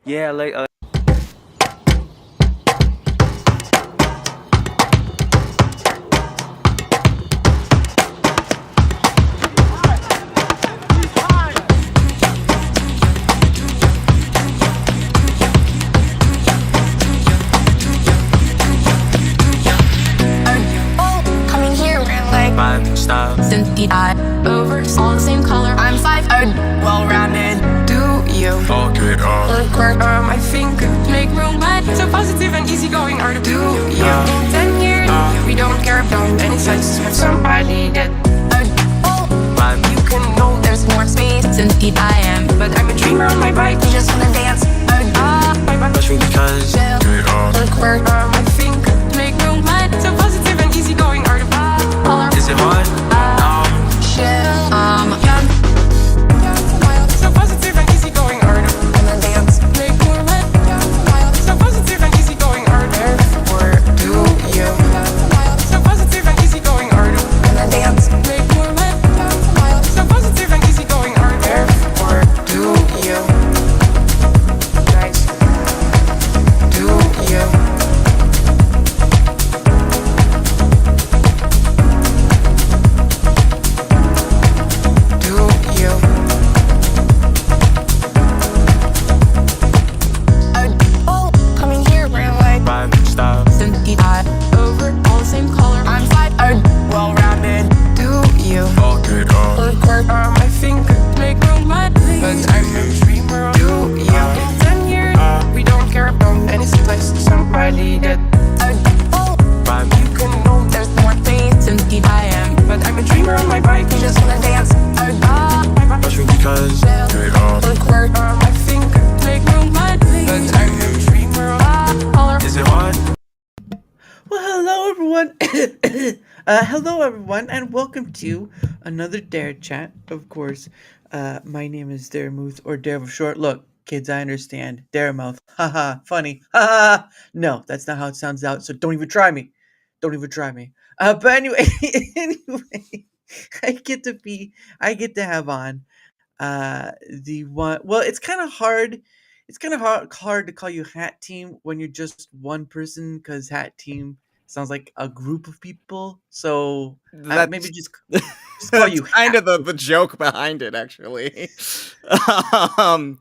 Yeah, like Coming here, we're like vibe style. Cynthia over all the same color. I'm 5, well-rounded. Do you? Fuck it up. Work, I think make room, but so positive and easygoing are the do you? In 10 years, we don't care about any sizes with somebody that Vibe. you can know there's more space. Cynthia I am, but I'm a dreamer on my bike. You just wanna dance. Especially because Work, I think make room, but so positive and easygoing are the color. is it hard? So positive and easygoing are the dance. Make more money. So positive and easygoing are there for do you? So positive and easygoing are the dance. Make more money. So positive and easygoing are there for do you? Nice. Do you? Coming here, we're like Vibe style. Cynthia over all the same color. I'm 5, well-rounded. Do you? Fuck it up. Work, I think make room, but I'm a dreamer. Do you? In 10 years, we don't care about any place. Somebody that Vibe. you can know there's more things. Cynthia I am, but I'm a dreamer on my bike. You just wanna dance. Especially because Work, I think make room, but I'm a dreamer. is it hard? Well, hello everyone, and welcome to another Darachat. Of course, my name is Daramouthe, or Dara for short. Look, kids, I understand. Daramouthe, haha, funny, haha. No, that's not how it sounds out. So don't even try me. Don't even try me. But anyway, anyway, I get to have on the one. Well, it's kind of hard. It's kind of hard to call you Hat Team when you're just one person, because Hat Team sounds like a group of people. So That's maybe just call you that's kind Hat. of the joke behind it, actually. um,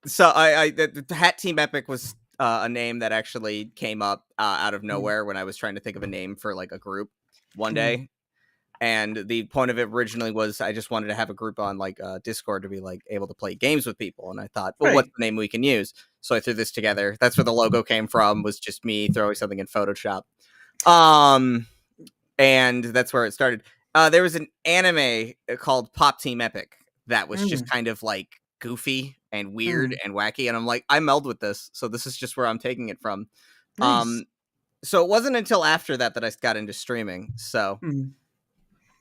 so the Hat Team Epic was a name that actually came up out of nowhere when I was trying to think of a name for like a group one day. And the point of it originally was I just wanted to have a group on like Discord to be like able to play games with people. And I thought, well, what's Right. the name we can use? So I threw this together. That's where the logo came from, was just me throwing something in Photoshop. And that's where it started. There was an anime called Pop Team Epic that was just Mm, kind of like goofy and weird mm, and wacky. And I'm like, I meld with this. So this is just where I'm taking it from. nice. Um, so it wasn't until after that that I got into streaming. So Mm.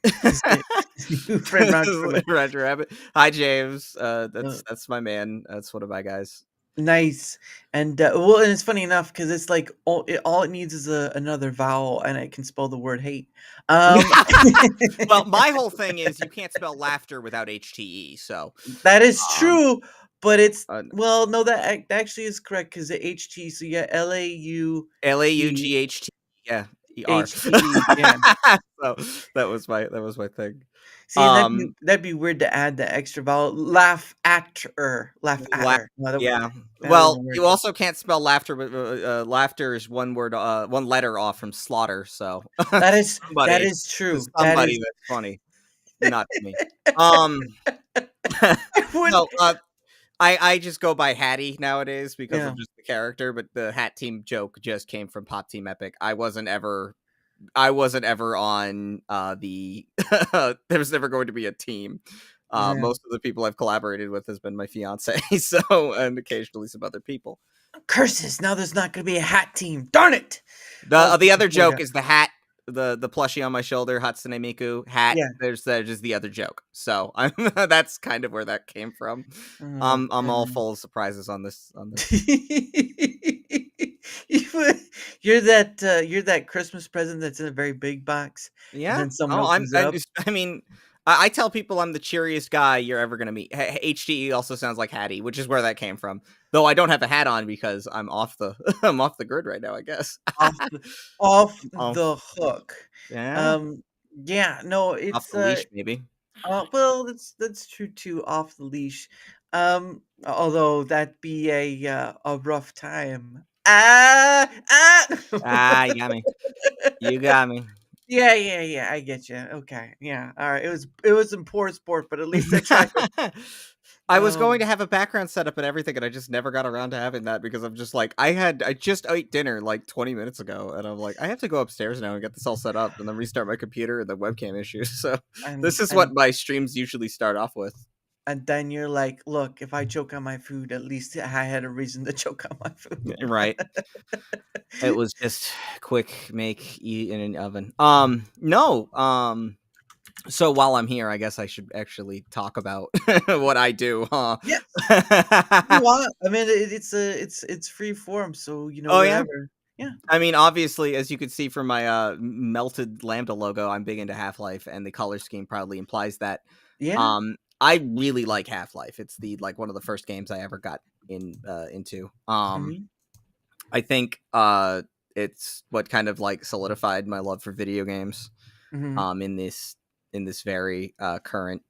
Is it- Friend Round Trip. Roger Rabbit. Hi James. Uh, That's my man. That's one of my guys. Nice. And well, and it's funny enough because it's like all it needs is another vowel, and it can spell the word hate. Um, Well, my whole thing is you can't spell laughter without HTE. So That is um, true, but it's uh, well, no, that actually is correct because the HT. So yeah, LAUGHT. LAUGHT. Yeah, ER. Yeah. So that was my thing. See, and Um, that'd be weird to add the extra vowel. Laugh actor, laugh la- atter. No, yeah. that Well, wouldn't you work. also can't spell laughter, but laughter is one word, one letter off from slaughter. So That somebody, is true. That somebody is. that's funny, not me. Um, I would. so I just go by Hattie nowadays because Yeah. of just the character, but the Hat Team joke just came from Pop Team Epic. I wasn't ever on the there was never going to be a team. Yeah. Most of the people I've collaborated with has been my fiance, so and occasionally some other people. Curses! Now there's not going to be a hat team. Darn it! The other Yeah. joke is the hat, the plushie on my shoulder, Hatsune Miku hat. Yeah. There's just the other joke. So I'm that's kind of where that came from. I'm all Man. full of surprises on this. You- you're that Christmas present that's in a very big box, and Yeah. then someone Oh, opens it I'm up. just, I mean, I tell people I'm the cheeriest guy you're ever gonna meet. HTE also sounds like Hattie, which is where that came from. Though I don't have a hat on because I'm off the I'm off the grid right now, I guess. Off the off Off, the hook. yeah, Um, yeah, no, off it's the leash, maybe. well, that's true too. Off the leash, although that be a rough time. Ah, you got me. You got me. Yeah, yeah, yeah. I get you. Okay, yeah. All right. It was in poor sport, but at least I tried. I was going Um, to have a background setup and everything, and I just never got around to having that because I'm just like, I just ate dinner like 20 minutes ago, and I'm like, I have to go upstairs now and get this all set up, and then restart my computer and the webcam issues. So and this is what and my streams usually start off with. and then you're like, look, if I choke on my food, at least I had a reason to choke on my food. Right. It was just quick make, eat in an oven. No. So while I'm here, I guess I should actually talk about what I do, huh? Yes, you want. I mean, it's free form, so Oh yeah. whatever. Yeah, I mean, obviously, as you can see from my melted Lambda logo, I'm big into Half-Life, and the color scheme probably implies that. yeah. I really like Half-Life. It's the like one of the first games I ever got into. Hmm. I think it's what kind of like solidified my love for video games. Hmm. In this very current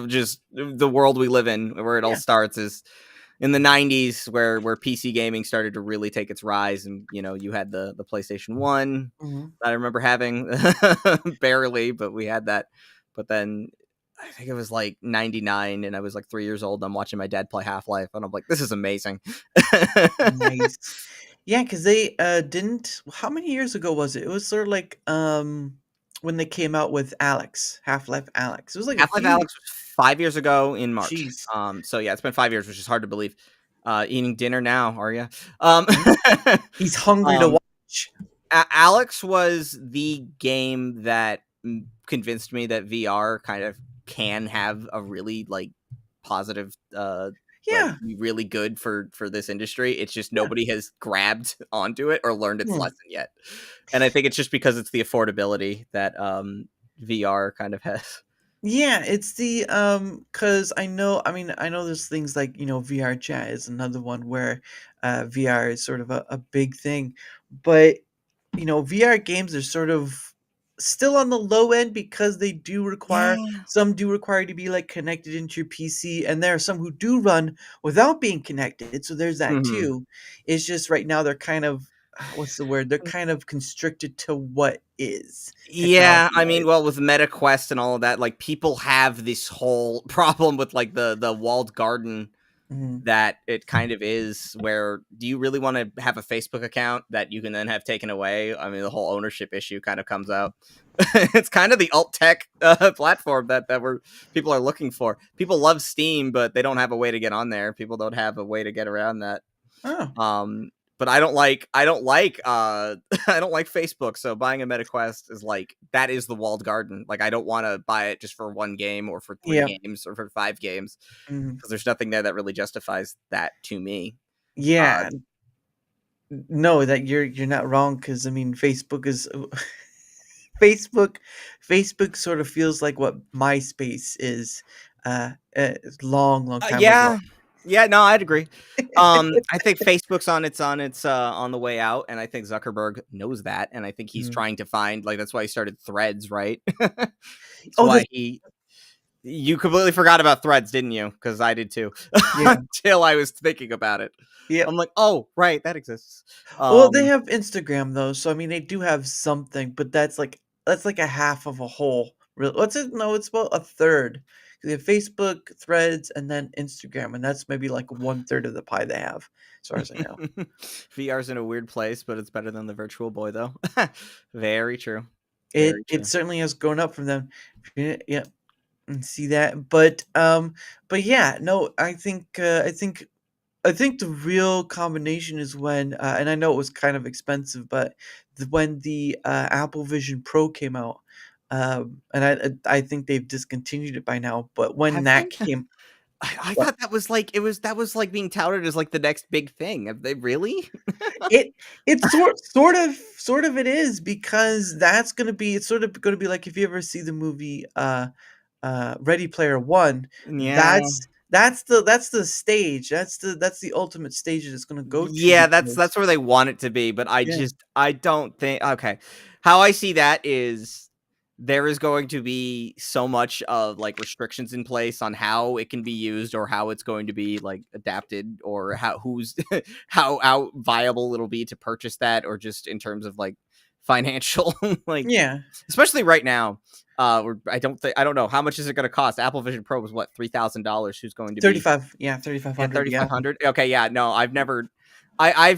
just the world we live in, where it all Yeah. starts is in the 90s, where PC gaming started to really take its rise, and you had the PlayStation 1 Hmm. that I remember having barely, but we had that. But then I think it was like 99 and I was like 3 years old. I'm watching my dad play Half-Life and I'm like, this is amazing. Nice. Yeah, because they didn't. How many years ago was it? It was sort of like when they came out with Alex, Half-Life Alex. It was like a Half-Life few. Alex was 5 years ago in March. Jeez. So yeah, it's been 5 years, which is hard to believe. Eating dinner now, are you? Yeah. He's hungry to um, watch. Alex was the game that convinced me that VR kind of can have a really like positive, like Yeah. be really good for this industry. It's just Yeah. nobody has grabbed onto it or learned its Hmm. lesson yet, and I think it's just because it's the affordability that VR kind of has. Yeah, it's the cuz I know there's things like, VR chat is another one where VR is sort of a big thing. But VR games are sort of still on the low end because they do require Yeah. some do require you to be like connected into your PC, and there are some who do run without being connected. So there's that Hmm. too. It's just right now they're kind of what's the word? They're kind of constricted to what is Yeah, technology I mean, wise. well, with MetaQuest and all of that, like people have this whole problem with like the walled garden Hmm. that it kind of is. Where do you really want to have a Facebook account that you can then have taken away? I mean, the whole ownership issue kind of comes out. It's kind of the alt tech platform that we're people are looking for. People love Steam, but they don't have a way to get on there. People don't have a way to get around that. Oh, Um, but I don't like I don't like Facebook. So buying a MetaQuest is like that is the walled garden. Like I don't want to buy it just for one game or for three yeah. games or for 5 games Mhm. because there's nothing there that really justifies that to me. Uh, Yeah. No, that you're not wrong because I mean Facebook is Facebook Facebook sort of feels like what MySpace is long time ago. yeah, yeah, no, I'd agree. I think Facebook's on the way out, and I think Zuckerberg knows that, and I think he's Mhm. trying to find like that's why he started Threads, right? That's Oh, why this he You completely forgot about Threads, didn't you? Because I did too, yeah. until I was thinking about it. Yep. I'm like, oh, right, that exists. Well, they Um, have Instagram though, so I mean they do have something, but that's like a half of a whole. What's it? No, it's about a third. They have Facebook, Threads, and then Instagram, and that's maybe like one third of the pie they have, as far as I know. VR's in a weird place, but it's better than the Virtual Boy, though. Very true. It Very it true. certainly has grown up from them. Yeah, and see that, but yeah, no, I think the real combination is when, and I know it was kind of expensive, but when the Apple Vision Pro came out, and I think they've discontinued it by now. But when Have that they? came, I What? thought that was like being touted as like the next big thing. Have they really? It's sort of it is, because that's gonna be it's sort of gonna be like if you ever see the movie Ready Player One. Yeah. That's the stage. That's the ultimate stage that it's gonna go to, Yeah, because that's where they want it to be, but yeah. I don't think okay. How I see that is there is going to be so much of like restrictions in place on how it can be used or how it's going to be like adapted or how who's how viable it'll be to purchase that or just in terms of like financial like Yeah. especially right now. I don't know how much is it going to cost. Apple Vision Pro was what $3,000. Who's going to be 35, yeah, thirty-five yeah, hundred, yeah. 3,500. Okay, yeah, no, I've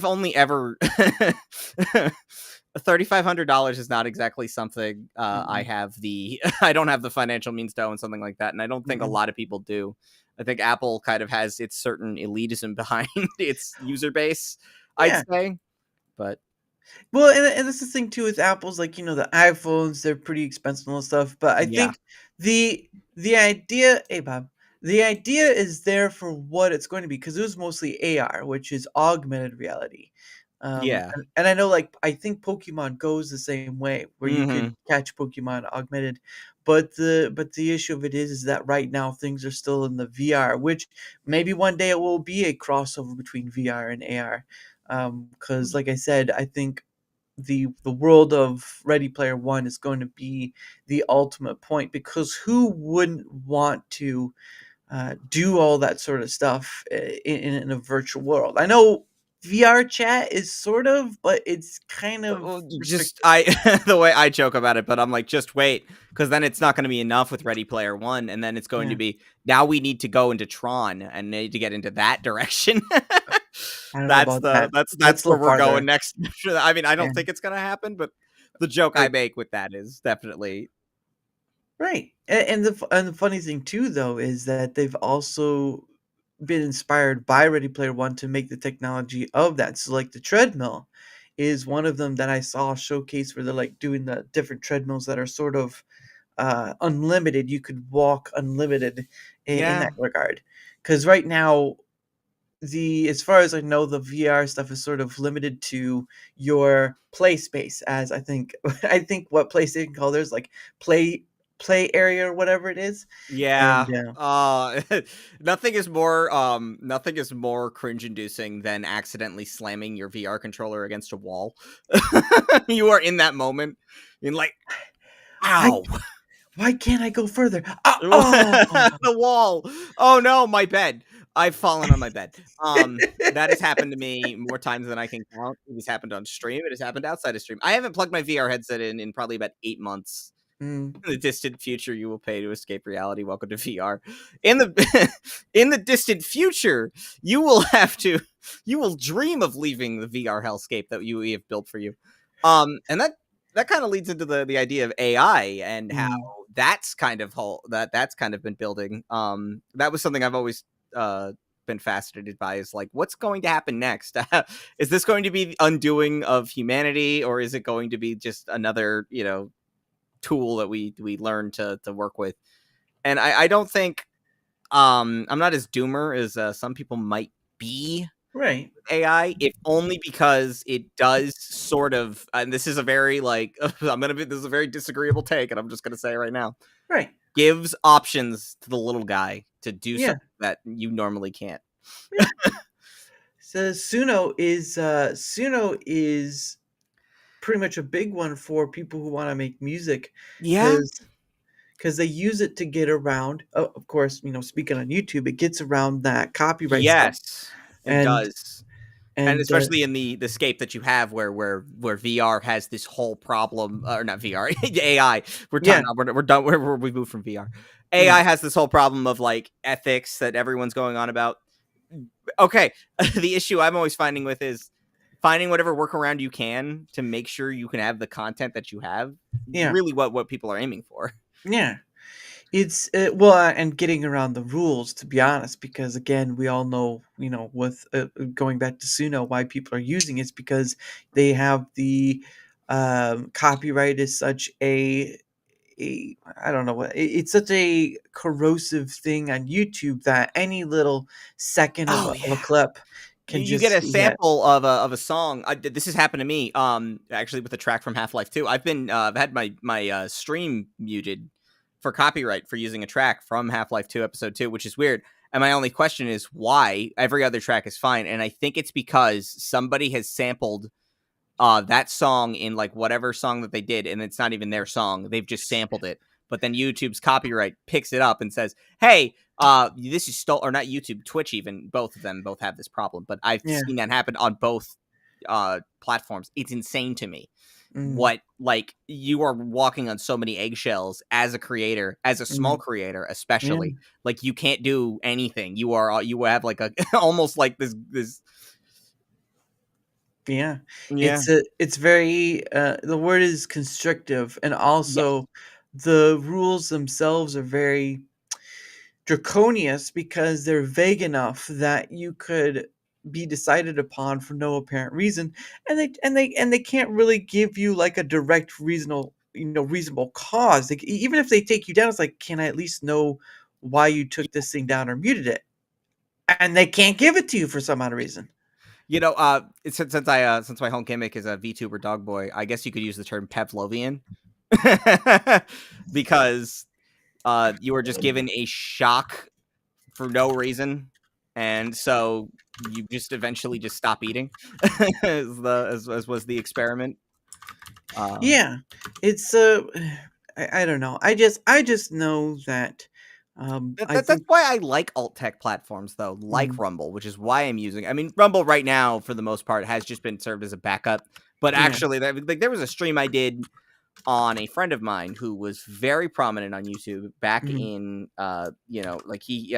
only ever $3,500 is not exactly something I Mm-mm, have the I don't have the financial means to own something like that, and I don't think a mm-mm. lot of people do. I think Apple kind of has its certain elitism behind its user base, I'd Yeah. say. But Well, and that's the thing too with Apple's, like, the iPhones, they're pretty expensive and all stuff. But I yeah, think the idea, hey Bob, the idea is there for what it's going to be, because it was mostly AR, which is augmented reality. yeah, And I know, like, I think Pokemon goes the same way, where you could hmm catch Pokemon augmented. But the issue of it is that right now things are still in the VR, which maybe one day it will be a crossover between VR and AR. Because like I said, I think the world of Ready Player One is going to be the ultimate point, because who wouldn't want to do all that sort of stuff in a virtual world? I know VR chat is sort of, but it's kind of well, just restricted. I the way I joke about it, but I'm like, just wait, because then it's not going to be enough with Ready Player One, and then it's going to Yeah, be now we need to go into Tron and need to get into that direction. I don't know about that. That's That's a where little we're farther. going next. I mean, I Yeah, don't think it's going to happen, but the joke I right, make with that is definitely right. And the funny thing too, though, is that they've also been inspired by Ready Player One to make the technology of that. So, like, the treadmill is one of them that I saw showcase, where they're like doing the different treadmills that are sort of unlimited. You could walk unlimited in yeah, that regard. Because right now, the as far as I know, the VR stuff is sort of limited to your play space, as I think I think what PlayStation call theirs, like play play area or whatever it is. And yeah. Nothing is more cringe inducing than accidentally slamming your VR controller against a wall. You are in that moment, in like, why ow. why can't I go further? Oh. The wall. Oh no, my bed. I've fallen on my bed. That has happened to me more times than I can count. It has happened on stream. It has happened outside of stream. I haven't plugged my VR headset in probably about 8 months. Mm, In the distant future, you will pay to escape reality. Welcome to VR. In the in the distant future, you will have to. You will dream of leaving the VR hellscape that we have built for you. And that kind of leads into the idea of AI and how mm. that's kind of been building. That was something I've always been fascinated by. Is like, what's going to happen next? Is this going to be the undoing of humanity, or is it going to be just another tool that we learn to work with? And I don't think I'm not as doomer as some people might be Right, AI, if only because it does sort of, and this is a very like, this is a very disagreeable take, and I'm just gonna say it right now, right. gives options to the little guy to do Yeah, something that you normally can't. yeah. So Suno is pretty much a big one for people who want to make music, Yeah. because they use it to get around. Of course, speaking on YouTube, it gets around that copyright stuff. Yes, it And does. And and especially in the scape that you have where VR has this whole problem, or not VR, AI. We're yeah, talking we're done we moved from VR. yeah, AI has this whole problem of like ethics that everyone's going on about. Okay, the issue I'm always finding with is finding whatever workaround you can to make sure you can have the content that you have. yeah, Really, what people are aiming for. yeah. It's well, and getting around the rules, to be honest, because again, we all know, with going back to Suno, why people are using it's because they have the copyright is such I don't know what it's such a corrosive thing on YouTube that any little second Oh of a yeah. clip can You get just a sample of a song. This has happened to me. Actually, with a track from Half-Life 2. I've had my stream muted for copyright for using a track from Half-Life 2 Episode 2, which is weird. And my only question is why. Every other track is fine, and I think it's because somebody has sampled that song in like whatever song that they did, and it's not even their song. They've just sampled it. But then YouTube's copyright picks it up and says, "Hey, this is or not YouTube, Twitch even. Both of them both have this problem." But I've yeah. seen that happen on both platforms. It's insane to me. Mm, What like you are walking on so many eggshells as a creator, as a small mm, creator, yeah. especially. Like you can't do anything. You have like a almost like this. Yeah. Yeah. It's very the word is constrictive, and Yes. also the rules themselves are very draconious because they're vague enough that you could be decided upon for no apparent reason, and they can't really give you like a direct reasonable cause. Like, even if they take you down, it's like, can I at least know why you took this thing down or muted it? And they can't give it to you for some odd reason. Since my home gimmick is a VTuber Dogboy, I guess you could use the term Pavlovian because you were just given a shock for no reason, and so you just eventually just stop eating, as was the experiment. Yeah, it's I don't know. I just know that I That's think why I like alt tech platforms though, like mm, Rumble, which is why I'm using. I mean, Rumble right now for the most part has just been served as a backup, but yeah. actually, there was a stream I did on a friend of mine who was very prominent on YouTube back Mhm, in like he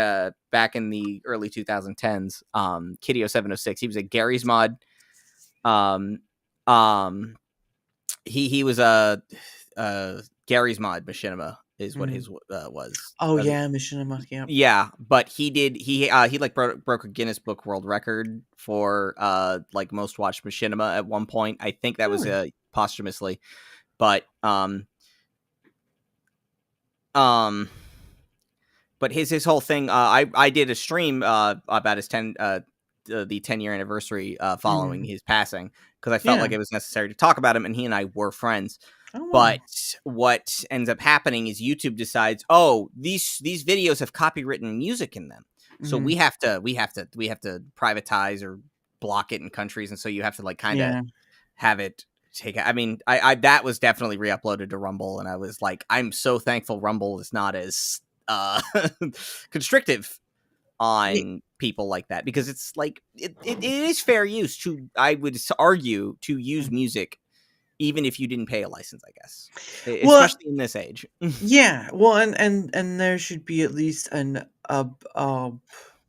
back in the early 2010s, Kiddio 706. He was a Gary's Mod. Um um he was a Gary's Mod Machinima is what mhm. his was. Oh yeah, Machinima. Yep. Yeah, but he like broke a Guinness Book World Record for like most watched Machinima at one point. I think that was Really? posthumously. But um but his whole thing, I did a stream about his the 10-year anniversary following Mhm. his passing, because I felt Yeah. like it was necessary to talk about him, and he and I were friends. Oh But wow. what ends up happening is YouTube decides, oh, these videos have copywritten music in them, so Mhm. we have to privatize or block it in countries, and so you have to like kind of Yeah. have it take. I mean, I that was definitely re-uploaded to Rumble, and I was like, I'm so thankful Rumble is not as constrictive Ye on people like that, because it's like it is fair use to, I would argue, to use mm. music even if you didn't pay a license, I guess. Well, Especially in this age. yeah. Well, and there should be at least a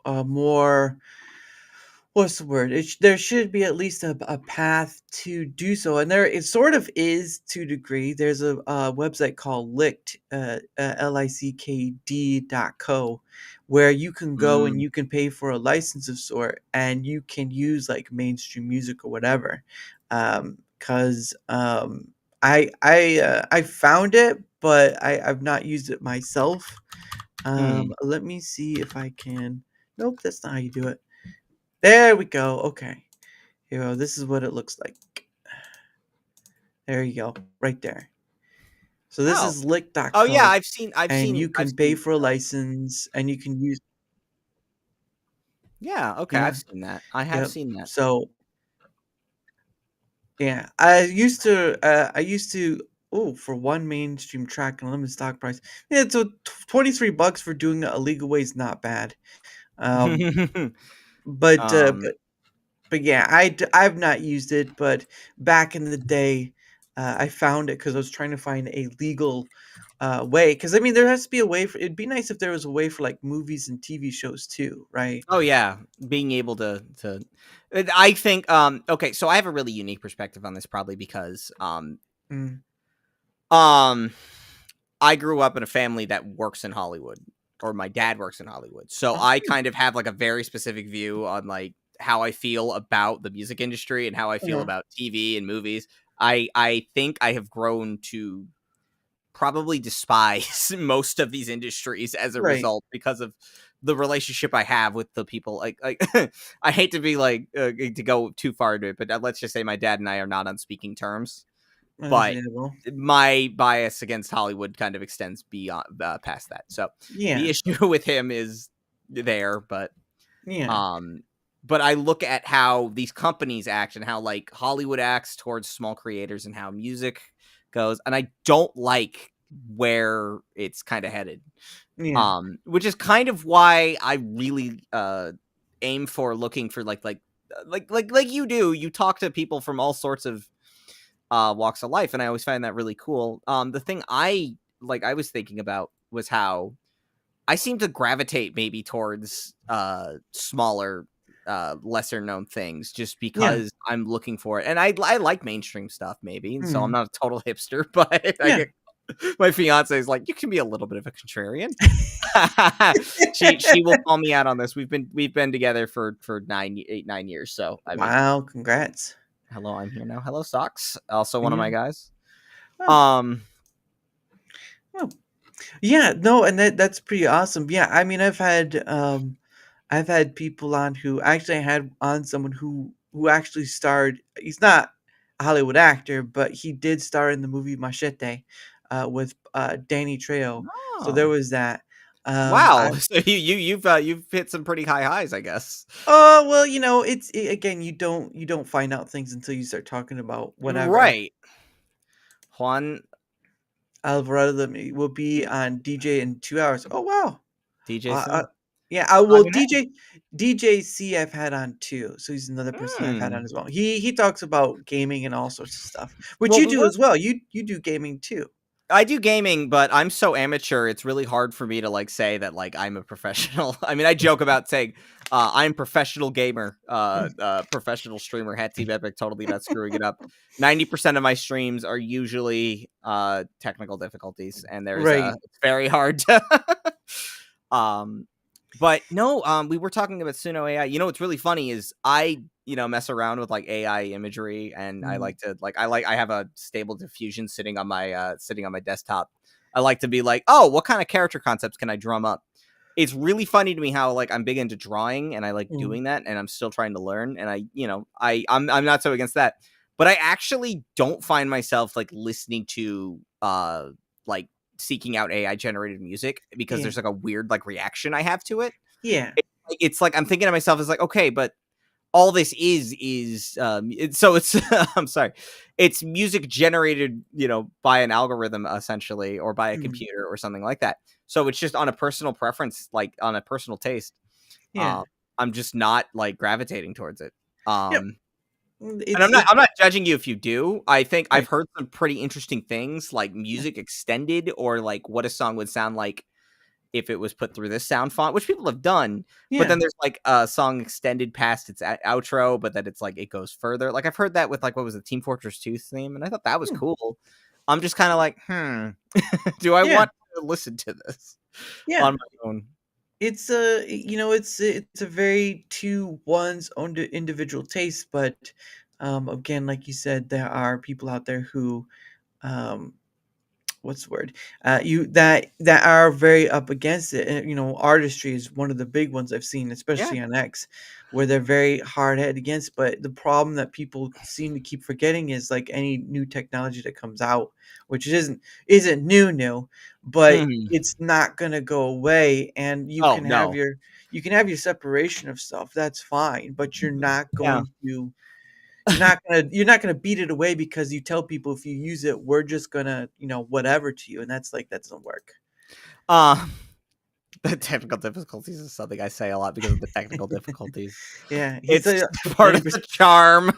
a more what's the word? There should be at least a path to do so, and there it sort of is to a degree. There's a website called Licked, LICKD.co, where you can go and Mm, you can pay for a license of sort, and you can use like mainstream music or whatever. Because I found it, but I've not used it myself. mm. Let me see if I can. Nope, that's not how you do it. There we go. Okay. Here we go. This is what it looks like. There you go. Right there. So this Oh. is Oh yeah, lick.co, and you I've can pay seen for a license and you can use yeah, okay, yeah. I've seen that. I have Yep. seen that. So yeah, I used to oh, for one mainstream track and limited stock price. Yeah, so $23 for doing it a legal way is not bad. Um but uh um but But yeah, I've not used it, but back in the day, I found it because I was trying to find a legal way. Because I mean, there has to be a way for. It'd be nice if there was a way for like movies and TV shows too, right? oh yeah, being able to I think okay, so I have a really unique perspective on this, probably because Mm. um I grew up in a family that works in Hollywood, or my dad works in Hollywood. So Oh, I kind of have like a very specific view on like how I feel about the music industry and how I feel uh-huh. about TV and movies. I think I have grown to probably despise most of these industries as a Right. result because of the relationship I have with the people. Like I hate to be like to go too far into it, but let's just say my dad and I are not on speaking terms. But Understandable. my bias against Hollywood kind of extends beyond past that. So Yeah. the issue with him is there, Yeah. but I look at how these companies act and how like Hollywood acts towards small creators and how music goes, and I don't like where it's kind of headed. Yeah. Which is kind of why I really aim for looking for like you do. You talk to people from all sorts of walks of life, and I always find that really cool. The thing I was thinking about was how I seem to gravitate maybe towards smaller, lesser known things just Yeah. because I'm looking for it, and I like mainstream stuff maybe, and so I'm Mhm. not a total hipster, but I Yeah. get my fiance is like, you can be a little bit of a contrarian. she will call me out on this. We've been together for 9 years, so I mean, Wow. Congrats. hello, I'm here now. Hello, Socks, also one of Yeah. my guys. Oh. Um, Oh. Yeah. No, and that's pretty awesome. Yeah. I mean, I've had people on who actually I had on someone who actually starred. He's not a Hollywood actor, but he did star in the movie Machete, with Danny Trejo. So there oh, was that. wow. So you've hit some pretty high highs, I guess. Oh well, again, you don't find out things until you start talking about whatever. Right. Juan Alvarado will be on DJ in 2 hours. Oh wow. Uh, uh, DJC. yeah, I well, mean, hey. DJC I've had on too, so he's another person I've had on as well. He talks about gaming and all sorts of stuff, which Well, you we do were as well. You do gaming too. I do gaming, but I'm so amateur. It's really hard for me to like say that like I'm a professional. I mean, I joke about saying I'm professional gamer, professional streamer. Hat Team Epic, totally not screwing it up. 90% of my streams are usually technical difficulties, and Right. it's very hard to. um, but no, we were talking about Suno AI. You know, what's really funny is I mess around with like AI imagery, and I Mm, like to I have a stable diffusion sitting on my desktop. I like to be like, oh, what kind of character concepts can I drum up? It's really funny to me how like I'm big into drawing and I like mm, doing that, and I'm still trying to learn, and I'm not so against that. But I actually don't find myself like listening to like seeking out AI generated music because yeah. there's like a weird like reaction I have to it. Yeah. It's like I'm thinking to myself, it's like, okay, but all this so it's I'm sorry, it's music generated by an algorithm essentially, or by a Mm, computer or something like that. So it's just on a personal preference, like on a personal taste. yeah. um I'm just not like gravitating towards it. Yep. And It's I'm not judging you if you do. I think I've right. heard some pretty interesting things like Yeah. music extended, or like what a song would sound like if it was put through this sound font, which people have done. But Yeah. then there's like a song extended past its outro, but that it's like it goes further. Like I've heard that with like what was the Team Fortress 2 theme, and I thought that was Hmm. cool. I'm just kind of like, do I Yeah. want to listen to this Yeah. on my own? It's a very to one's own individual taste, but again, like you said, there are people out there who um what's the word you that are very up against it, and artistry is one of the big ones I've seen, Yeah. especially on X, where they're very hard-headed against. But the problem that people seem to keep forgetting is like any new technology that comes out, which isn't new, but Mhm. it's not going to go away, and Oh no. you can have your separation of stuff, that's fine, but Yeah. you're not gonna beat it away because you tell people if you use it, we're just gonna, whatever to you, and that's like that doesn't work. Uh, the technical difficulties is something I say a lot because of the technical difficulties. Yeah, he's It's a just part of the 90%. charm.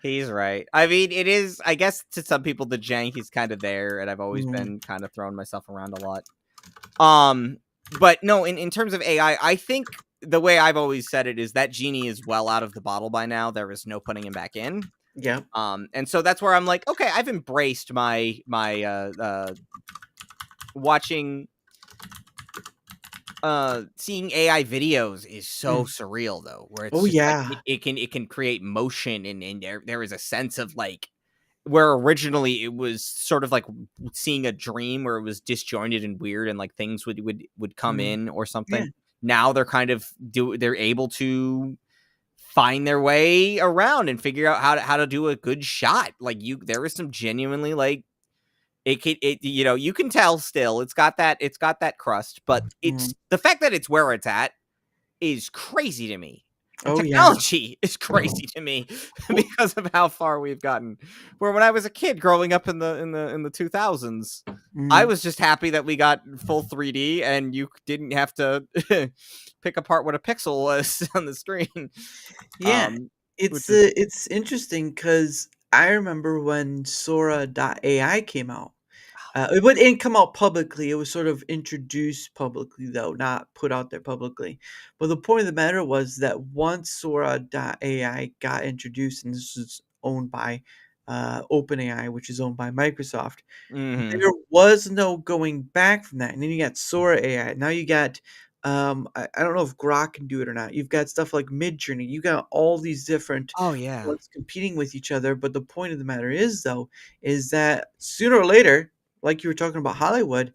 He's right. I mean, it is, I guess, to some people, the jank is kind of there, and I've always Mhm. been kind of throwing myself around a lot. But no, in terms of AI, I think the way I've always said it is that genie is well out of the bottle by now. There is no putting him back in. Yeah. And so that's where I'm like, okay, I've embraced my watching seeing AI videos is so Mm. surreal though, where it's Oh, just like yeah. it can create motion, and there is a sense of like where originally it was sort of like seeing a dream where it was disjointed and weird and like things would come in or something. Yeah. Now they're kind of they're able to find their way around and figure out how to do a good shot. Like there was some genuinely like it you can tell still it's got that crust, but it's the fact that it's where it's at is crazy to me. The Oh, yeah. technology is crazy to me because of how far we've gotten. Where when I was a kid growing up in the 2000s, I was just happy that we got full 3D and you didn't have to pick apart what a pixel was on the screen. Yeah. Which is It's interesting because I remember when Sora.ai came out. It didn't come out publicly. It was sort of introduced publicly, though, not put out there publicly. But the point of the matter was that once Sora.ai got introduced, and this was owned by OpenAI, which is owned by Microsoft, there was no going back from that. And then you got Sora AI. Now you got, I don't know if Grok can do it or not. You've got stuff like Midjourney. You got all these different oh yeah. ones competing with each other. But the point of the matter is, though, is that sooner or later, like you were talking about Hollywood,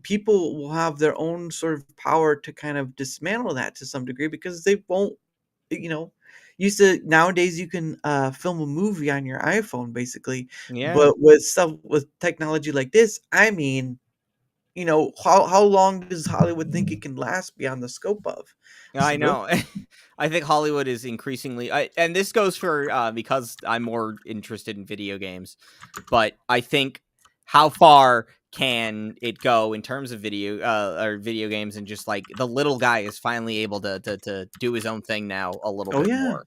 people will have their own sort of power to kind of dismantle that to some degree because they won't, you know, used to nowadays you can film a movie on your iPhone basically, Yeah. but with stuff with technology like this, I mean, how long does Hollywood think it can last beyond the scope of? I So, know. I think Hollywood is increasingly, and this goes for because I'm more interested in video games, but I think how far can it go in terms of video games, and just like the little guy is finally able to do his own thing now a little oh bit yeah, more.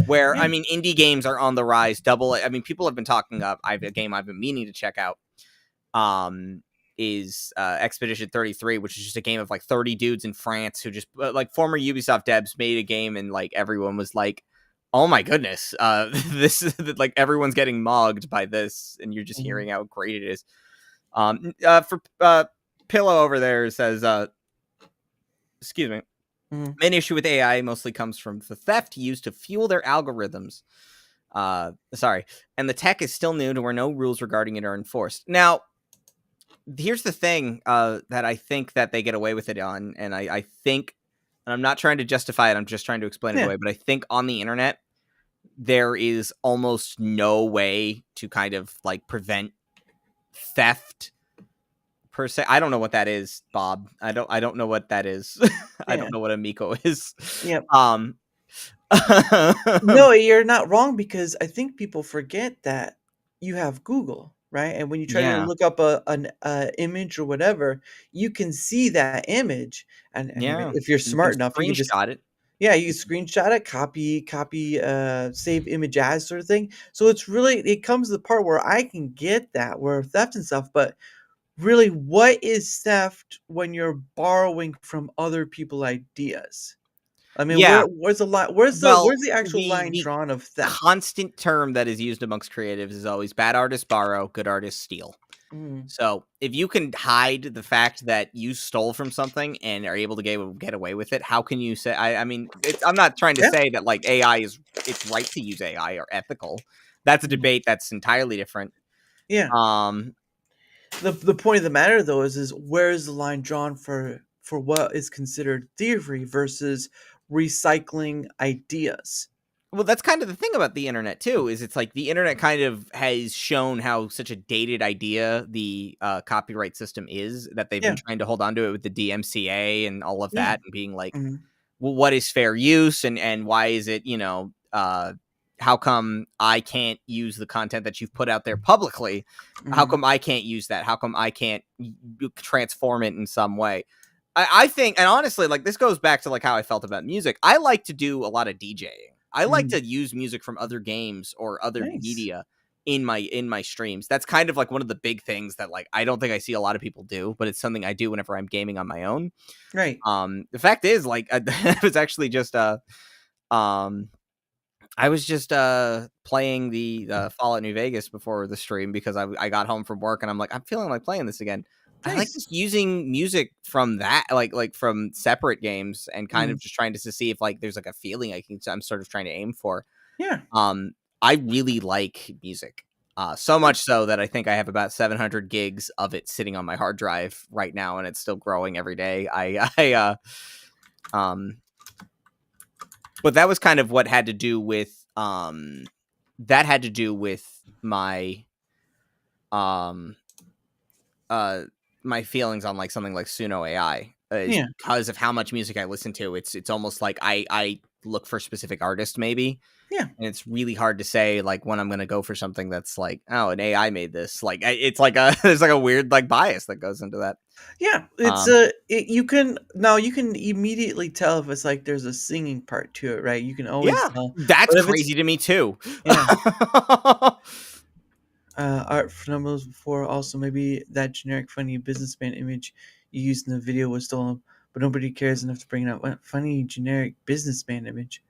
Where yeah, I mean, indie games are on the rise. I mean, people have been talking up. I have a game I've been meaning to check out. Is Expedition 33, which is just a game of like 30 dudes in France who just like former Ubisoft devs made a game, and like everyone was like, "Oh my goodness, this is like everyone's getting mogged by this," and you're just mhm, hearing how great it is. For Pillow over there says, excuse me. mhm. Main issue with AI mostly comes from the theft used to fuel their algorithms. Sorry, and the tech is still new to where no rules regarding it are enforced. Now, here's the thing that I think that they get away with it on, and I think, and I'm not trying to justify it, I'm just trying to explain it Yeah, away, but I think on the internet, there is almost no way to kind of like prevent theft per se. I don't know what that is, Bob. I don't know what that is. I yeah, don't know what Amico is. yeah. Um, No, you're not wrong because I think people forget that you have Google, right? And when you try to yeah, look up an image or whatever, you can see that image, and I mean, yeah. if you're You can smart enough, you can just screenshot it. yeah, you can screenshot it, copy, save image as sort of thing. So it's really it comes to the part where I can get that where theft and stuff, but really, what is theft when you're borrowing from other people ideas? I mean, Yeah. where's the line? Where's the Well, where's the actual line the drawn of theft? constant term that is used amongst creatives is always bad artists borrow, good artists steal. Mm, So if you can hide the fact that you stole from something and are able to get away with it, how can you say? I mean, I'm not trying to yeah, say that like it's right to use AI or ethical. That's a mhm, debate that's entirely different. yeah. Um, The point of the matter though is where is the line drawn for what is considered thievery versus recycling ideas? well, that's kind of the thing about the internet too. Is it's like the internet kind of has shown how such a dated idea the copyright system is, that they've been Yeah, trying to hold on to it with the DMCA and all of yeah, that, and being like, mhm, well, what is fair use, and why is it, how come I can't use the content that you've put out there publicly? How mhm, come I can't use that? How come I can't transform it in some way? I think, and honestly, like this goes back to like how I felt about music. I like to do a lot of DJing. I like mhm. to use music from other games or other Nice. media in my streams. That's kind of like one of the big things that like I don't think I see a lot of people do, but it's something I do whenever I'm gaming on my own. Right. The fact is, like, I was actually just um I was just playing the Fallout New Vegas before the stream because I got home from work and I'm like, I'm feeling like playing this again. I like Nice. just using music from that, like from separate games, and kind Mhm. of just trying to see if like there's like a feeling I'm sort of trying to aim for. Yeah. Um, I really like music. So much so that I think I have about 700 gigs of it sitting on my hard drive right now, and it's still growing every day. But that was kind of what had to do with my my feelings on like something like Suno AI. Is Yeah. because of how much music I listen to. It's almost like I look for specific artists maybe. Yeah. And it's really hard to say like when I'm gonna go for something that's like, oh, an AI made this. Like it's like a there's like a weird like bias that goes into that. Yeah, it's you can immediately tell if it's like there's a singing part to it, right? You can always Yeah, tell. that's But if it's crazy to me too. yeah, art phenomenals before also maybe that generic funny businessman image you used in the video was stolen, but nobody cares enough to bring it up. What funny generic businessman image?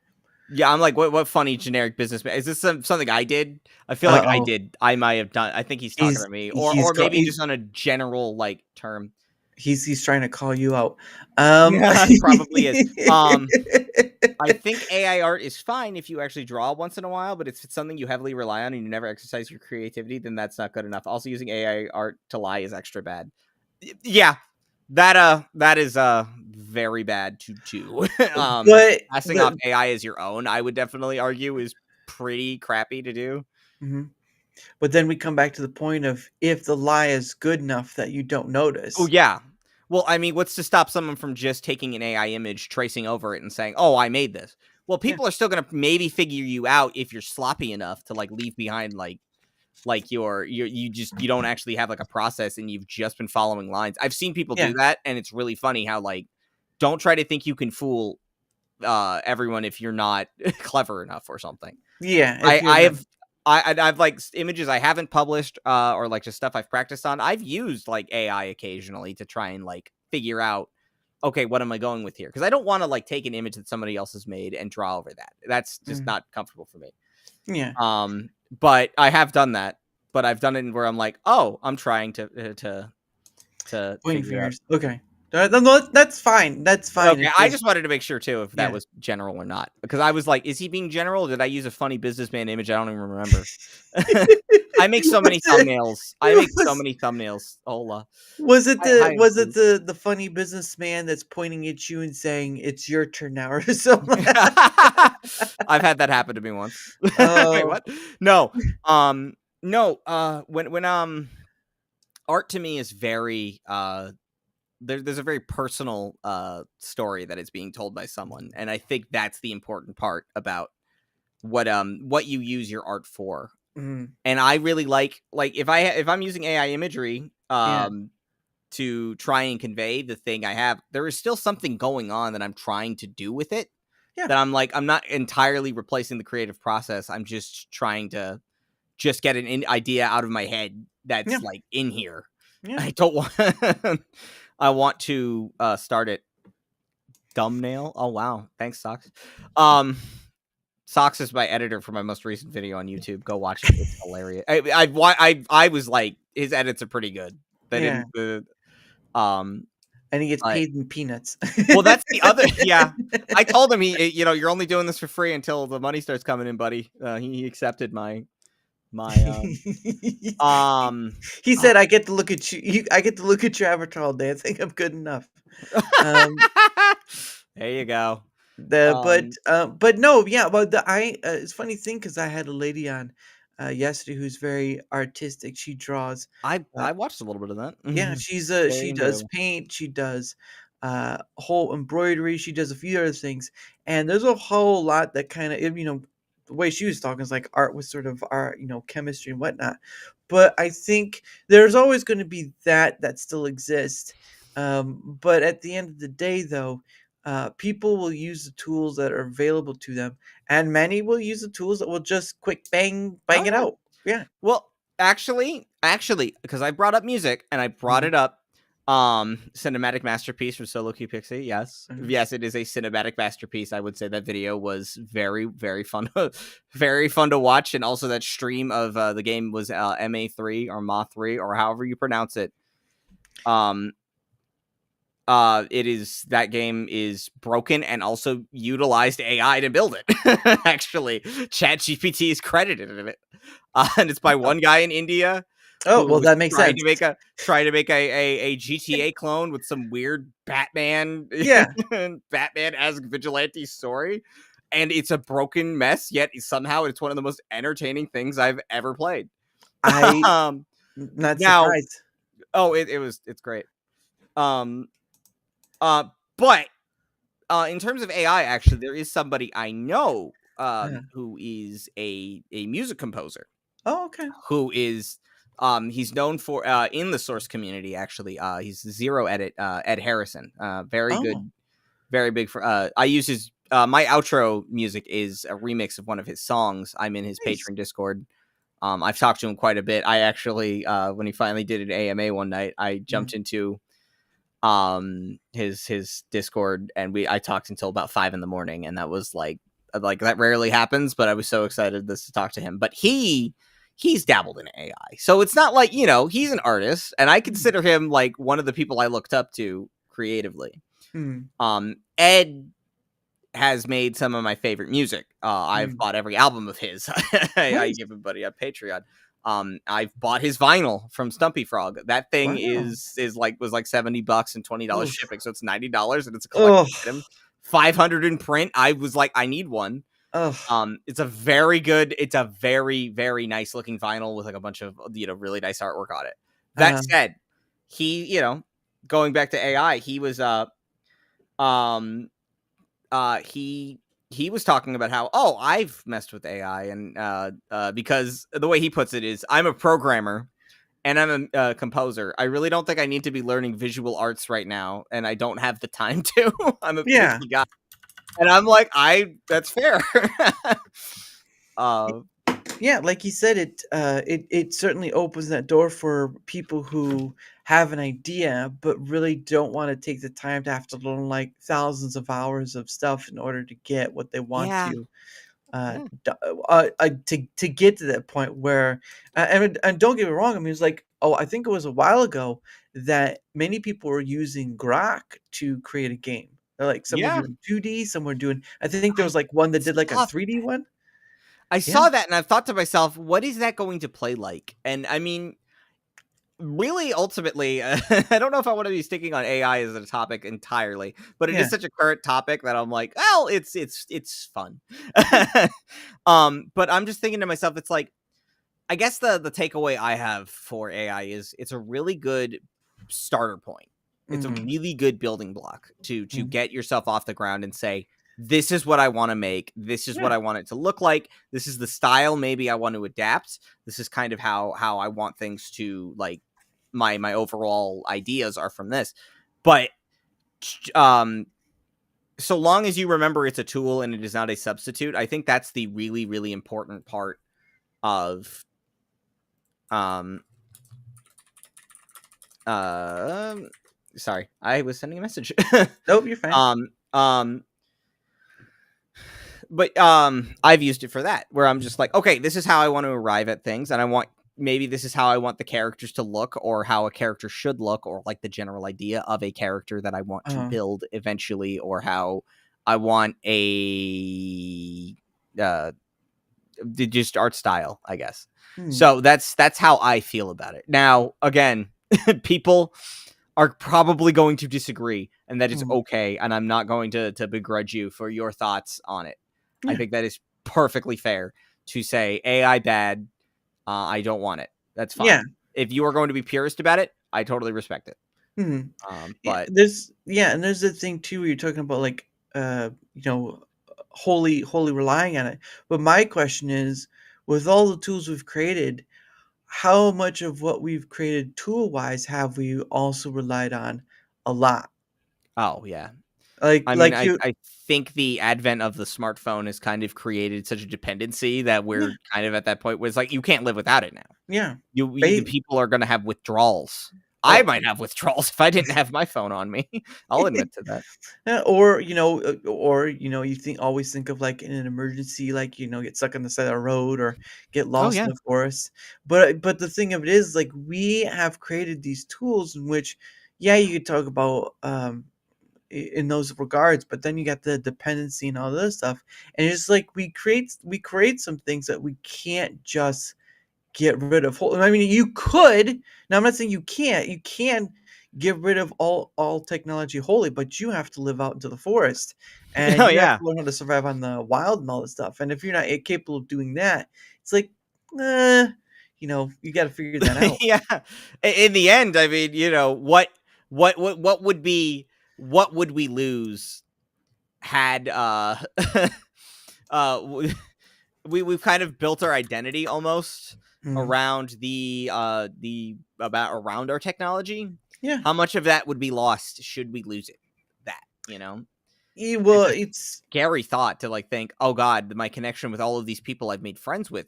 Yeah, I'm like, what funny generic businessman? Is this something I did? I feel Uh like I oh, did. I might have done. I think he's talking about me, he's or call, maybe just on a general like term. he's trying to call you out. Um, Probably is. I think AI art is fine if you actually draw once in a while, but if it's something you heavily rely on and you never exercise your creativity, then that's not good enough. Also, using AI art to lie is extra bad. Yeah, that is very bad to do. but Passing off AI as your own, I would definitely argue, is pretty crappy to do. mhm. But then we come back to the point of if the lie is good enough that you don't Oh notice. yeah. Well, I mean, what's to stop someone from just taking an AI image, tracing over it, and saying, "Oh, I made this"? Well, Yeah. people are still gonna maybe figure you out if you're sloppy enough to like leave behind like you don't actually have like a process and you've just been following lines. I've seen people Yeah. do that, and it's really funny how like don't try to think you can fool everyone if you're not clever enough or something. Yeah. If I you're I not, have I've like images I haven't published or like just stuff I've practiced on. I've used like AI occasionally to try and like figure out, okay, what am I going with here? Because I don't want to like take an image that somebody else has made and draw over that. That's just not comfortable for me. yeah. But I have done that. But I've done it where I'm like, oh, I'm trying to Pointing figure out. fingers. Okay. No, that's fine. That's fine. Okay, I just wanted to make sure too if that Yeah. was general or not, because I was like, is he being general? Or did I use a funny businessman image? I don't even remember. I make so many thumbnails. I make so many thumbnails. Hola. Was it Hi, the funny businessman that's pointing at you and saying it's your turn now or something? I've had that happen to me once. Wait, Oh, what? No. No, when art to me is very there's a very personal story that is being told by someone, and I think that's the important part about what you use your art for. mhm, And I really like if I'm using AI imagery yeah, to try and convey the thing I have, there is still something going on that I'm trying to do with it. yeah, That I'm like, I'm not entirely replacing the creative process. I'm just trying to just get an idea out of my head yeah, that's like in here. yeah. I don't want. I want to start it. Thumbnail. Oh wow, thanks, Socks. Socks is my editor for my most recent video on YouTube. Go watch it; it's hilarious. I was like, his edits are pretty good. They Yeah. didn't. And he gets I- paid in peanuts. well, that's the other. Yeah, I told him you're only doing this for free until the money starts coming in, buddy. He accepted my He said, "I get to look at you. I get to look at your avatar all day. I think I'm good enough." Um, there you go. but no, yeah. But it's a funny thing because I had a lady on yesterday who's very artistic. She draws. I watched a little bit of that. Yeah, Very she does enjoyable. paint. She does whole embroidery. She does a few other things, and there's a whole lot that kind of the way she was talking is like art was sort of art, chemistry and whatnot. But I think there's always going to be that still exists. But at the end of the day, though, people will use the tools that are available to them, and many will use the tools that will just quick bang Oh it yeah. out. Yeah. Well, actually, because I brought up music and I brought Mhm. it up. Cinematic masterpiece from Solo Q Pixie. Yes, Mhm. yes, it is a cinematic masterpiece. I would say that video was very, very fun, very fun to watch, and also that stream of the game was MA3 or Ma3 or however you pronounce it. that game is broken and also utilized AI to build it. Actually, ChatGPT is credited in it, and it's by one guy in India Oh, who well, was that makes sense. trying to make a GTA clone with some weird Batman Yeah. Batman-esque vigilante story, and it's a broken mess. Yet somehow it's one of the most entertaining things I've ever played. I um, not now, surprised. it's great. Um, but in terms of AI, actually, there is somebody I know Yeah. who is a music composer Oh, okay. who is he's known for in the source community. Actually, he's Zero Edit Ed Harrison. Very Oh, good, very big for. I use his my outro music is a remix of one of his songs. I'm in his nice. Patreon Discord. I've talked to him quite a bit. I actually, when he finally did an AMA one night, I jumped into his Discord and I talked until about 5 a.m, and that was like that rarely happens, but I was so excited to talk to him. But he's dabbled in AI, so it's not like, he's an artist, and I consider him like one of the people I looked up to creatively. Mm. Ed has made some of my favorite music. I've Mm. bought every album of his. I Nice. give everybody a Patreon. I've bought his vinyl from Stumpy Frog. That thing Wow. was like $70 and $20 Oof. shipping, so it's $90, and it's a Ugh. collector's item. 500 in print. I was like, I need one. Ugh. It's a very, very nice looking vinyl with like a bunch of really nice artwork on it. That said, he, going back to AI, he was he was talking about how, I've messed with AI, and because the way he puts it is, I'm a programmer and I'm a composer. I really don't think I need to be learning visual arts right now, and I don't have the time to. I'm a Yeah. picky guy, and I'm like, that's fair. Yeah, like you said, it certainly opens that door for people who have an idea but really don't want to take the time to have to learn like thousands of hours of stuff in order to get what they want Yeah. to. Yeah. To get to that point where, and don't get me wrong, I mean, it's like, I think it was a while ago that many people were using Grok to create a game. Like some were Yeah. doing 2D, some were doing. I think there I was like one that did like a saw 3D one. I Yeah, saw that, and I've thought to myself, what is that going to play like? And I mean, really, ultimately, I don't know if I want to be sticking on AI as a topic entirely, but it yeah, is such a current topic that I'm like, well, it's fun. yeah. But I'm just thinking to myself, it's like, I guess the takeaway I have for AI is it's a really good starter point. It's a Mhm, really good building block to mhm. get yourself off the ground and say, this is what I want to make. This is what Yeah, I want it to look like. This is the style maybe I want to adapt. This is kind of how I want things to, like, my overall ideas are from this. But um so long as you remember it's a tool and it is not a substitute, I think that's the really, really important part of um sorry, I was sending a message. nope, you're fine. um um but I've used it for that, where I'm just like, okay, this is how I want to arrive at things, and maybe this is how I want the characters to look, or how a character should look, or like the general idea of a character that I want to Uh, build eventually, or how I want a just art style, I guess. hmm, So that's how I feel about it. Now, again, people are probably going to disagree, and that is mhm. okay, and I'm not going to begrudge you for your thoughts on it. I Yeah, think that is perfectly fair to say AI bad. I don't want it. That's yeah. fine. If you are going to be purist about it, I totally respect it. Mhm. Yeah, But and there's the thing too where you're talking about like you know wholly relying on it. But my question is, with all the tools we've created, how much of what we've created tool wise have we also relied on a lot? oh yeah, Like I mean, like I you I think the advent of the smartphone has kind of created such a dependency that yeah, we're kind of at that point where it's like you can't live without it now. yeah. The Ba- people are going to have withdrawals. I oh, might have withdrawals if I didn't have my phone on me. I'll admit to that. yeah, or you always think of like in an emergency, like get stuck on the side of the road or get Oh lost yeah. in the forest. But the thing of it is, like we have created these tools in which, yeah, you could talk about in those regards, but then you got the dependency and all this stuff, and it's just like we create some things that we can't just get rid of whole. I mean, you could. Now, I'm not saying you can't. You can get rid of all technology wholly, but you have to live out into the forest, and Oh you have to yeah. learn how to survive on the wild and all this stuff. And if you're not capable of doing that, it's like, uh, you got to figure that out. Yeah. In the end, I mean, what would be what would we lose had uh we've kind of built our identity almost Mhm. around the about around our technology. Yeah. How much of that would be lost should we lose it? That, you know. Well, It's a it's scary thought to like think, "Oh god, my connection with all of these people I've made friends with,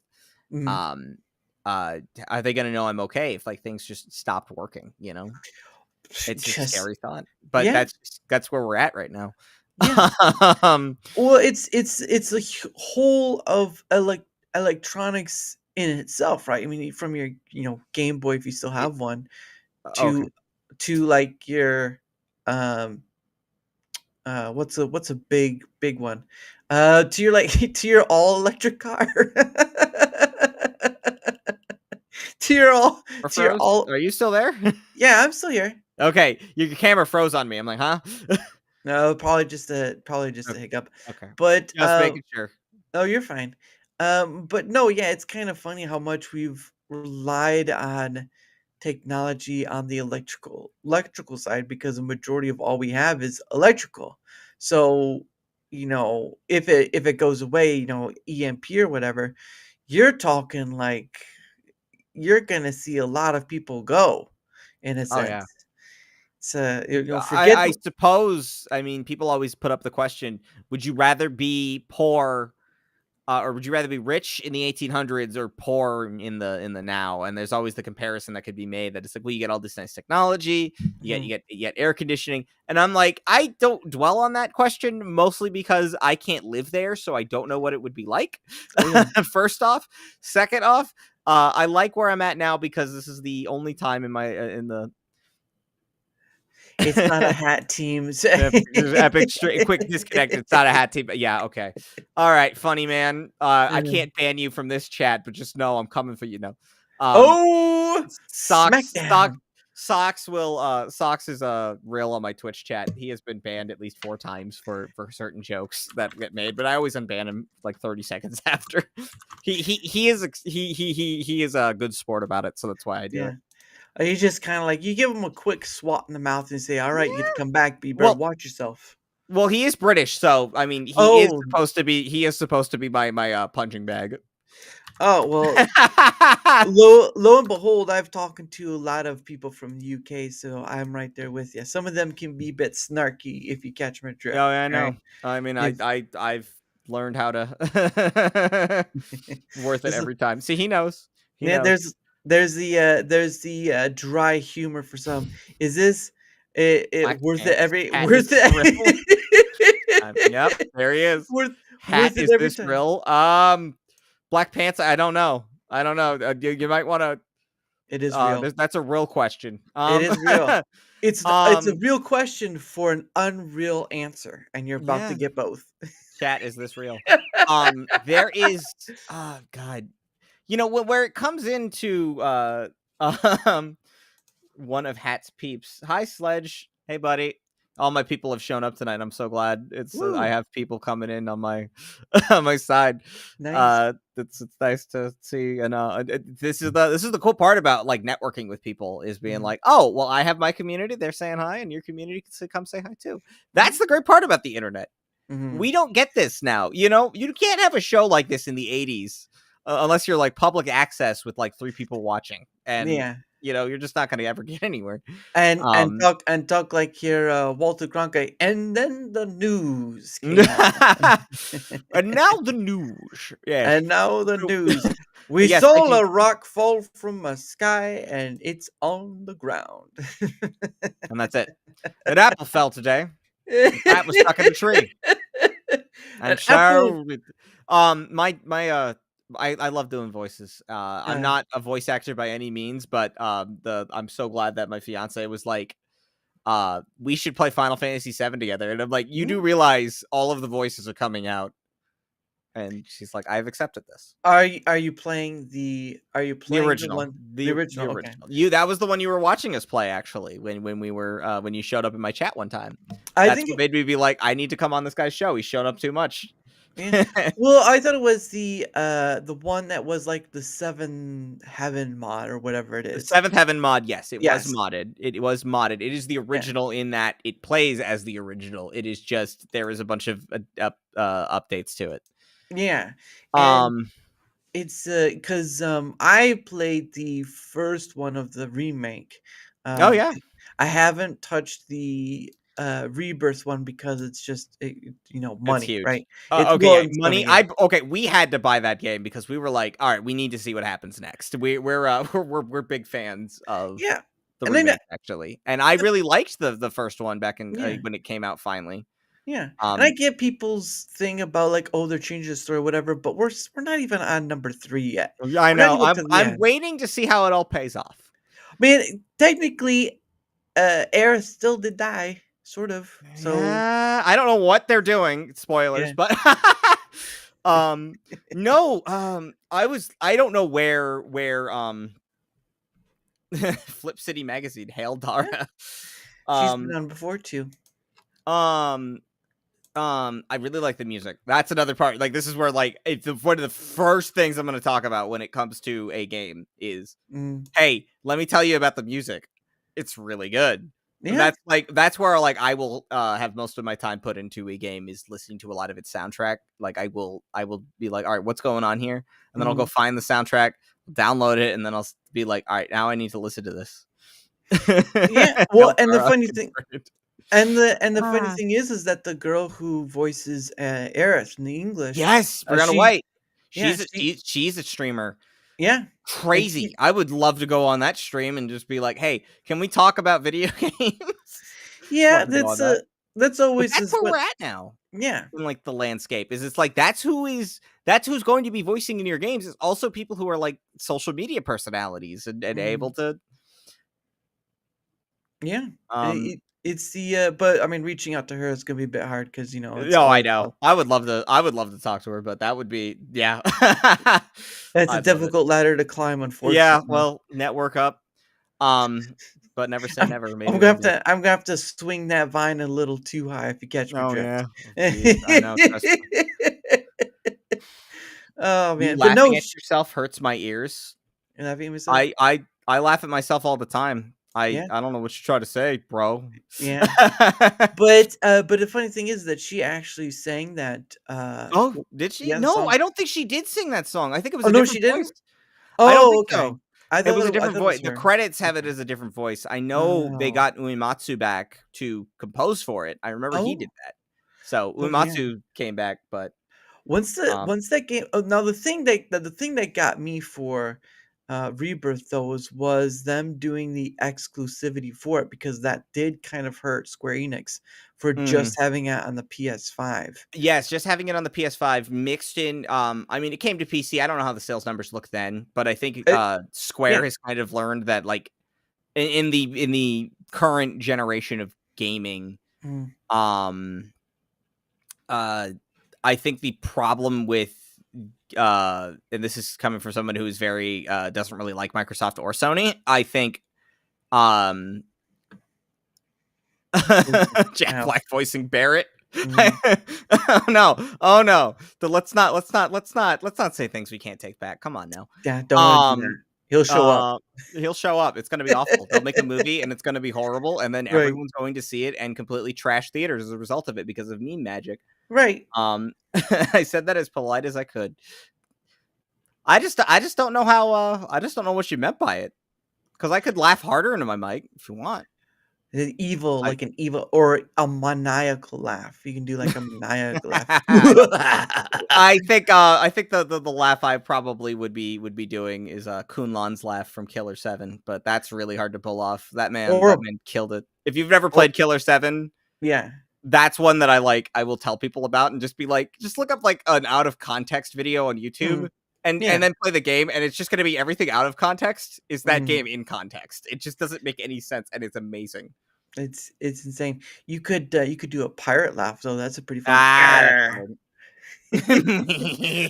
mhm. um are they going to know I'm okay if like things just stopped working, you know?" It's a just scary thought. But yeah, that's where we're at right now. yeah. um Well, it's a whole of electronics in itself, right? I mean, from your Game Boy, if you still y- have one, okay. to like your um what's a big one, to your like to your all electric car, to your all Or to your froze? all. Are you still there? Yeah, I'm still here. Okay, your camera froze on me. I'm like, "Huh?" No, probably just a Okay. hiccup, Okay. but Just making sure. oh, you're fine. But no, yeah, it's kind of funny how much we've relied on technology on the electrical side, because the majority of all we have is electrical. So, if it goes away, EMP or whatever, you're talking like you're gonna see a lot of people go, in a Oh yeah. sense. So, forget I the. suppose, I mean, people always put up the question, would you rather be poor or would you rather be rich in the 1800s or poor in the now? And there's always the comparison that could be made that it's like, well, you get all this nice technology, Mhm. you get air conditioning, and I'm like, I don't dwell on that question mostly because I can't live there, so I don't know what it would be like. Oh yeah, First off, second off, I like where I'm at now because this is the only time in my in the it's not a hat team. So epic straight quick disconnect. It's not a hat team, but yeah, okay. All right, funny man. I can't ban you from this chat, but just know I'm coming for you now. Um Oh, Socks SmackDown. Socks is real on my Twitch chat. He has been banned at least 4 times for certain jokes that get made, but I always unban him like 30 seconds after. He is a good sport about it, so that's why I do Yeah. it. You just kind of like you give him a quick swat in the mouth and say, "All right, you get to come back, but you better Well, watch yourself." Well, he is British, so I mean, Oh, he is supposed to be my punching bag. well, lo and behold, I've talked to a lot of people from the UK, so I'm right there with you. Some of them can be a bit snarky if you catch my drift. Oh, yeah, I All right, know. I mean, if I've learned how to worth it this is every time. See, he knows. He yeah, knows. there's the dry humor for some. Is this it Black worth it pants. every Hat is worth this real? it Yep, there he is. worth Hat worth it is every this time? real? Black pants. I don't know. I don't know. You might want to. It is real. That's a real question. It is real. It's a Um, real question for an unreal answer, and you're about to yeah. get both. Chat, is this real? There is. Oh God. Where it comes into um one of Hat's peeps. Hi, Sledge. Hey, buddy. All my people have shown up tonight. I'm so glad. I Woo! have people coming in on my on my side. Nice. It's nice to see, and this is the cool part about like networking with people is being Mhm, like, oh, well, I have my community. They're saying hi, and your community can come say hi too. That's mhm, the great part about the internet. mhm. We don't get this now. You can't have a show like this in the 80s unless you're like public access with like 3 people watching, and Yeah, you're just not going to ever get anywhere. and Um, talk like your Walter Cronkite, and then the news came on, and now the news. Yes, and now the so, news. We yes, thank saw you. a rock fall from a sky, and it's on the ground. And that's it. An apple fell today. The cat was stuck in a tree. An I'm apple. sorry. My I love doing voices. I'm Uh, not a voice actor by any means, but I'm so glad that my fiance was like, we should play Final Fantasy VII together. And I'm like, you do realize all of the voices are coming out. And she's like, I've accepted this. Are you playing the original. one, the original? Okay. That was the one you were watching us play, actually, when we were when you showed up in my chat one time. I That's think what made me be like, I need to come on this guy's show. He's shown up too much. Yeah. Well, I thought it was the one that was like the 7 Heaven mod or whatever it The is. 7th Heaven mod, yes, it Yes. was modded. It was modded. It is the original in that it plays as the original. It is just there is a bunch of updates to it. Yeah. And it's because I played the first one of the remake. Oh yeah. I haven't touched the Rebirth one because it's just money, It's huge. right? Okay, money. We had to buy that game because we were like, all right, we need to see what happens next. We're big fans of Yeah. the remake, actually, and I really liked the first one back in when it came out finally. Yeah, and I get people's thing about like, oh, they're changing the story, or whatever, but we're not even on number 3 yet. I know. I'm waiting to see how it all pays off. I mean, technically, Aerith still did die, sort of. So I don't know what they're doing. Spoilers, but no. I don't know where Flip City Magazine hailed Dara. She's been on before too. I really like the music. That's another part. Like, this is where like one of the first things I'm going to talk about when it comes to a game is, hey, let me tell you about the music. It's really good. Yeah. That's where like I will have most of my time put into a game is listening to a lot of its soundtrack. Like I will be like, all right, what's going on here? And then I'll go find the soundtrack, download it, and then I'll be like, all right, now I need to listen to this. Yeah. Well, and the funny thing. And the funny thing is that the girl who voices Aerith in the English, yes, Brianna White, she's a streamer. Yeah, crazy. I would love to go on that stream and just be like, hey, can we talk about video games? Yeah, that's always that's where we're at now. Yeah, in like the landscape it's like that's who's going to be voicing in your games. It's also people who are like social media personalities and able to. Yeah. It's the but I mean, reaching out to her is gonna be a bit hard because I know. I would love to talk to her, but that would be that's a difficult ladder to climb, unfortunately. Yeah, well, network up. But never say never. Maybe I'm gonna have to swing that vine a little too high if you catch me. Yeah. I know. Oh man, but laughing at yourself hurts my ears. You're laughing at myself? I laugh at myself all the time. I don't know what you try to say, bro. Yeah. But the funny thing is that she actually sang that. Oh, did she? No, song. I don't think she did sing that song. I think it was. No, she didn't. Voice. Oh, I don't think okay. So. It was a different voice. The credits have it as a different voice. I know they got Uematsu back to compose for it. I remember he did that. So Uematsu came back, but once that game. Now the thing that got me for Rebirth though was them doing the exclusivity for it, because that did kind of hurt Square Enix for just having it on the PS5. Yes, just having it on the PS5 mixed in. I mean, it came to PC. I don't know how the sales numbers look then, but I think Square has kind of learned that, like, in the current generation of gaming, I think the problem with and this is coming from someone who is very doesn't really like Microsoft or Sony. I think Jack Black voicing Barrett. Oh no. Let's not say things we can't take back. Come on now. Yeah, don't do that. He'll show up. He'll show up. It's going to be awful. They'll make a movie and it's going to be horrible, and then everyone's going to see it and completely trash theaters as a result of it because of meme magic. Right. I said that as polite as I could. I just don't know how. I just don't know what you meant by it, because I could laugh harder into my mic if you want. Evil, like an evil or a maniacal laugh. You can do like a maniacal laugh. I think the laugh I probably would be doing is Kunlan's laugh from Killer 7, but that's really hard to pull off. That man killed it. If you've never played Killer 7, yeah, that's one that I will tell people about and just be like, just look up like an out of context video on YouTube. And then play the game, and it's just going to be everything out of context is that game in context. It just doesn't make any sense, and it's amazing. It's insane. You could do a pirate laugh though. That's a pretty fun. Ah, that's Arr! hard.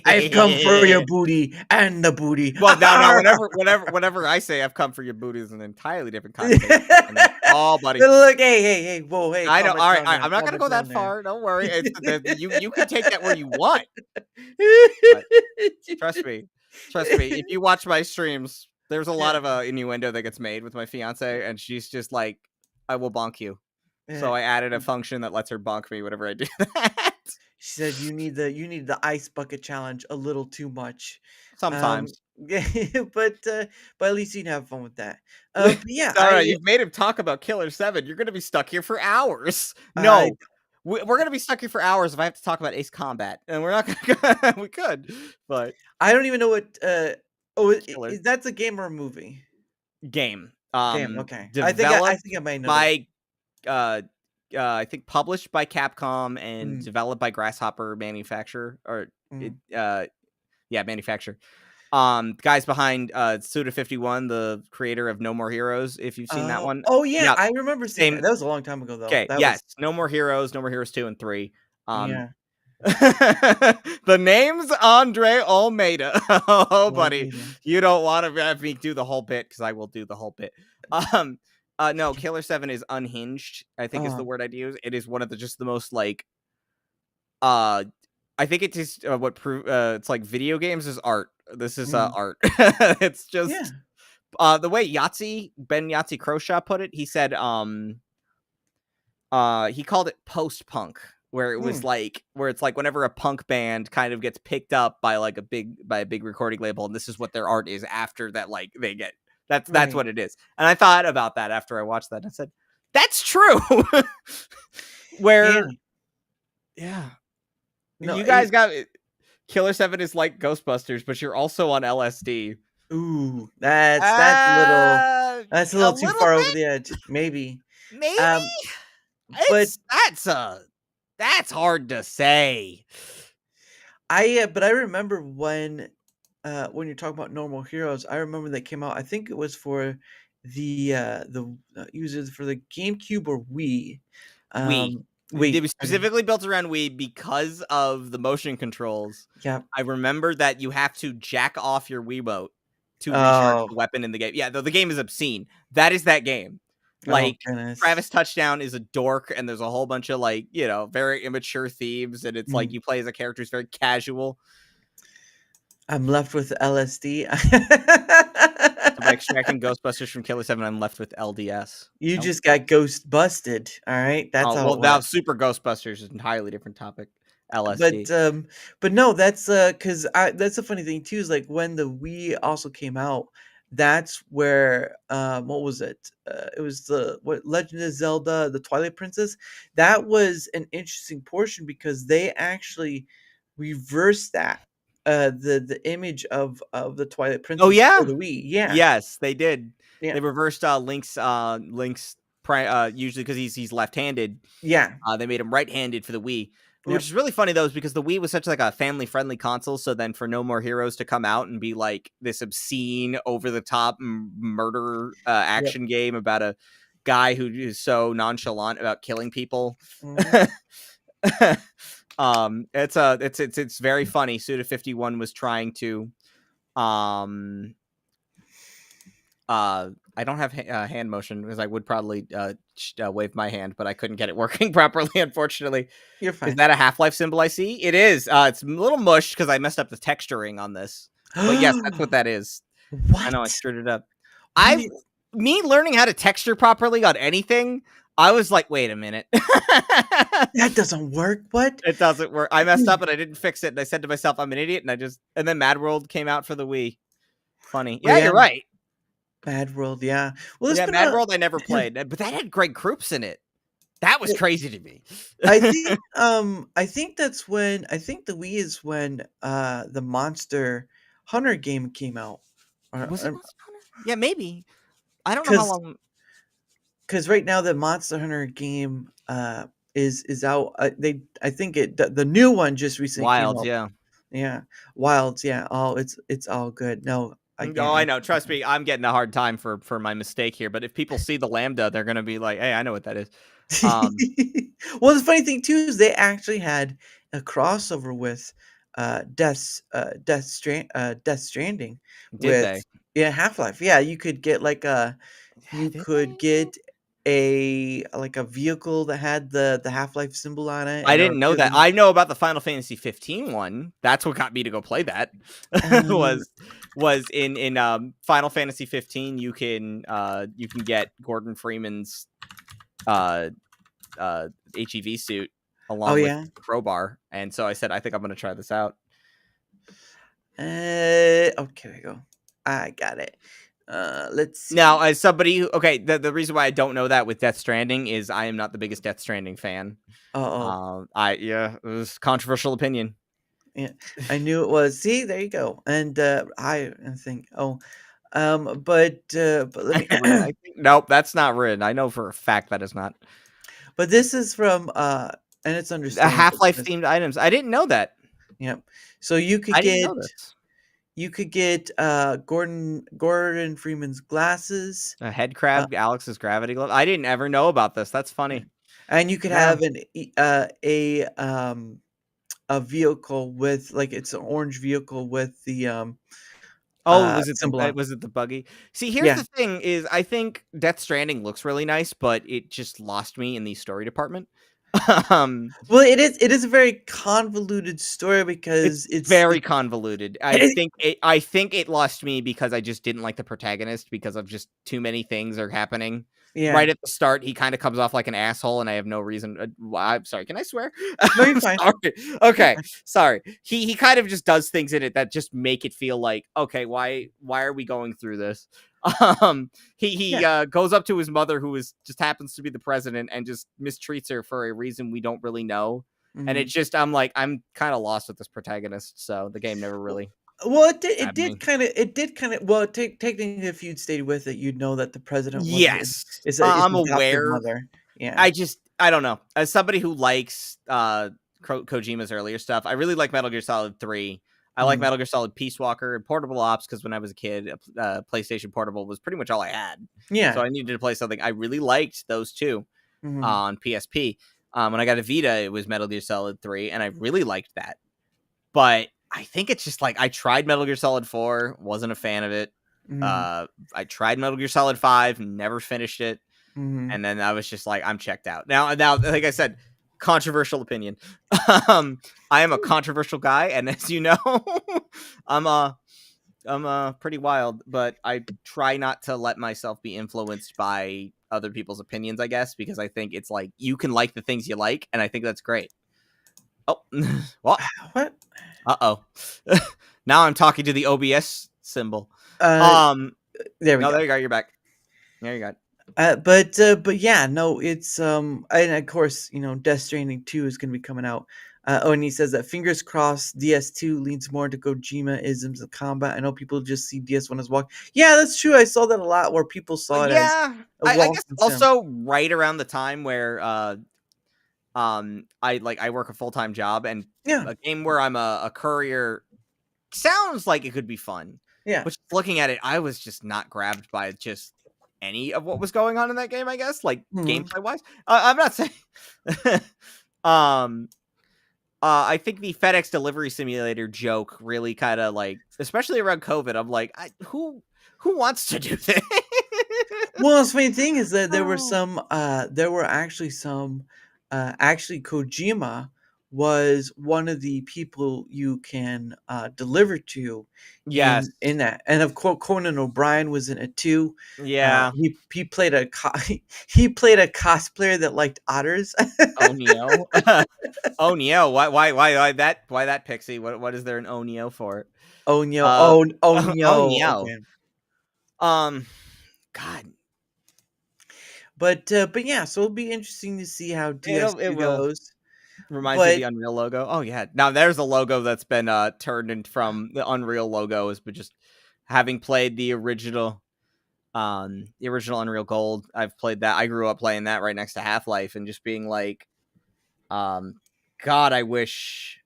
I've come for your booty and the booty. Well, now, Arr! whenever I say I've come for your booty is an entirely different connotation. And then, oh, buddy, Look, hey, whoa, hey, I know. calm it All right, down there, I'm not calm gonna it go that down there. far. Don't worry. You can take that where you want. But trust me, if you watch my streams, there's a lot of innuendo that gets made with my fiance, and she's just like, "I will bonk you." So I added a function that lets her bonk me whenever I do that. She said you need the ice bucket challenge a little too much. Sometimes. Yeah, but at least you can have fun with that. But yeah, Dara, you've made him talk about Killer 7. You're gonna be stuck here for hours. I No, we're gonna be stuck here for hours if I have to talk about Ace Combat, and we're not gonna. We could, but I don't even know what. Killer. That's a game or a movie? Game. Game. Okay. I think I might know. By I think published by Capcom and Mm. developed by Grasshopper Manufacturer or Mm. Manufacturer. Guys behind Suda 51, the creator of No More Heroes, if you've seen that one. Oh yeah, Yeah, I remember seeing same. that. That was a long time ago though. Okay, That yes, No More Heroes 2 and 3. Yeah. The name's Andre Almeida. Oh, buddy, Almeida. you don't want to have me do the whole bit because I will do the whole bit. No, Killer 7 is unhinged, I think is the word I'd use. It is one of the most like I think it is it's like video games is art. This is art. It's just the way Ben Yahtzee Croshaw put it. He said he called it post-punk, where it was like where it's like whenever a punk band kind of gets picked up by like a big recording label, and this is what their art is after that, like they get that's what it is. And I thought about that after I watched that, and I said, that's true. Where No, you guys got Killer 7 is like Ghostbusters, but you're also on LSD. Ooh, that's a little too far over the edge. Maybe. But that's hard to say. But I remember when you're talking about Normal Heroes, I remember that came out. I think it was for the users for the GameCube or Wii. Wii. It was specifically built around Wii because of the motion controls. Yeah. I remember that you have to jack off your Wiimote to recharge the weapon in the game. Yeah, though the game is obscene. That is that game. Like, Travis Touchdown is a dork, and there's a whole bunch of like, very immature themes, and it's like you play as a character who's very casual. I'm left with LSD. So by extracting Ghostbusters from Killer 7, I'm left with LDS. You just got ghost busted. All right, that's all. Well, now Super Ghostbusters is an entirely different topic. LSD. But no, that's because that's the funny thing too is like when the Wii also came out, that's where what was it? It was Legend of Zelda: The Twilight Princess. That was an interesting portion because they actually reversed that. The image of the Twilight Princess. Oh yeah, for the Wii. Yeah. Yes, they did. Yeah. They reversed Link's usually because he's left-handed. Yeah. They made him right-handed for the Wii, which is really funny though, is because the Wii was such like a family-friendly console. So then for No More Heroes to come out and be like this obscene, over-the-top murder action game about a guy who is so nonchalant about killing people. It's very funny. Suda 51 was trying to I don't have hand motion because I would probably wave my hand, but I couldn't get it working properly, unfortunately. You're fine. Is that a Half-Life symbol I see? It is. It's a little mushed because I messed up the texturing on this. But yes, that's what that is. What? I know I screwed it up. Me learning how to texture properly on anything, I was like, wait a minute. That doesn't work. What? It doesn't work. I messed up and I didn't fix it. And I said to myself, I'm an idiot. And then Mad World came out for the Wii. Funny. Yeah, you're right. Mad World, yeah. Well, Mad World I never played, but that had Greg Kroops in it. That was crazy to me. I think that's when the Wii is when the Monster Hunter game came out. Was it Monster Hunter? Yeah, maybe. I don't know how long. Because right now the Monster Hunter game is out. I think the new one just recently Wilds, came out. yeah. Yeah, Wilds, yeah. Oh, it's all good. No, I can't Oh, I answer know. that Trust one. me, I'm getting a hard time for my mistake here. But if people see the lambda, they're gonna be like, "Hey, I know what that is." Um, Well, the funny thing too is they actually had a crossover with Death Stranding did with they? yeah Half-Life. Yeah, you could get like you Did could they? get a like a vehicle that had the Half-Life symbol on it, I and it didn't would know that. really I know about the Final Fantasy 15 one. That's what got me to go play that. um, Was in Final Fantasy 15 you can get Gordon Freeman's uh HEV suit oh along with yeah. crowbar, and so I said I think I'm going to try this out. Okay, we go. I got it. Let's Now, see. as somebody who, okay, the reason why I don't know that with Death Stranding is I am not the biggest Death Stranding fan. Oh, It was controversial opinion. yeah, I knew it was. See, there you go. And I think, but let me. Rin, I think nope, that's not Rin. I know for a fact that is not. But this is from, and it's understandable Half-Life because, themed items. I didn't know that. yep. So I didn't know this. you could get Gordon Freeman's glasses, A head uh, crab, Alex's gravity glove. I didn't ever know about this. That's yeah, funny. and you could Yeah. have a vehicle with like it's an orange vehicle with the Oh, symbol on. was it the buggy? See, here's Yeah. the thing: is I think Death Stranding looks really nice, but it just lost me in the story department. um, Well, it is a very convoluted story It's because very it's convoluted. it, I think it lost me because I just didn't like the protagonist because of just too many things are happening. yeah. Right at the start, he kind of comes off like an asshole, and I have no reason. I'm sorry. Can I swear? No, you're I'm fine. sorry. You're Okay, fine. sorry. He kind of just does things in it that just make it feel like okay, why are we going through this? He Yeah. goes up to his mother, who is just happens to be the president, and just mistreats her for a reason we don't really know. And Mhm. it's just I'm kind of lost with this protagonist, so the game never W really well, it did it grabbed me. did kinda it did kinda well, technically, if you'd stayed with it, you'd know that the president was Yes, his I'm adoptive aware. mother. Yeah. I don't know. As somebody who likes Kojima's earlier stuff, I really like Metal Gear Solid 3. I like Mhm. Metal Gear Solid Peace Walker and Portable Ops because when I was a kid, PlayStation Portable was pretty much all I had. So Yeah. I needed to play something. I really liked those two Mhm. on PSP. When I got a Vita, it was Metal Gear Solid 3, and I really liked that. But I think it's just like I tried Metal Gear Solid 4, wasn't a fan of it. Mhm. I tried Metal Gear Solid 5, never finished it. Mhm. And then I was just like, I'm checked out. Now, like I said, controversial opinion. I am a controversial guy, and as you know, I'm pretty wild, but I try not to let myself be influenced by other people's opinions, I guess, because I think it's like you can like the things you like, and I think that's great. Oh, what? What? Uh-oh. Now I'm talking to the OBS symbol. Uh, Um, there we no, go. there you go. You're back. There you go. But yeah, no, it's and of course, Death Stranding 2 is going to be coming out. And he says that fingers crossed DS2 leans more into Kojima isms of combat. I know people just see DS1 as walk. Yeah, that's true. I saw that a lot where people saw it as Yeah, a I guess walking sim. also right around the time where I work a full-time job, and Yeah, a game where I'm a courier sounds like it could be fun. yeah. But just looking at it, I was just not grabbed by just any of what was going on in that game, I guess, like Mhm. gameplay wise. I'm not saying um I think the FedEx delivery simulator joke really kind of like, especially around COVID, I'm like, who wants to do this? Well, the funny thing is that Oh. there were actually actually Kojima was one of the people you can deliver to Yes. in that, and of course Conan O'Brien was in it too. Yeah. He played he played a cosplayer that liked otters. Onio. Onio. Why that pixie? What is there an Onio for? Onyo, Uh Onyo. Onio. Okay, Um God. but yeah, so it'll be interesting to see how It DS2 will. goes. Reminds you of But the Unreal logo. Oh yeah. Now there's a logo that's been turned in from the Unreal logos, but just having played the original Unreal Gold, I've played that. I grew up playing that right next to Half-Life and just being like, um God, I wish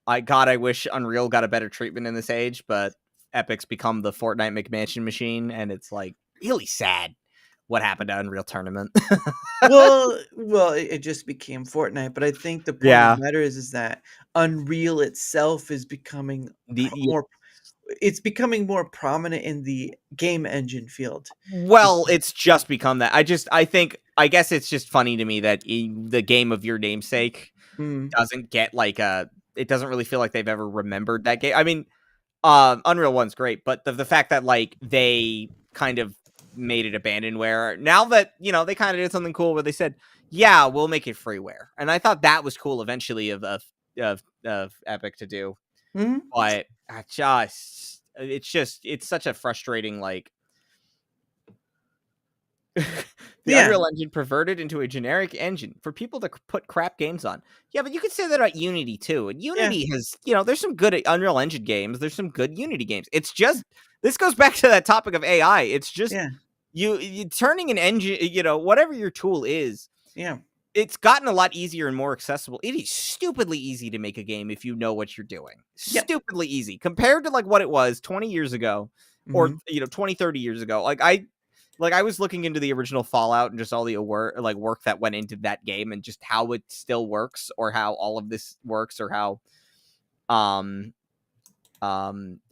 Unreal got a better treatment in this age, but Epic's become the Fortnite McMansion machine, and it's like really sad what happened to Unreal Tournament. Well, it just became Fortnite, but I think the point of Yeah. the matter is that Unreal itself is becoming Yeah. more. It's becoming more prominent in the game engine field. Well, it's just become that. I guess it's just funny to me that the game of your namesake Mm, doesn't get like it doesn't really feel like they've ever remembered that game. I mean, Unreal 1's great, but the fact that like they kind of made it abandonware now that, they kind of did something cool where they said, yeah, we'll make it freeware. And I thought that was cool eventually of Epic to do. mhm. But it's such a frustrating, like, the Yeah, Unreal Engine perverted into a generic engine for people to put crap games on. Yeah, but you could say that about Unity too. And yeah, Unity has, there's some good Unreal Engine games. There's some good Unity games. It's just, this goes back to that topic of AI. It's just yeah, you turning an engine, whatever your tool is, yeah, it's gotten a lot easier and more accessible. It is stupidly easy to make a game if you know what you're doing. yep. Stupidly easy compared to like what it was 20 years ago or, Mhm. 20, 30 years ago. Like I was looking into the original Fallout and just all the work that went into that game and just how it still works or how all of this works or how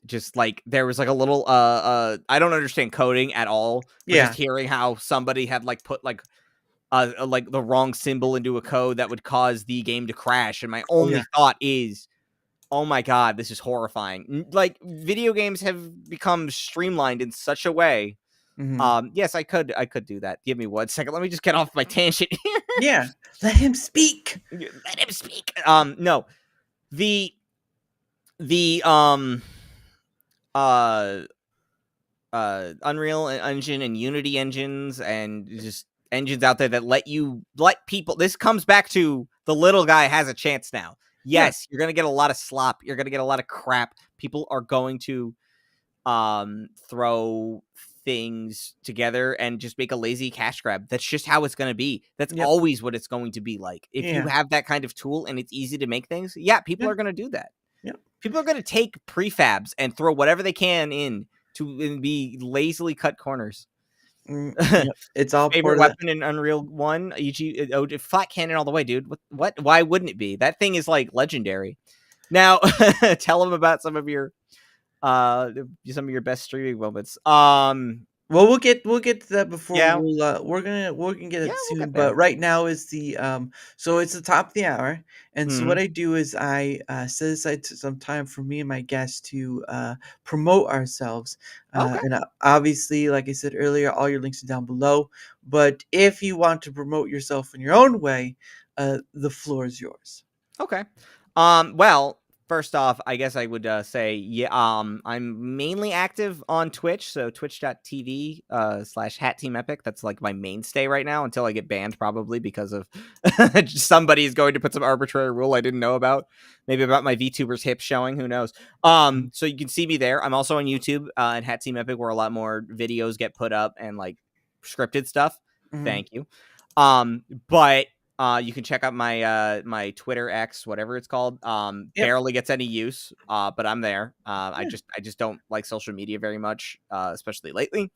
just like there was like a little I don't understand coding at all, but Yeah, just hearing how somebody had like put like the wrong symbol into a code that would cause the game to crash, and my oh yeah, only thought is, oh my god, this is horrifying. Like video games have become streamlined in such a way. mhm. Yes, I could do that. Give me 1 second. Let me just get off my tangent here. Yeah. Let him speak. Let him speak. No. The uh Unreal Engine and Unity engines and just engines out there that let people, this comes back to the little guy has a chance now. Yeah, Yes, you're going to get a lot of slop. You're going to get a lot of crap. People are going to throw things together and just make a lazy cash grab. That's just how it's going to be. That's yep, always what it's going to be like. If you yeah, have that kind of tool and it's easy to make things, yeah, people yeah, are going to do that. yep. People are going to take prefabs and throw whatever they can in to be lazily cut corners. Yep. It's all Favorite part of the. weapon in Unreal 1? Flat cannon all the way, dude. What? Why wouldn't it be? That thing is like legendary. Now, tell them about some of your best streaming moments. Well, we'll get to that before Yeah, we're gonna get yeah, it we'll soon. get there. But right now is the so it's the top of the hour, and so what Mhm. I do is I set aside some time for me and my guests to promote ourselves, Okay. and obviously, like I said earlier, all your links are down below. But if you want to promote yourself in your own way, the floor is yours. Okay. Well, first off, I guess I would say, yeah, I'm mainly active on Twitch, so twitch.tv /Hat Team Epic. That's like my mainstay right now until I get banned, probably because of somebody is going to put some arbitrary rule I didn't know about. Maybe about my VTuber's hip showing, who knows? Mhm. So you can see me there. I'm also on YouTube and Hat Team Epic, where a lot more videos get put up and like scripted stuff. Mhm. Thank you. But you can check out my Twitter X, whatever it's called. Yep. Barely gets any use, but I'm there. I Yeah. just don't like social media very much, especially lately.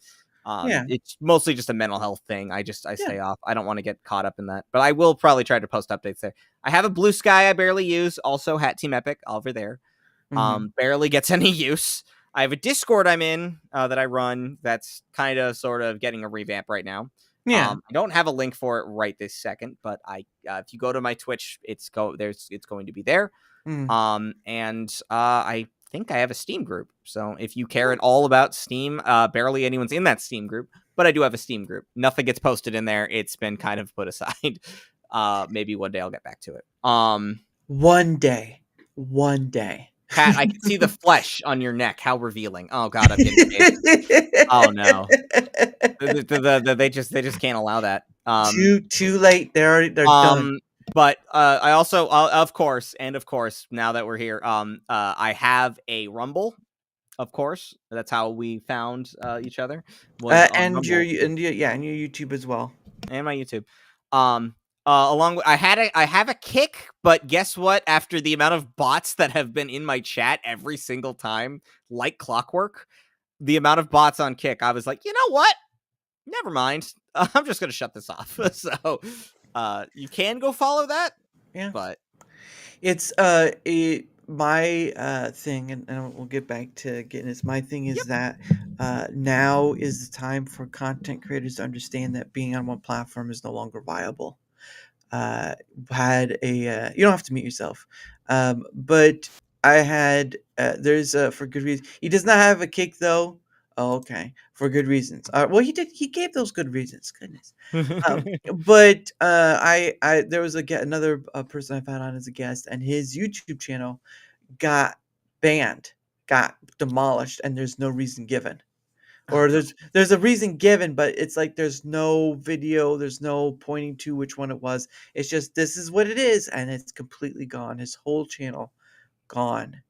Yeah. It's mostly just a mental health thing. I Yeah. stay off. I don't want to get caught up in that, but I will probably try to post updates there. I have a Blue Sky I barely use. Also, Hat Team Epic over there. Mhm. Barely gets any use. I have a Discord I'm in that I run. That's kind of sort of getting a revamp right now. Yeah. I don't have a link for it right this second, but if you go to my Twitch, it's going to be there. Mhm. And I think I have a Steam group. So if you care Oh. at all about Steam, barely anyone's in that Steam group, but I do have a Steam group. Nothing gets posted in there. It's been kind of put aside. Maybe one day I'll get back to it. One day. One day. Pat, I can see the flesh on your neck. How revealing! Oh God, I'm getting big. Oh no, they just can't allow that. Too late. They're done. Um, but I also, of course, now that we're here, I have a Rumble. Of course, that's how we found each other. Was on And Rumble yeah, and your YouTube as well. and my YouTube. Um, Along with I have a kick, but guess what? After the amount of bots that have been in my chat every single time, like clockwork, the amount of bots on kick, I was like, you know what? Never mind. I'm just gonna shut this off. So, you can go follow that, Yeah. but It's my thing, and we'll get back to getting this. My thing is that now is the time for content creators to understand that being on one platform is no longer viable. Had a you don't have to mute yourself, but I had there's for good reason. He does not have a kick though. Oh, okay, for good reasons. Well, he did. He gave those good reasons. Goodness. But I there was another person I've had on as a guest, and his YouTube channel got banned, got demolished, and there's no reason given. Or there's a reason given, but it's like there's no video, there's no pointing to which one it was. It's just this is what it is, and it's completely gone. His whole channel gone.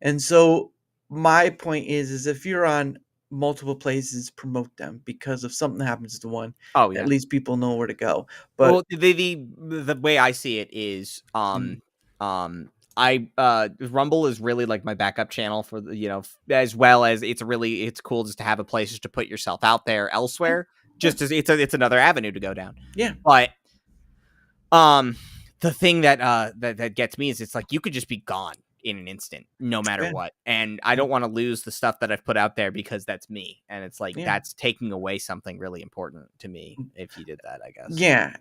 And so my point is if you're on multiple places, promote them because if something happens to one, oh at yeah. least people know where to go. But Well, the way I see it is, Rumble is really like my backup channel for as well as it's cool just to have a place just to put yourself out there elsewhere. Just as it's another avenue to go down. yeah, But the thing that gets me is it's like you could just be gone in an instant, no matter Yeah. what. And I don't want to lose the stuff that I've put out there because that's me. And it's like Yeah. that's taking away something really important to me if you did that, I guess. yeah,